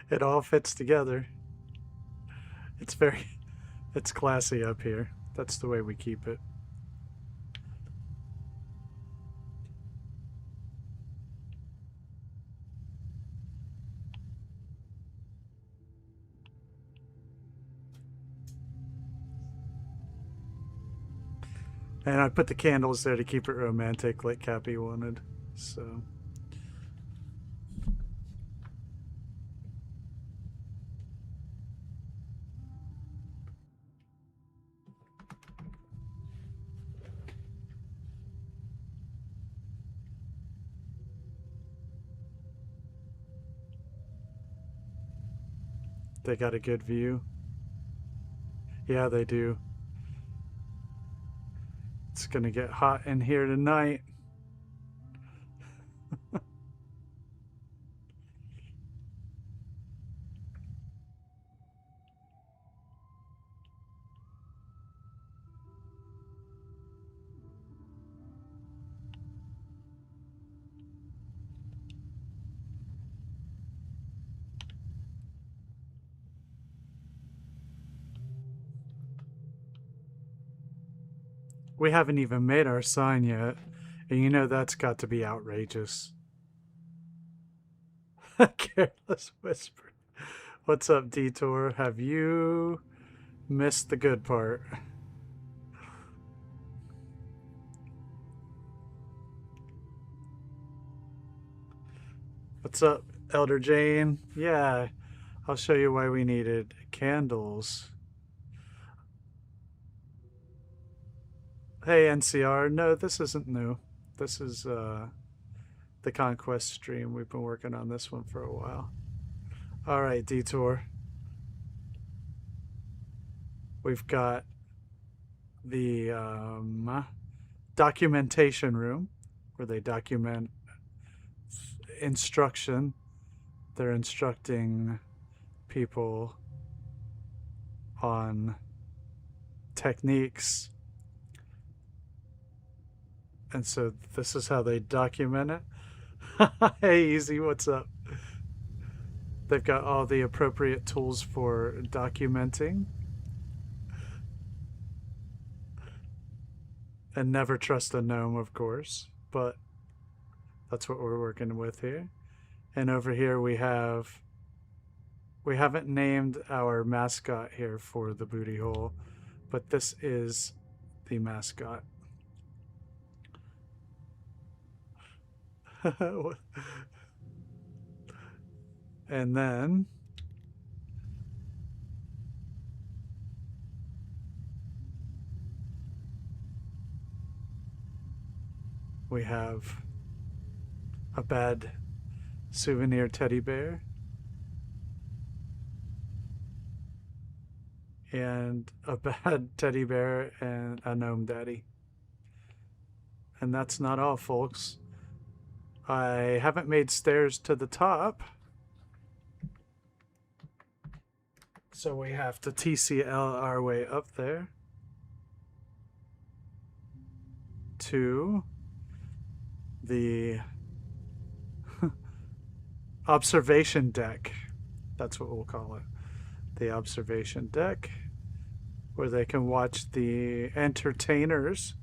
It all fits together. It's classy up here. That's the way we keep it. And I put the candles there to keep it romantic like Cappy wanted. So... They got a good view. Yeah, they do. It's gonna get hot in here tonight. We haven't even made our sign yet. And you know that's got to be outrageous. Careless whisper. What's up, Detour? Have you missed the good part? What's up, Elder Jane? Yeah, I'll show you why we needed candles. Hey, NCR. No, this isn't new. This is the Conquest stream. We've been working on this one for a while. All right, Detour. We've got the documentation room where they document instruction. They're instructing people on techniques. And so this is how they document it. Hey, Easy, what's up? They've got all the appropriate tools for documenting. And never trust a gnome, of course, but that's what we're working with here. And over here we haven't named our mascot here for the booty hole, but this is the mascot. And then we have a bad souvenir teddy bear and a bad teddy bear and a gnome daddy. And that's not all, folks. I haven't made stairs to the top, so we have to TCL our way up there. to the observation deck. That's what we'll call it. The observation deck, where they can watch the entertainers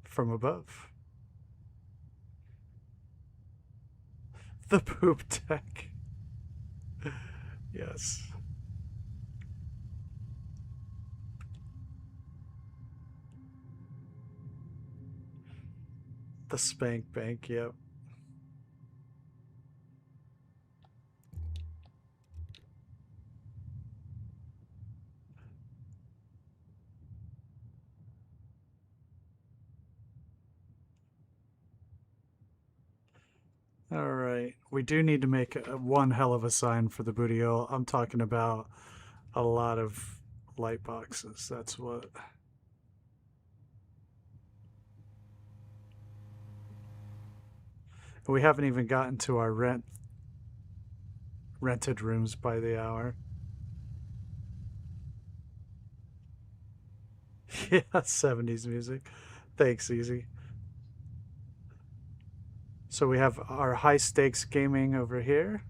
from above. The poop deck. Yes. The spank bank, yep. All right, we do need to make one hell of a sign for the booty hole. I'm talking about a lot of light boxes. That's what. We haven't even gotten to our rented rooms by the hour. Yeah, 70s music. Thanks, Easy. So we have our high stakes gaming over here,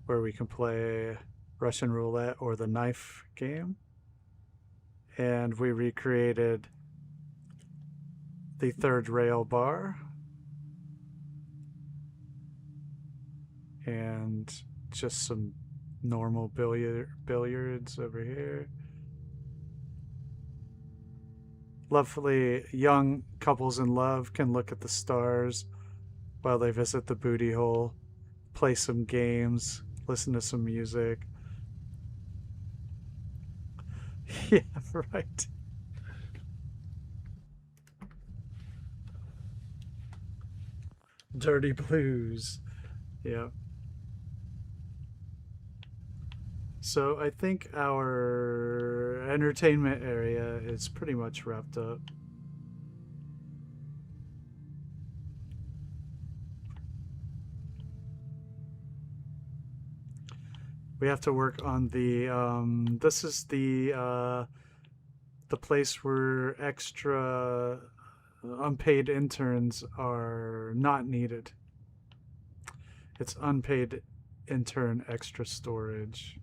where we can play Russian roulette or the knife game. And we recreated the third rail bar. And just some normal billiards over here. Lovely young couples in love can look at the stars while they visit the booty hole, play some games, listen to some music. Yeah, right. Dirty blues. Yeah. So I think our entertainment area is pretty much wrapped up. We have to work on the this is the place where extra unpaid interns are not needed. It's unpaid intern extra storage.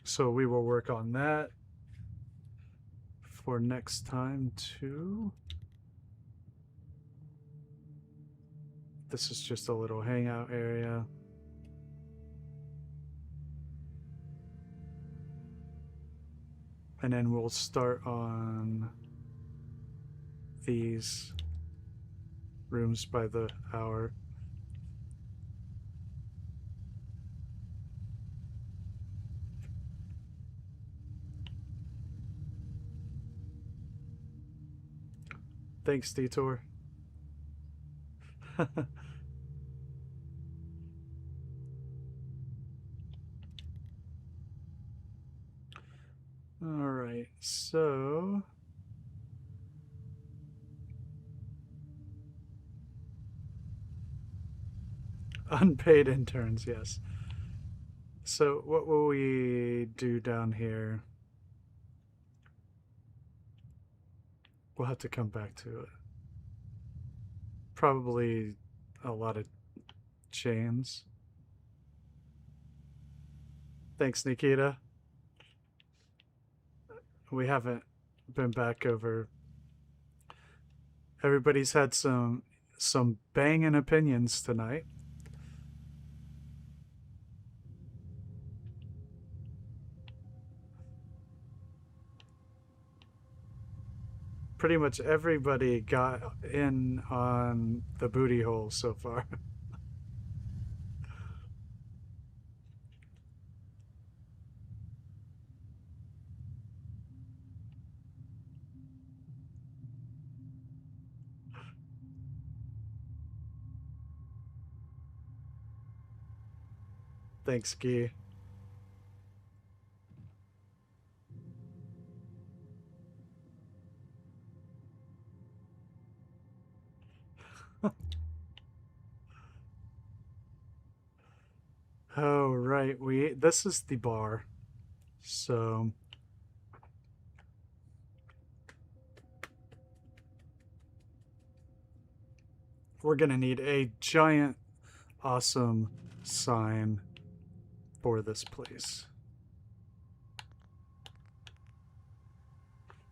So we will work on that for next time too. This is just a little hangout area. And then we'll start on these rooms by the hour. Thanks, Detour. All right, so unpaid interns, yes. So what will we do down here? We'll have to come back to it. Probably a lot of chains. Thanks, Nikita. We haven't been back over. Everybody's had some banging opinions tonight. Pretty much everybody got in on the booty hole so far. Thanks, Guy. Oh, right. This is the bar. So we're going to need a giant awesome sign for this place.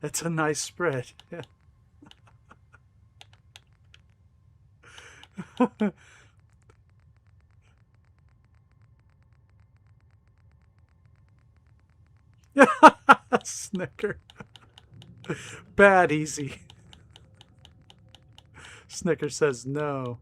It's a nice spread. Yeah. Snicker. Bad easy. Snicker says no.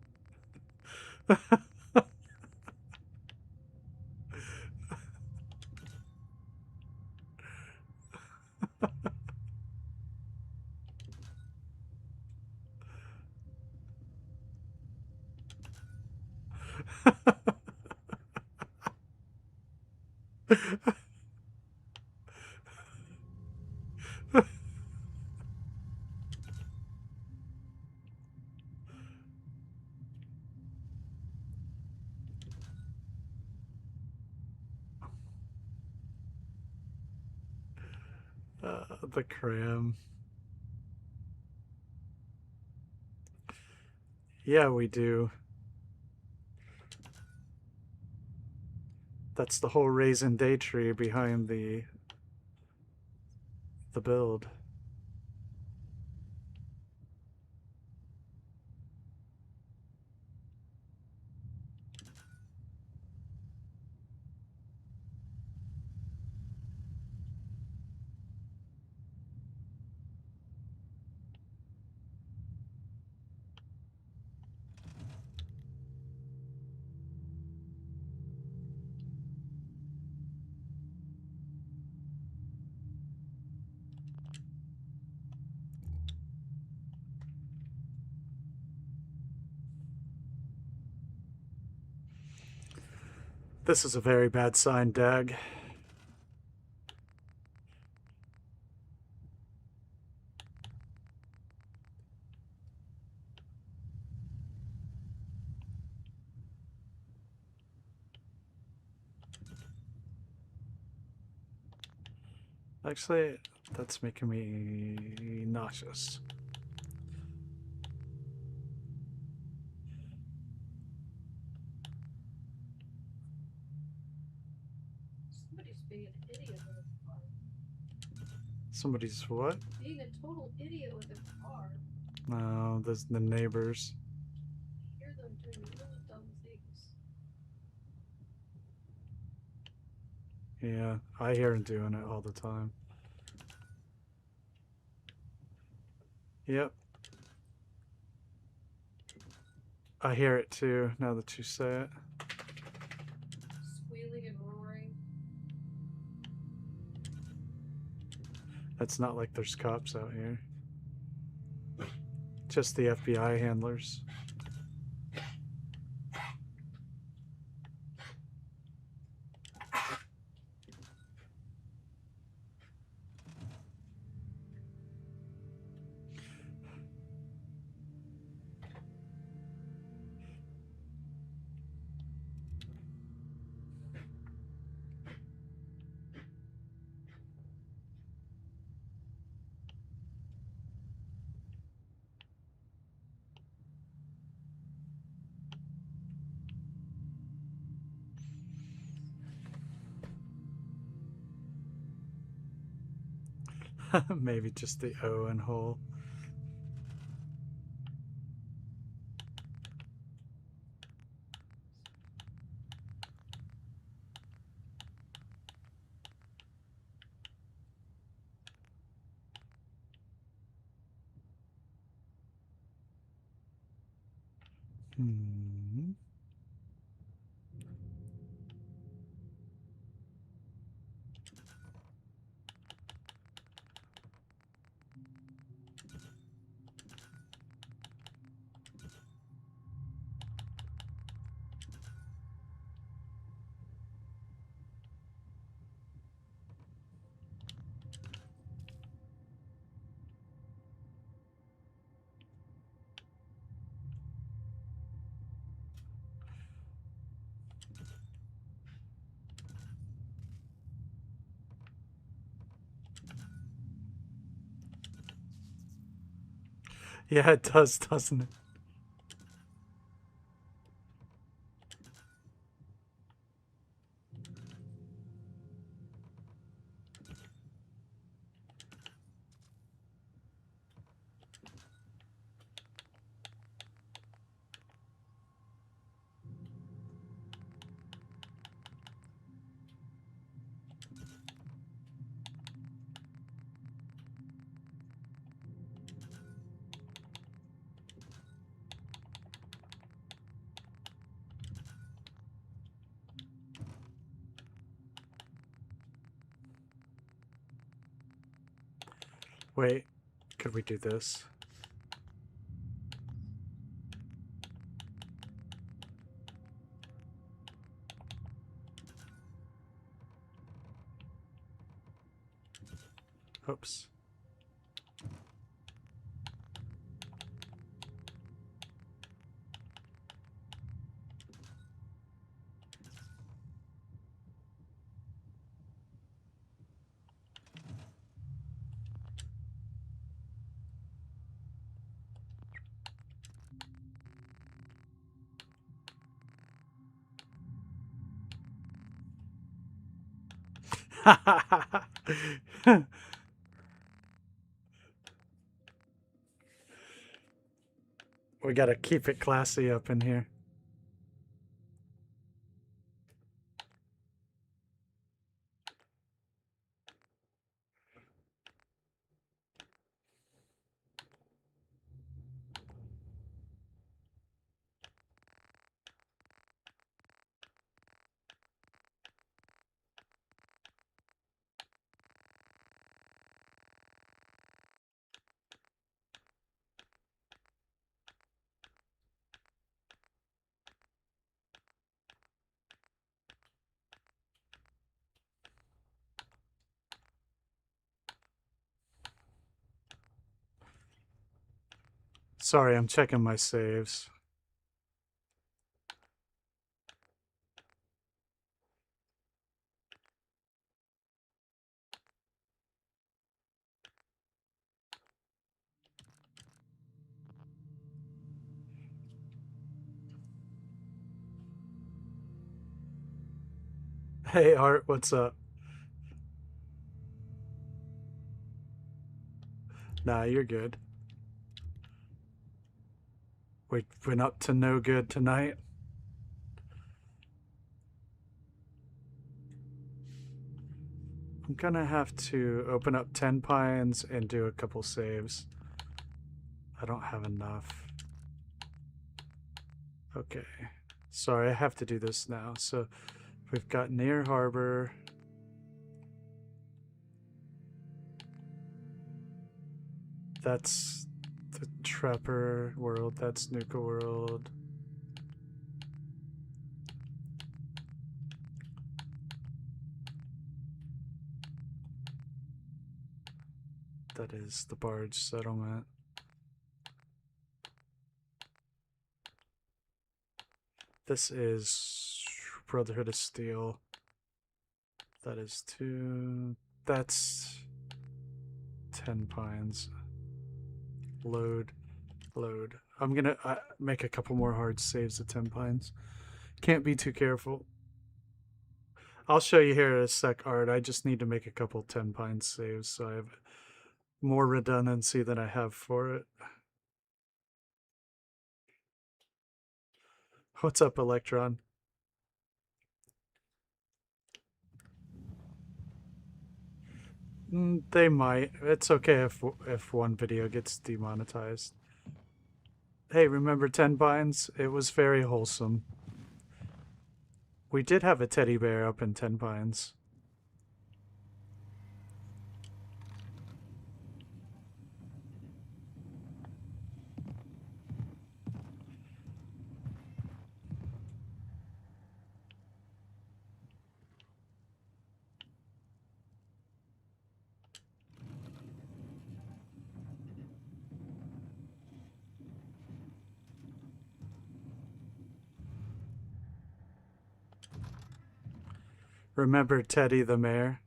The cram. Yeah, we do. That's the whole raisin day tree behind the build. This is a very bad sign, Dag. Actually, that's making me nauseous. Somebody's being an idiot with a car. Somebody's what? Being a total idiot with a car. No, there's the neighbors. I hear them doing really dumb things. Yeah, I hear him doing it all the time. Yep. I hear it too, now that you say it. Squealing and roaring. It's not like there's cops out here. Just the FBI handlers. Maybe just the Owen hole. Hmm. Yeah, it does, doesn't it? Wait, could we do this? Oops. We gotta keep it classy up in here. Sorry, I'm checking my saves. Hey, Art, what's up? Nah, you're good. We went up to no good tonight. I'm gonna have to open up 10 pines and do a couple saves. I don't have enough. Okay. Sorry, I have to do this now. So we've got near harbor. That's the Trapper world. That's Nuka world. That is the barge settlement. This is Brotherhood of Steel. That is 2. That's 10 pines. Load. I'm gonna make a couple more hard saves at 10 pines. Can't be too careful. I'll show you here in a sec, Art. I just need to make a couple 10 pine saves so I have more redundancy than I have for it. What's up, Electron? They might. It's okay if one video gets demonetized. Hey, remember 10 pines? It was very wholesome. We did have a teddy bear up in 10 pines. Remember Teddy the mayor?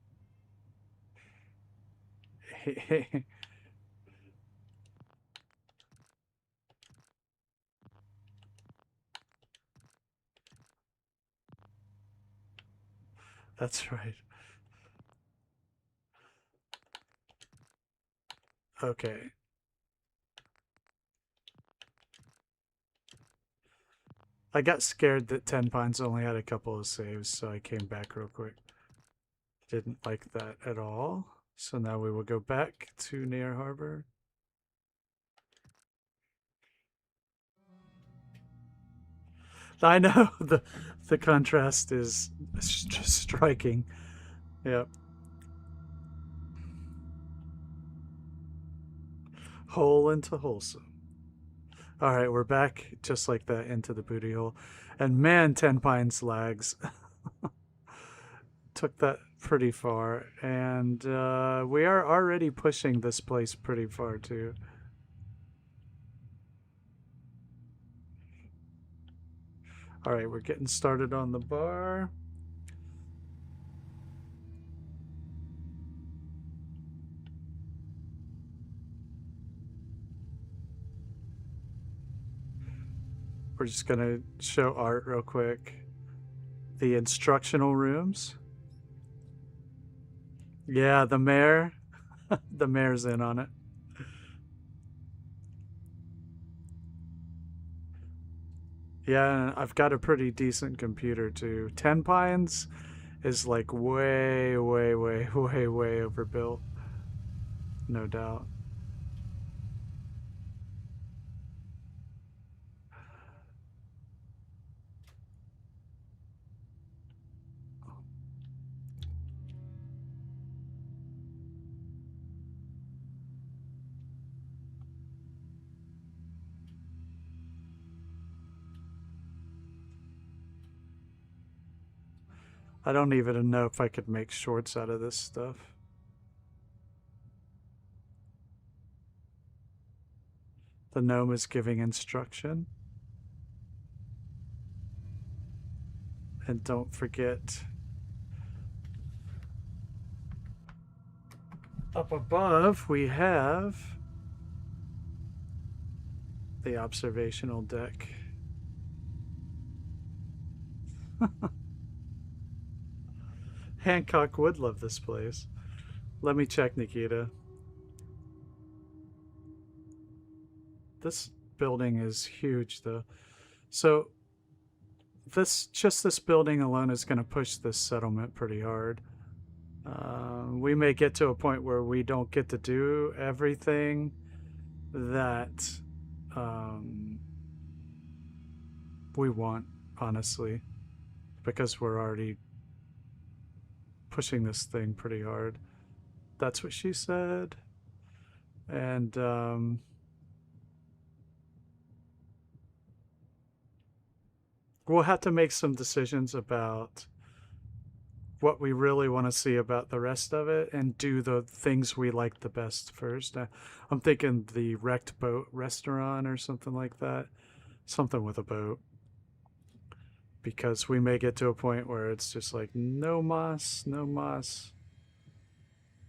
That's right. Okay. I got scared that 10 Pines only had a couple of saves, so I came back real quick. Didn't like that at all. So now we will go back to Near Harbor. I know the contrast is just striking. Yep. Hole into wholesome. All right, we're back just like that into the booty hole. And man, 10 Pines lags. Took that pretty far. And we are already pushing this place pretty far too. All right, we're getting started on the bar. We're just gonna show art real quick. The instructional rooms. Yeah, the mayor. The mayor's in on it. Yeah, I've got a pretty decent computer too. 10 Pines is like way overbuilt. No doubt. I don't even know if I could make shorts out of this stuff. The gnome is giving instruction. And don't forget, up above we have the observational deck. Hancock would love this place. Let me check, Nikita. This building is huge though. So this building alone is going to push this settlement pretty hard. We may get to a point where we don't get to do everything that we want, honestly, because we're already pushing this thing pretty hard. That's what she said. And we'll have to make some decisions about what we really want to see about the rest of it and do the things we like the best first. I'm thinking the wrecked boat restaurant or something like that. Something with a boat. Because we may get to a point where it's just like, no moss, no moss.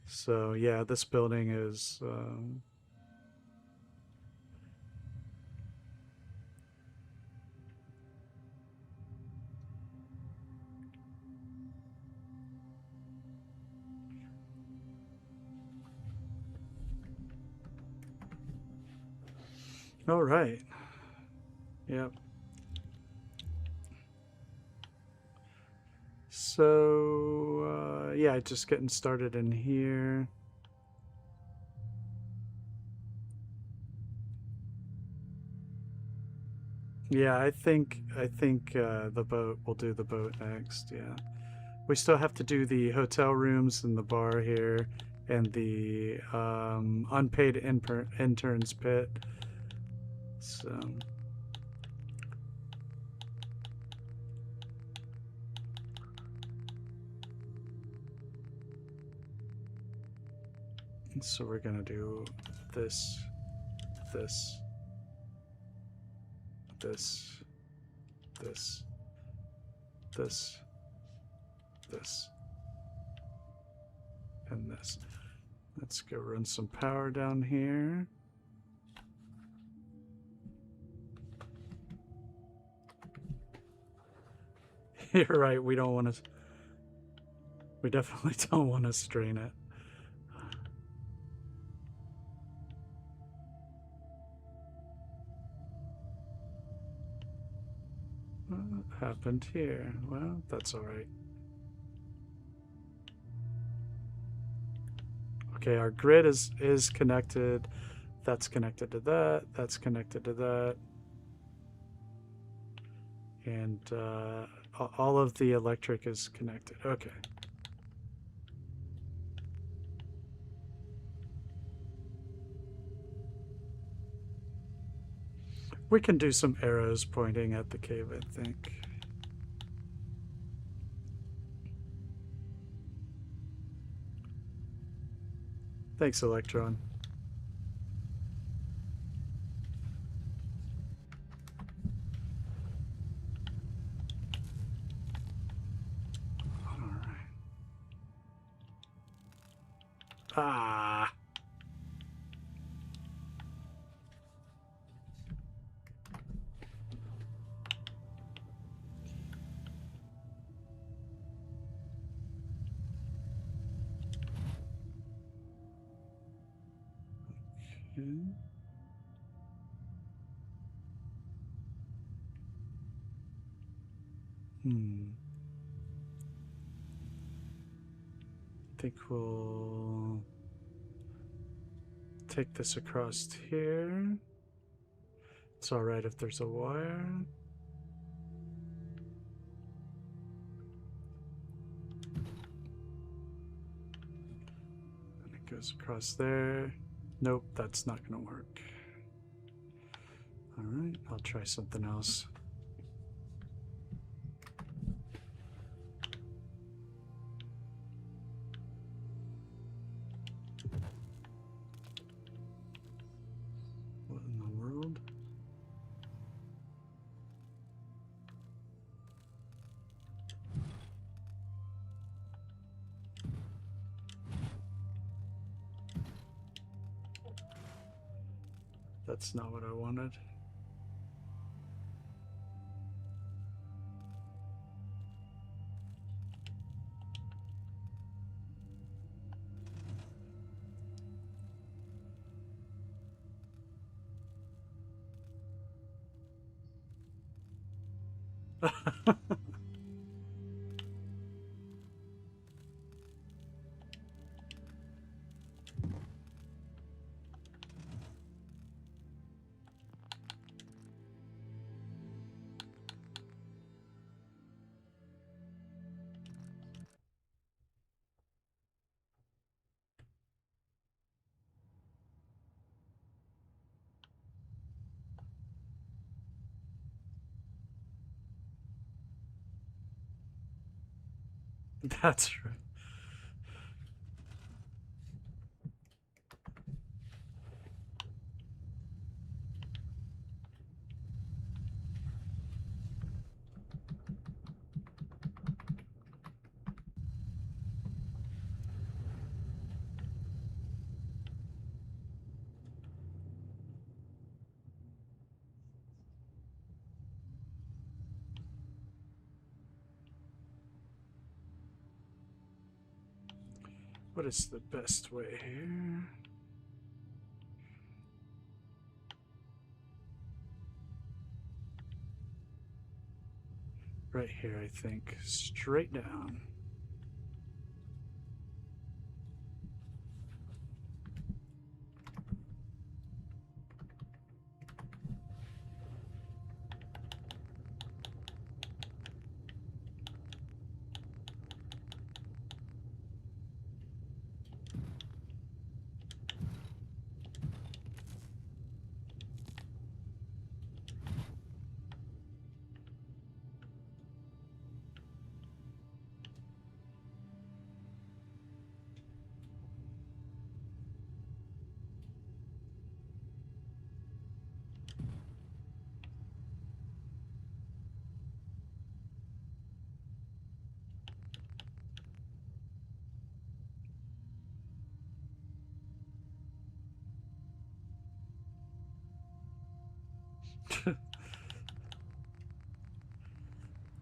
So yeah, this building is... all right. Yep. So, yeah, just getting started in here. Yeah, I think the boat, we'll do the boat next, yeah. We still have to do the hotel rooms and the bar here and the unpaid interns pit. So... so we're gonna do this, this, this, this, this, this, and this. Let's go run some power down here. You're right, we don't want to... We definitely don't want to strain it. What happened here? Well, that's alright. Okay, our grid is connected. That's connected to that. That's connected to that. And all of the electric is connected. Okay. We can do some arrows pointing at the cave, I think. Thanks, Electron. All right. Ah. Okay. I think we'll take this across here. It's all right if there's a wire. And it goes across there. Nope, that's not going to work. All right, I'll try something else. What in the world? That's not what I wanted. That's right. What is the best way here? Right here, I think. Straight down.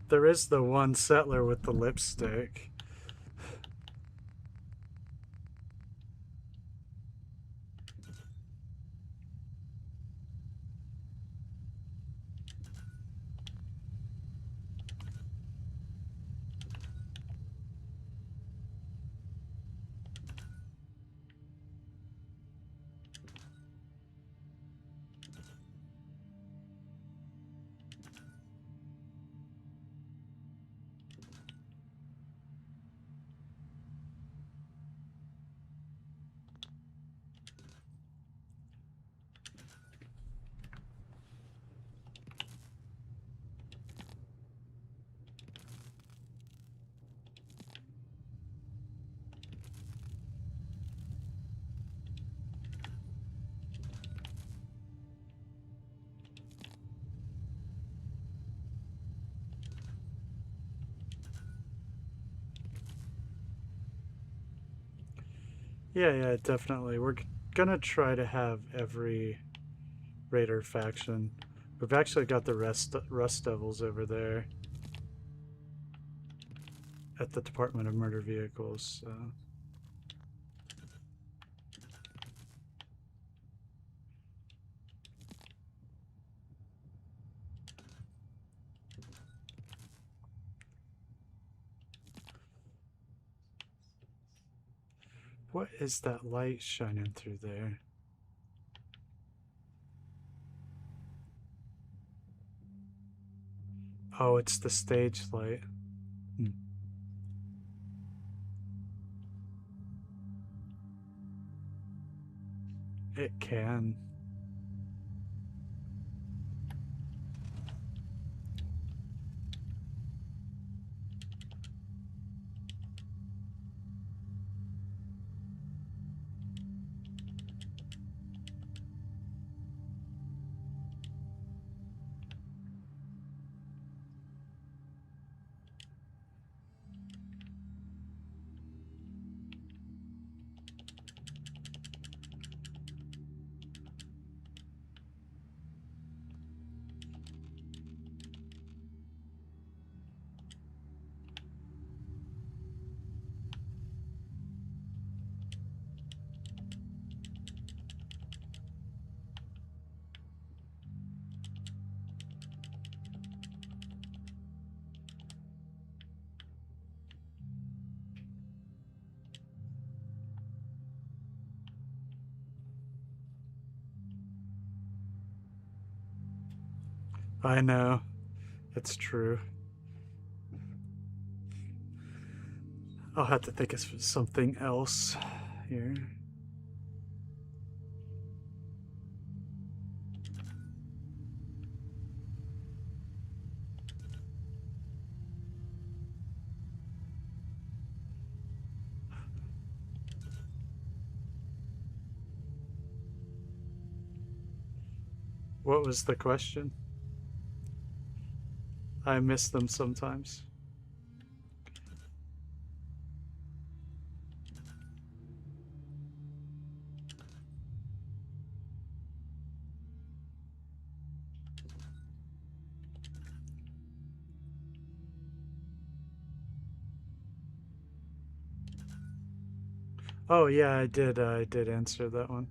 There is the one settler with the lipstick. Yeah, definitely. We're gonna try to have every Raider faction. We've actually got the Rust Devils over there at the Department of Murder Vehicles. So. What is that light shining through there? Oh, it's the stage light. It can. I know. It's true. I'll have to think of something else here. What was the question? I miss them sometimes. Oh yeah, I did answer that one.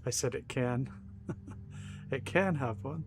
I said it can. It can have one.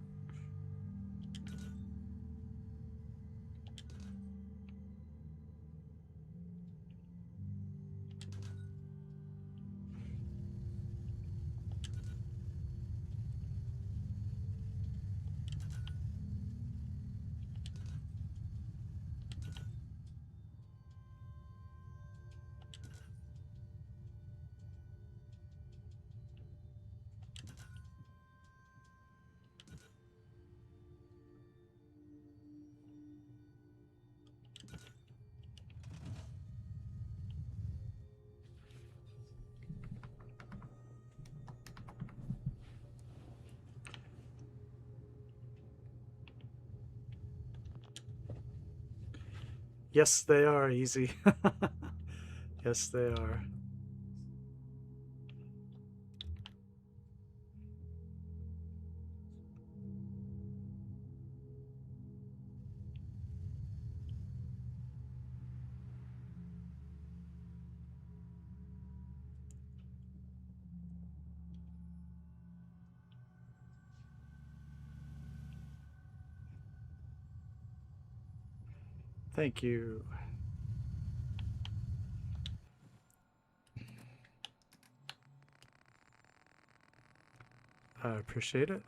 Yes, they are easy. Yes, they are. Thank you. I appreciate it.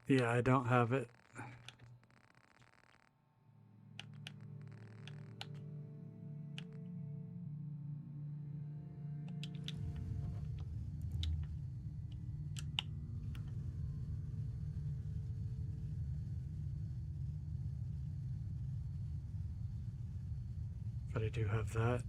Yeah, I don't have it. But I do have that.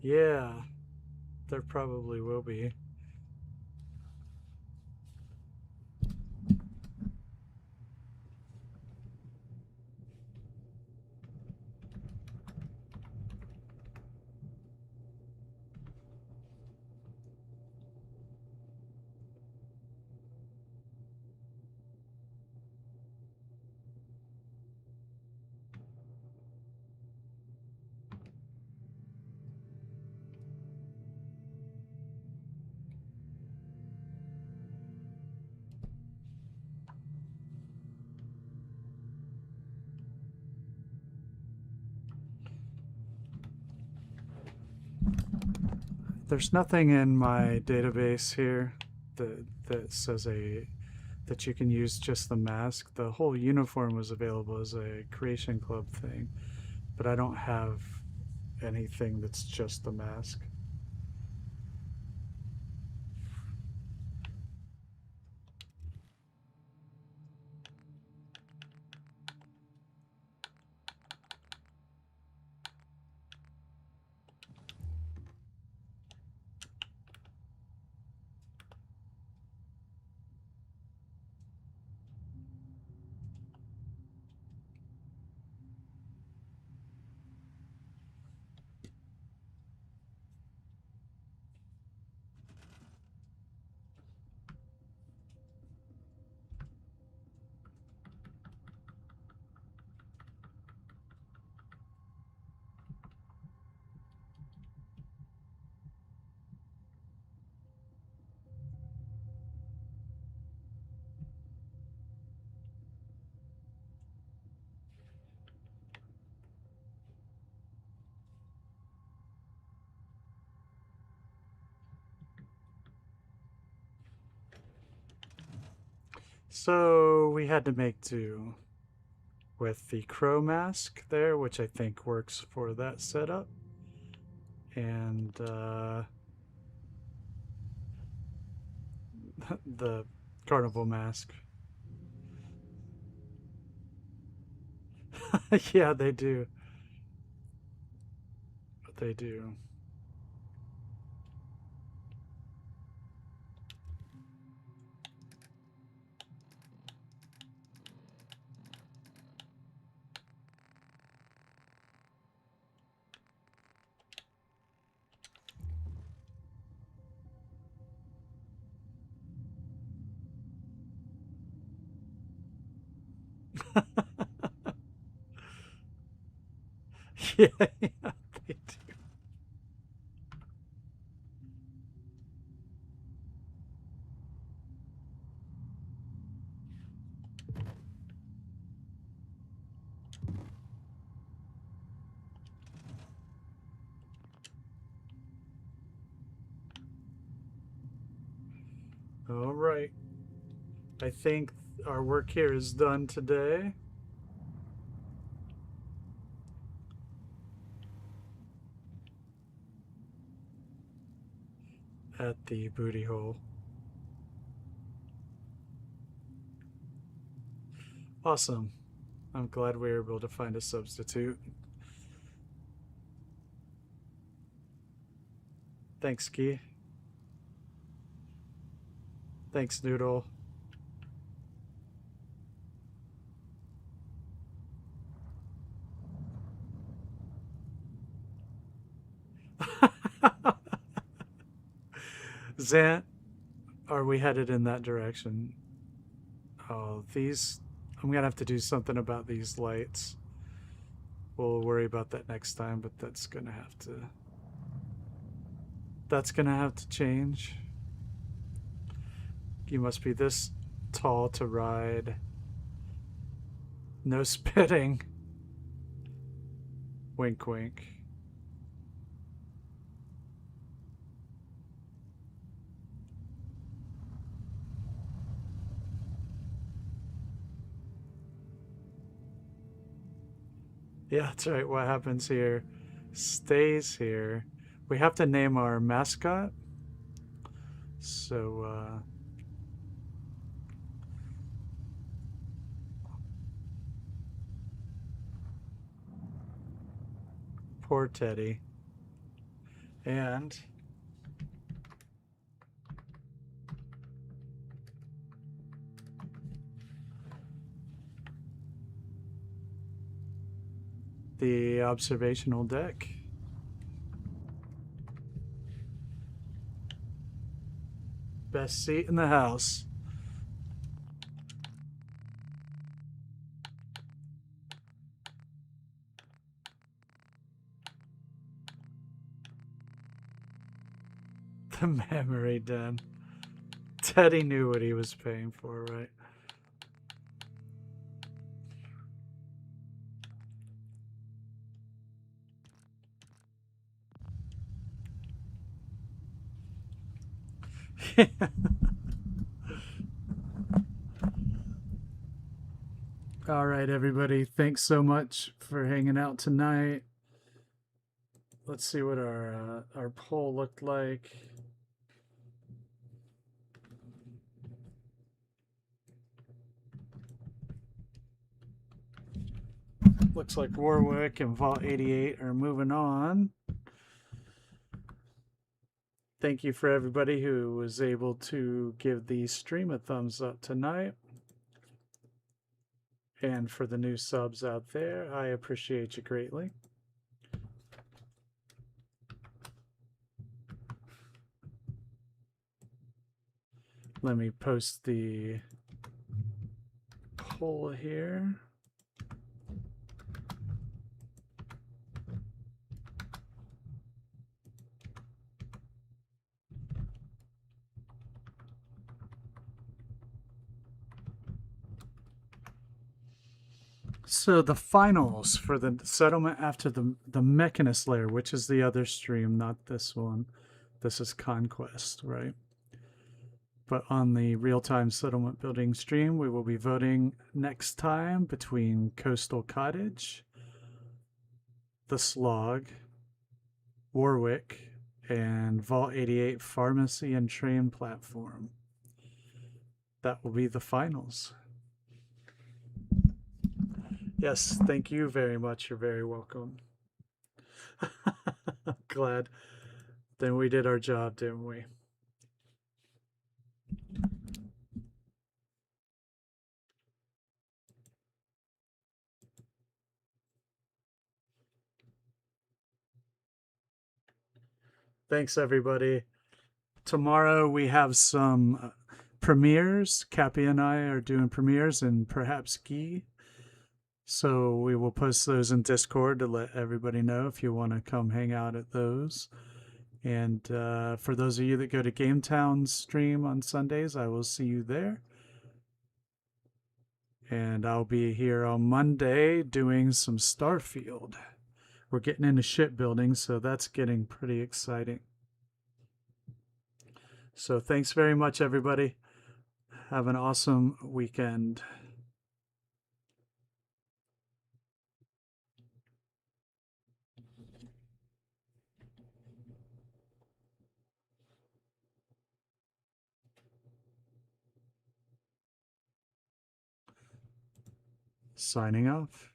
Yeah, there probably will be. There's nothing in my database here that says that you can use just the mask. The whole uniform was available as a creation club thing, but I don't have anything that's just the mask. So we had to make do with the crow mask there, which I think works for that setup. And the carnival mask. Yeah, they do. They do. Yeah, yeah, they do. I think our work here is done today. At the booty hole. Awesome. I'm glad we were able to find a substitute. Thanks, Ski. Thanks, Noodle. Zant, are we headed in that direction? Oh, these... I'm gonna have to do something about these lights. We'll worry about that next time, but that's gonna have to... That's gonna have to change. You must be this tall to ride. No spitting. Wink, wink. Yeah, that's right. What happens here stays here. We have to name our mascot. So, poor Teddy. And the observational deck. Best seat in the house. The memory den. Teddy knew what he was paying for, right? All right, everybody. Thanks so much for hanging out tonight. Let's see what our poll looked like. Looks like Warwick and Vault 88 are moving on. Thank you for everybody who was able to give the stream a thumbs up tonight. And for the new subs out there, I appreciate you greatly. Let me post the poll here. So the finals for the settlement after the Mechanist layer, which is the other stream, not this one. This is Conquest, right? But on the real-time settlement building stream, we will be voting next time between Coastal Cottage, the Slog, Warwick, and Vault 88 Pharmacy and Train Platform. That will be the finals. Yes, thank you very much. You're very welcome. Glad. Then we did our job, didn't we? Thanks, everybody. Tomorrow we have some premieres. Cappy and I are doing premieres, and perhaps Guy. So we will post those in Discord to let everybody know if you want to come hang out at those. And for those of you that go to GameTown's stream on Sundays, I will see you there. And I'll be here on Monday doing some Starfield. We're getting into shipbuilding, so that's getting pretty exciting. So thanks very much, everybody. Have an awesome weekend. Signing off.